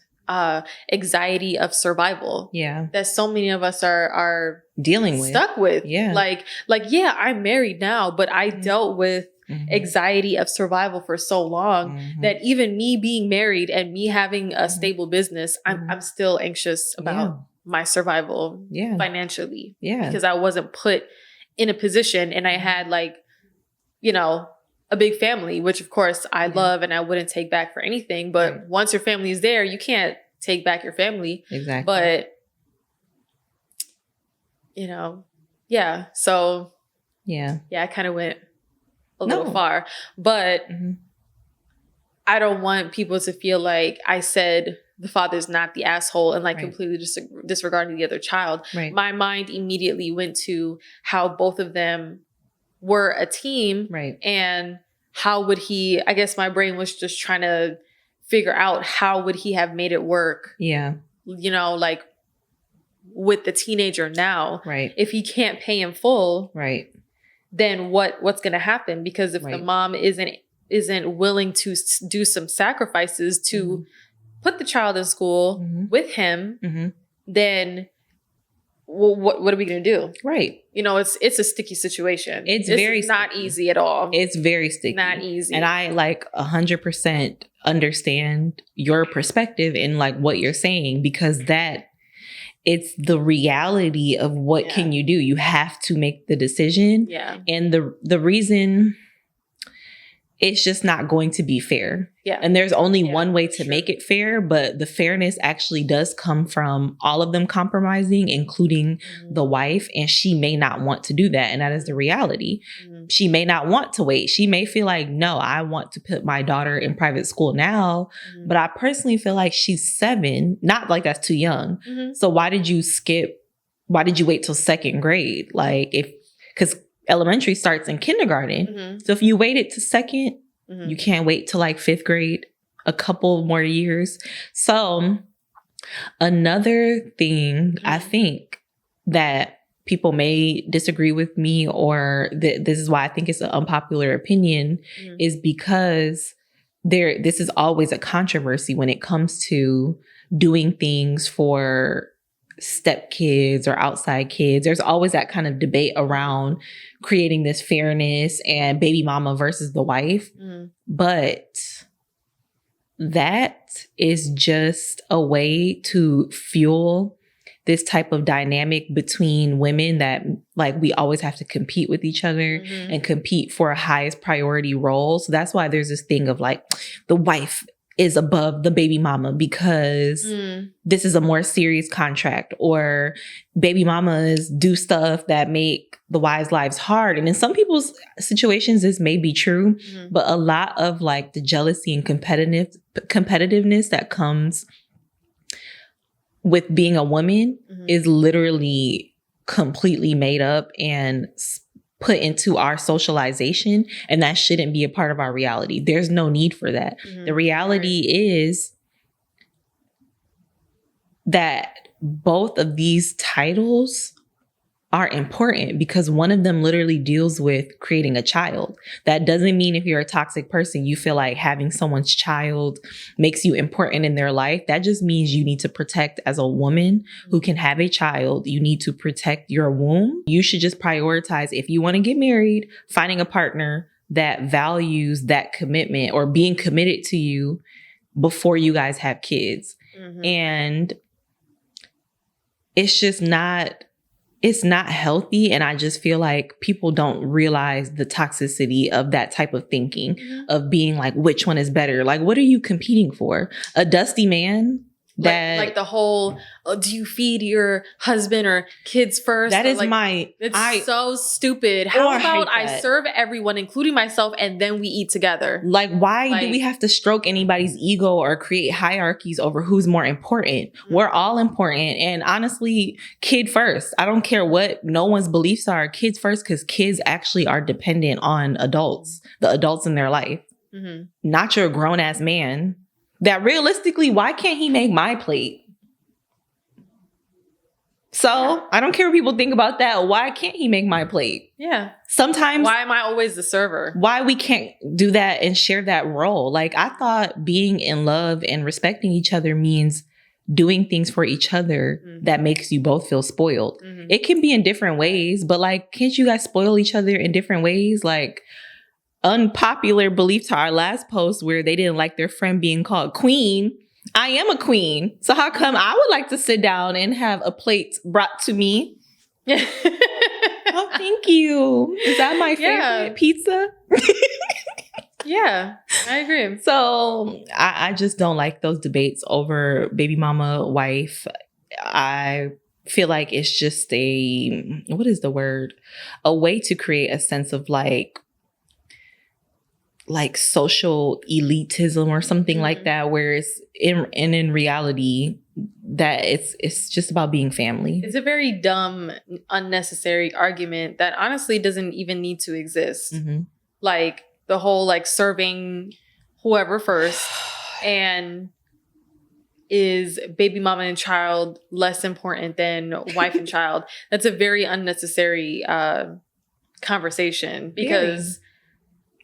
anxiety of survival that so many of us are dealing with, stuck with. Like yeah, I'm married now, but I dealt with anxiety of survival for so long that even me being married and me having a stable business, I'm still anxious about my survival financially because I wasn't put in a position and I had like, you know, a big family, which of course I love and I wouldn't take back for anything. But once your family is there, you can't take back your family. Exactly. But, you know, so I kind of went a little far, but I don't want people to feel like I said the father's not the asshole and like completely disregarding the other child. My mind immediately went to how both of them were a team and how would he, I guess my brain was just trying to figure out how would he have made it work. You know, like with the teenager now, if he can't pay in full, then what's going to happen? Because if the mom isn't willing to do some sacrifices to put the child in school with him, then well, what are we going to do? You know, it's a sticky situation. It's not easy at all. It's very sticky. Not easy. And I like 100% understand your perspective and like what you're saying, because it's the reality of what can you do. You have to make the decision. And the reason it's just not going to be fair. And there's only one way to make it fair, but the fairness actually does come from all of them compromising, including the wife. And she may not want to do that. And that is the reality. She may not want to wait. She may feel like, no, I want to put my daughter in private school now. But I personally feel like she's 7, not like that's too young. So why did you wait till 2nd grade? Like because elementary starts in kindergarten. So if you waited to 2nd, you can't wait till like 5th grade, a couple more years. So another thing I think that people may disagree with me, or this is why I think it's an unpopular opinion, is because this is always a controversy when it comes to doing things for stepkids or outside kids. There's always that kind of debate around creating this fairness and baby mama versus the wife. But that is just a way to fuel this type of dynamic between women that like we always have to compete with each other and compete for a highest priority role. So that's why there's this thing of like the wife is above the baby mama because this is a more serious contract, or baby mamas do stuff that make the wives' lives hard. And in some people's situations, this may be true, but a lot of like the jealousy and competitiveness that comes with being a woman is literally completely made up and put into our socialization, and that shouldn't be a part of our reality. There's no need for that. The reality is that both of these titles are important because one of them literally deals with creating a child. That doesn't mean if you're a toxic person, you feel like having someone's child makes you important in their life. That just means you need to protect, as a woman who can have a child, you need to protect your womb. You should just prioritize, if you want to get married, finding a partner that values that commitment or being committed to you before you guys have kids. And it's just not... it's not healthy. And I just feel like people don't realize the toxicity of that type of thinking, of being like, which one is better? Like, what are you competing for? A dusty man? That like the whole, do you feed your husband or kids first? That is like, it's so stupid. How about I serve everyone, including myself, and then we eat together? Like, why do we have to stroke anybody's ego or create hierarchies over who's more important? We're all important. And honestly, kid first. I don't care what no one's beliefs are. Kids first, because kids actually are dependent on adults, the adults in their life. Not your grown ass man. That realistically, why can't he make my plate? So I don't care what people think about that. Why can't he make my plate? Yeah. Sometimes. Why am I always the server? Why we can't do that and share that role? Like, I thought being in love and respecting each other means doing things for each other that makes you both feel spoiled. It can be in different ways, but like, can't you guys spoil each other in different ways? Like, unpopular belief to our last post where they didn't like their friend being called queen. I am a queen. So how come I would like to sit down and have a plate brought to me? Oh, thank you. Is that my favorite pizza? Yeah, I agree. So I just don't like those debates over baby mama, wife. I feel like it's just what is the word? A way to create a sense of like social elitism or something like that, where it's in reality that it's just about being family. It's a very dumb, unnecessary argument that honestly doesn't even need to exist. Like the whole like serving whoever first, and is baby mama and child less important than wife and child? That's a very unnecessary conversation, because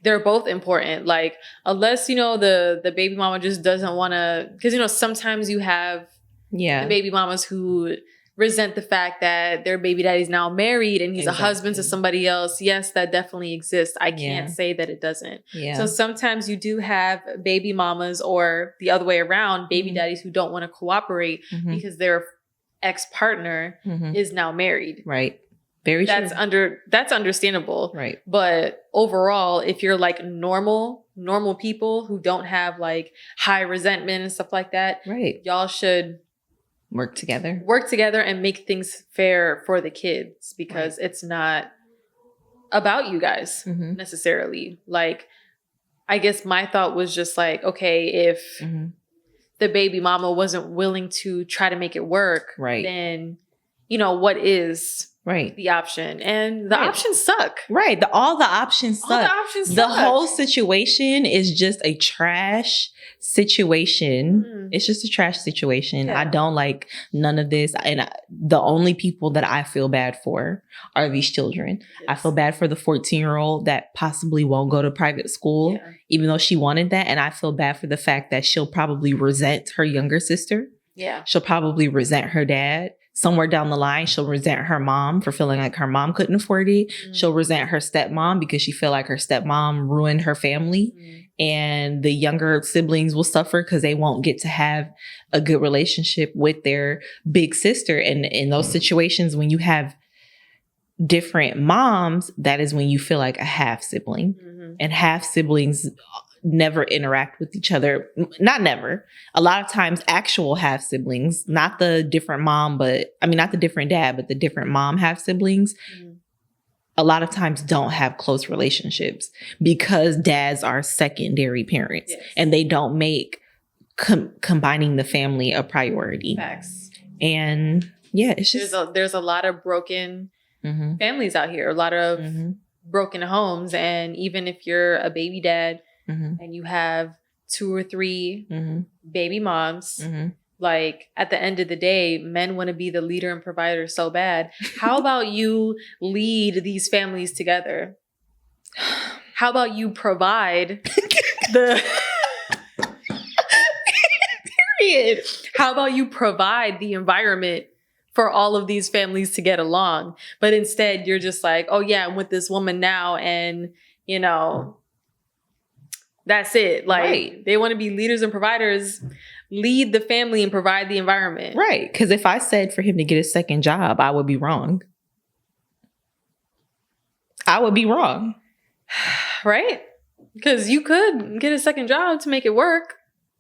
they're both important. Like, unless, the baby mama just doesn't want to, because, sometimes you have the baby mamas who resent the fact that their baby daddy's now married and he's a husband to somebody else. Yes, that definitely exists. I can't say that it doesn't. So sometimes you do have baby mamas, or the other way around, baby daddies who don't want to cooperate because their ex-partner is now married. Right. Very true. That's understandable. Right. But overall, if you're like normal people who don't have like high resentment and stuff like that, y'all should work together and make things fair for the kids, because it's not about you guys necessarily. Like, I guess my thought was just like, okay, if the baby mama wasn't willing to try to make it work, then, what is the option? And the options suck. Right. All the options suck. All the options suck. The whole situation is just a trash situation. It's just a trash situation. Yeah. I don't like none of this. And the only people that I feel bad for are these children. Yes. I feel bad for the 14-year-old that possibly won't go to private school, even though she wanted that. And I feel bad for the fact that she'll probably resent her younger sister. Yeah. She'll probably resent her dad. Somewhere down the line, she'll resent her mom for feeling like her mom couldn't afford it. She'll resent her stepmom because she feel like her stepmom ruined her family. and the younger siblings will suffer because they won't get to have a good relationship with their big sister. And in those situations, when you have different moms, that is when you feel like a half sibling. And half siblings never interact with each other. Not never. A lot of times actual half siblings, not the different mom, not the different dad, but the different mom half siblings, a lot of times don't have close relationships because dads are secondary parents. Yes. And they don't make combining the family a priority. Facts. And yeah, it's just... There's a lot of broken families out here, a lot of broken homes. And even if you're a baby dad and you have 2 or 3 baby moms, like at the end of the day, men want to be the leader and provider so bad. How about you lead these families together? How about you provide the... Period. How about you provide the environment for all of these families to get along? But instead, you're just like, oh yeah, I'm with this woman now, and you know, that's it. Like they want to be leaders and providers. Lead the family and provide the environment. Right. Because if I said for him to get a second job, I would be wrong. I would be wrong. Right? Because you could get a second job to make it work.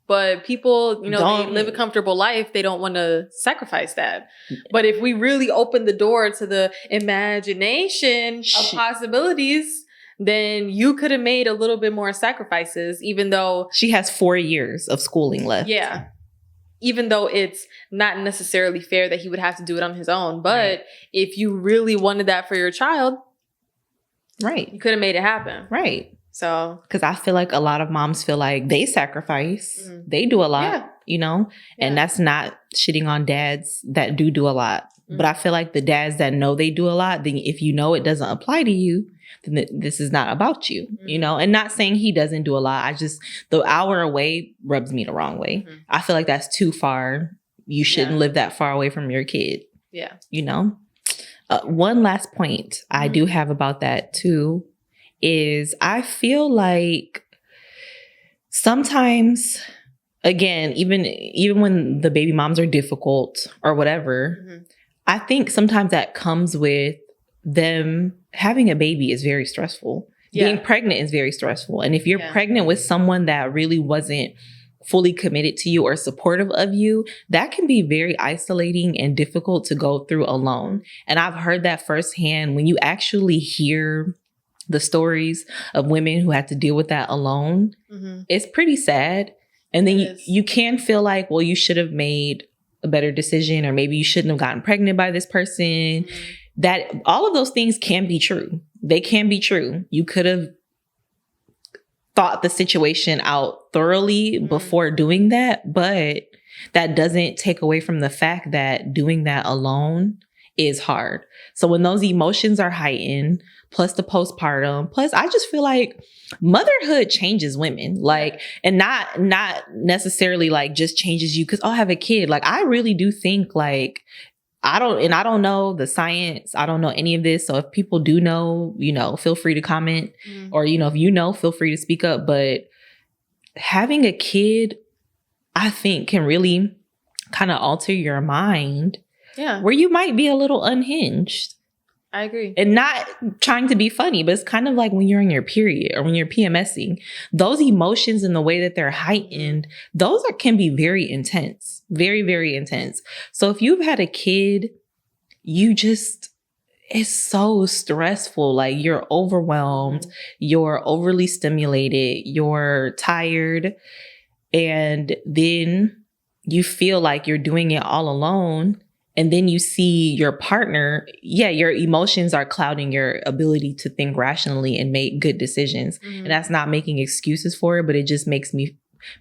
But people, you know, they live a comfortable life. They don't want to sacrifice that. But if we really open the door to the imagination of possibilities, then you could have made a little bit more sacrifices, even though... She has 4 years of schooling left. Yeah. Even though it's not necessarily fair that he would have to do it on his own. But if you really wanted that for your child, you could have made it happen. Right. So... Because I feel like a lot of moms feel like they sacrifice. They do a lot, you know? And that's not shitting on dads that do a lot. But I feel like the dads that know they do a lot, then if you know it doesn't apply to you, then this is not about you, you know? And not saying he doesn't do a lot. The hour away rubs me the wrong way. I feel like that's too far. You shouldn't live that far away from your kid. Yeah. You know? One last point I do have about that too is I feel like sometimes, again, even when the baby moms are difficult or whatever, I think sometimes that comes with them having a baby is very stressful. Being pregnant is very stressful. And if you're pregnant with someone that really wasn't fully committed to you or supportive of you, that can be very isolating and difficult to go through alone. And I've heard that firsthand when you actually hear the stories of women who had to deal with that alone. It's pretty sad. And then you can feel like, well, you should have made a better decision, or maybe you shouldn't have gotten pregnant by this person. That all of those things can be true. They can be true. You could have thought the situation out thoroughly before doing that, but that doesn't take away from the fact that doing that alone is hard. So when those emotions are heightened, plus the postpartum, plus I just feel like motherhood changes women, like, and not necessarily like just changes you because I have a kid. Like I really do think like, I don't know the science. I don't know any of this. So if people do know, you know, feel free to comment or, you know, if you know, feel free to speak up. But having a kid, I think can really kind of alter your mind. Yeah. Where you might be a little unhinged. I agree. And not trying to be funny, but it's kind of like when you're on your period or when you're PMSing, those emotions and the way that they're heightened, those can be very intense, very, very intense. So if you've had a kid, it's so stressful. Like you're overwhelmed, you're overly stimulated, you're tired, and then you feel like you're doing it all alone. And then you see your partner, your emotions are clouding your ability to think rationally and make good decisions. And that's not making excuses for it, but it just makes me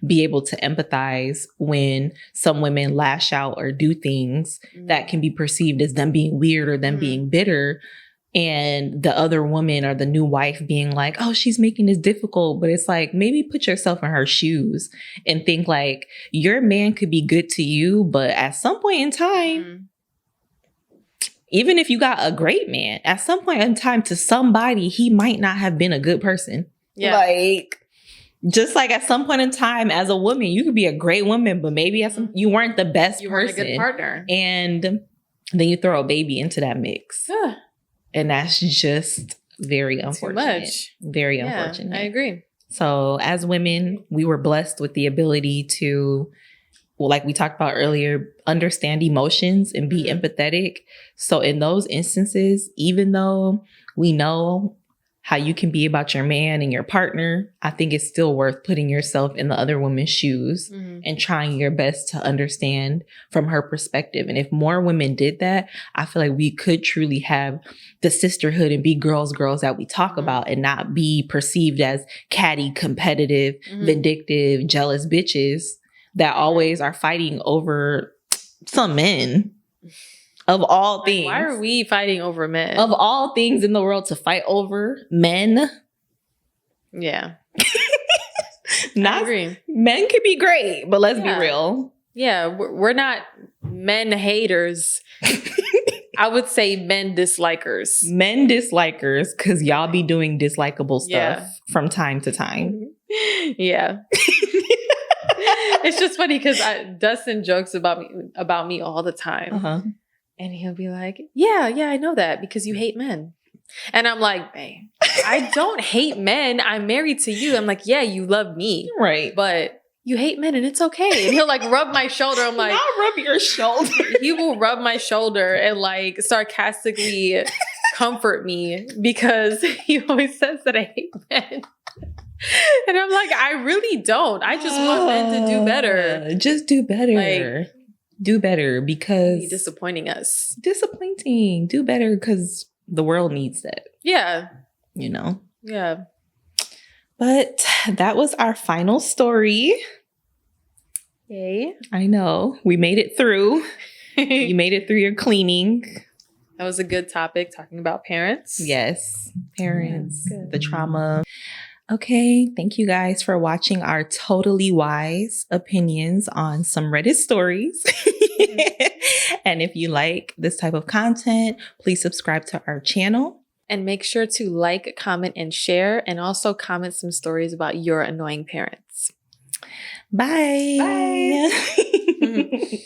be able to empathize when some women lash out or do things that can be perceived as them being weird or them being bitter. And the other woman or the new wife being like, oh, she's making this difficult. But it's like, maybe put yourself in her shoes and think like your man could be good to you. But at some point in time, even if you got a great man, at some point in time to somebody, he might not have been a good person. Yeah. Like, Just like at some point in time as a woman, you could be a great woman, but maybe you weren't the best you person. weren't a good partner. And then you throw a baby into that mix. And that's just very unfortunate. Too much. Very unfortunate. I agree. So as women, we were blessed with the ability to, well, like we talked about earlier, understand emotions and be empathetic. So in those instances, even though we know how you can be about your man and your partner, I think it's still worth putting yourself in the other woman's shoes and trying your best to understand from her perspective. And if more women did that, I feel like we could truly have the sisterhood and be girls that we talk about and not be perceived as catty, competitive, vindictive, jealous bitches that always are fighting over some men. Of all things. Why are we fighting over men? Of all things in the world to fight over, men. Yeah. I agree. Men could be great, but let's be real. Yeah, we're not men haters. I would say men dislikers. Men dislikers, because y'all be doing dislikable stuff from time to time. Yeah. It's just funny because Dustin jokes about me all the time. And he'll be like, yeah, I know that because you hate men. And I'm like, babe, I don't hate men. I'm married to you. I'm like, yeah, you love me. Right. But you hate men and it's okay. And he'll like rub my shoulder. I'm like, I'll rub your shoulder. He will rub my shoulder and like sarcastically comfort me because he always says that I hate men. And I'm like, I really don't. I just want men to do better. Just do better. Do better because... You're disappointing us. Disappointing. Do better because the world needs that. Yeah. You know? Yeah. But that was our final story. Yay. I know. We made it through. You made it through your cleaning. That was a good topic, talking about parents. Yes. Parents. The trauma. Okay, thank you guys for watching our totally wise opinions on some Reddit stories. And if you like this type of content, please subscribe to our channel. And make sure to like, comment, and share. And also comment some stories about your annoying parents. Bye. Bye.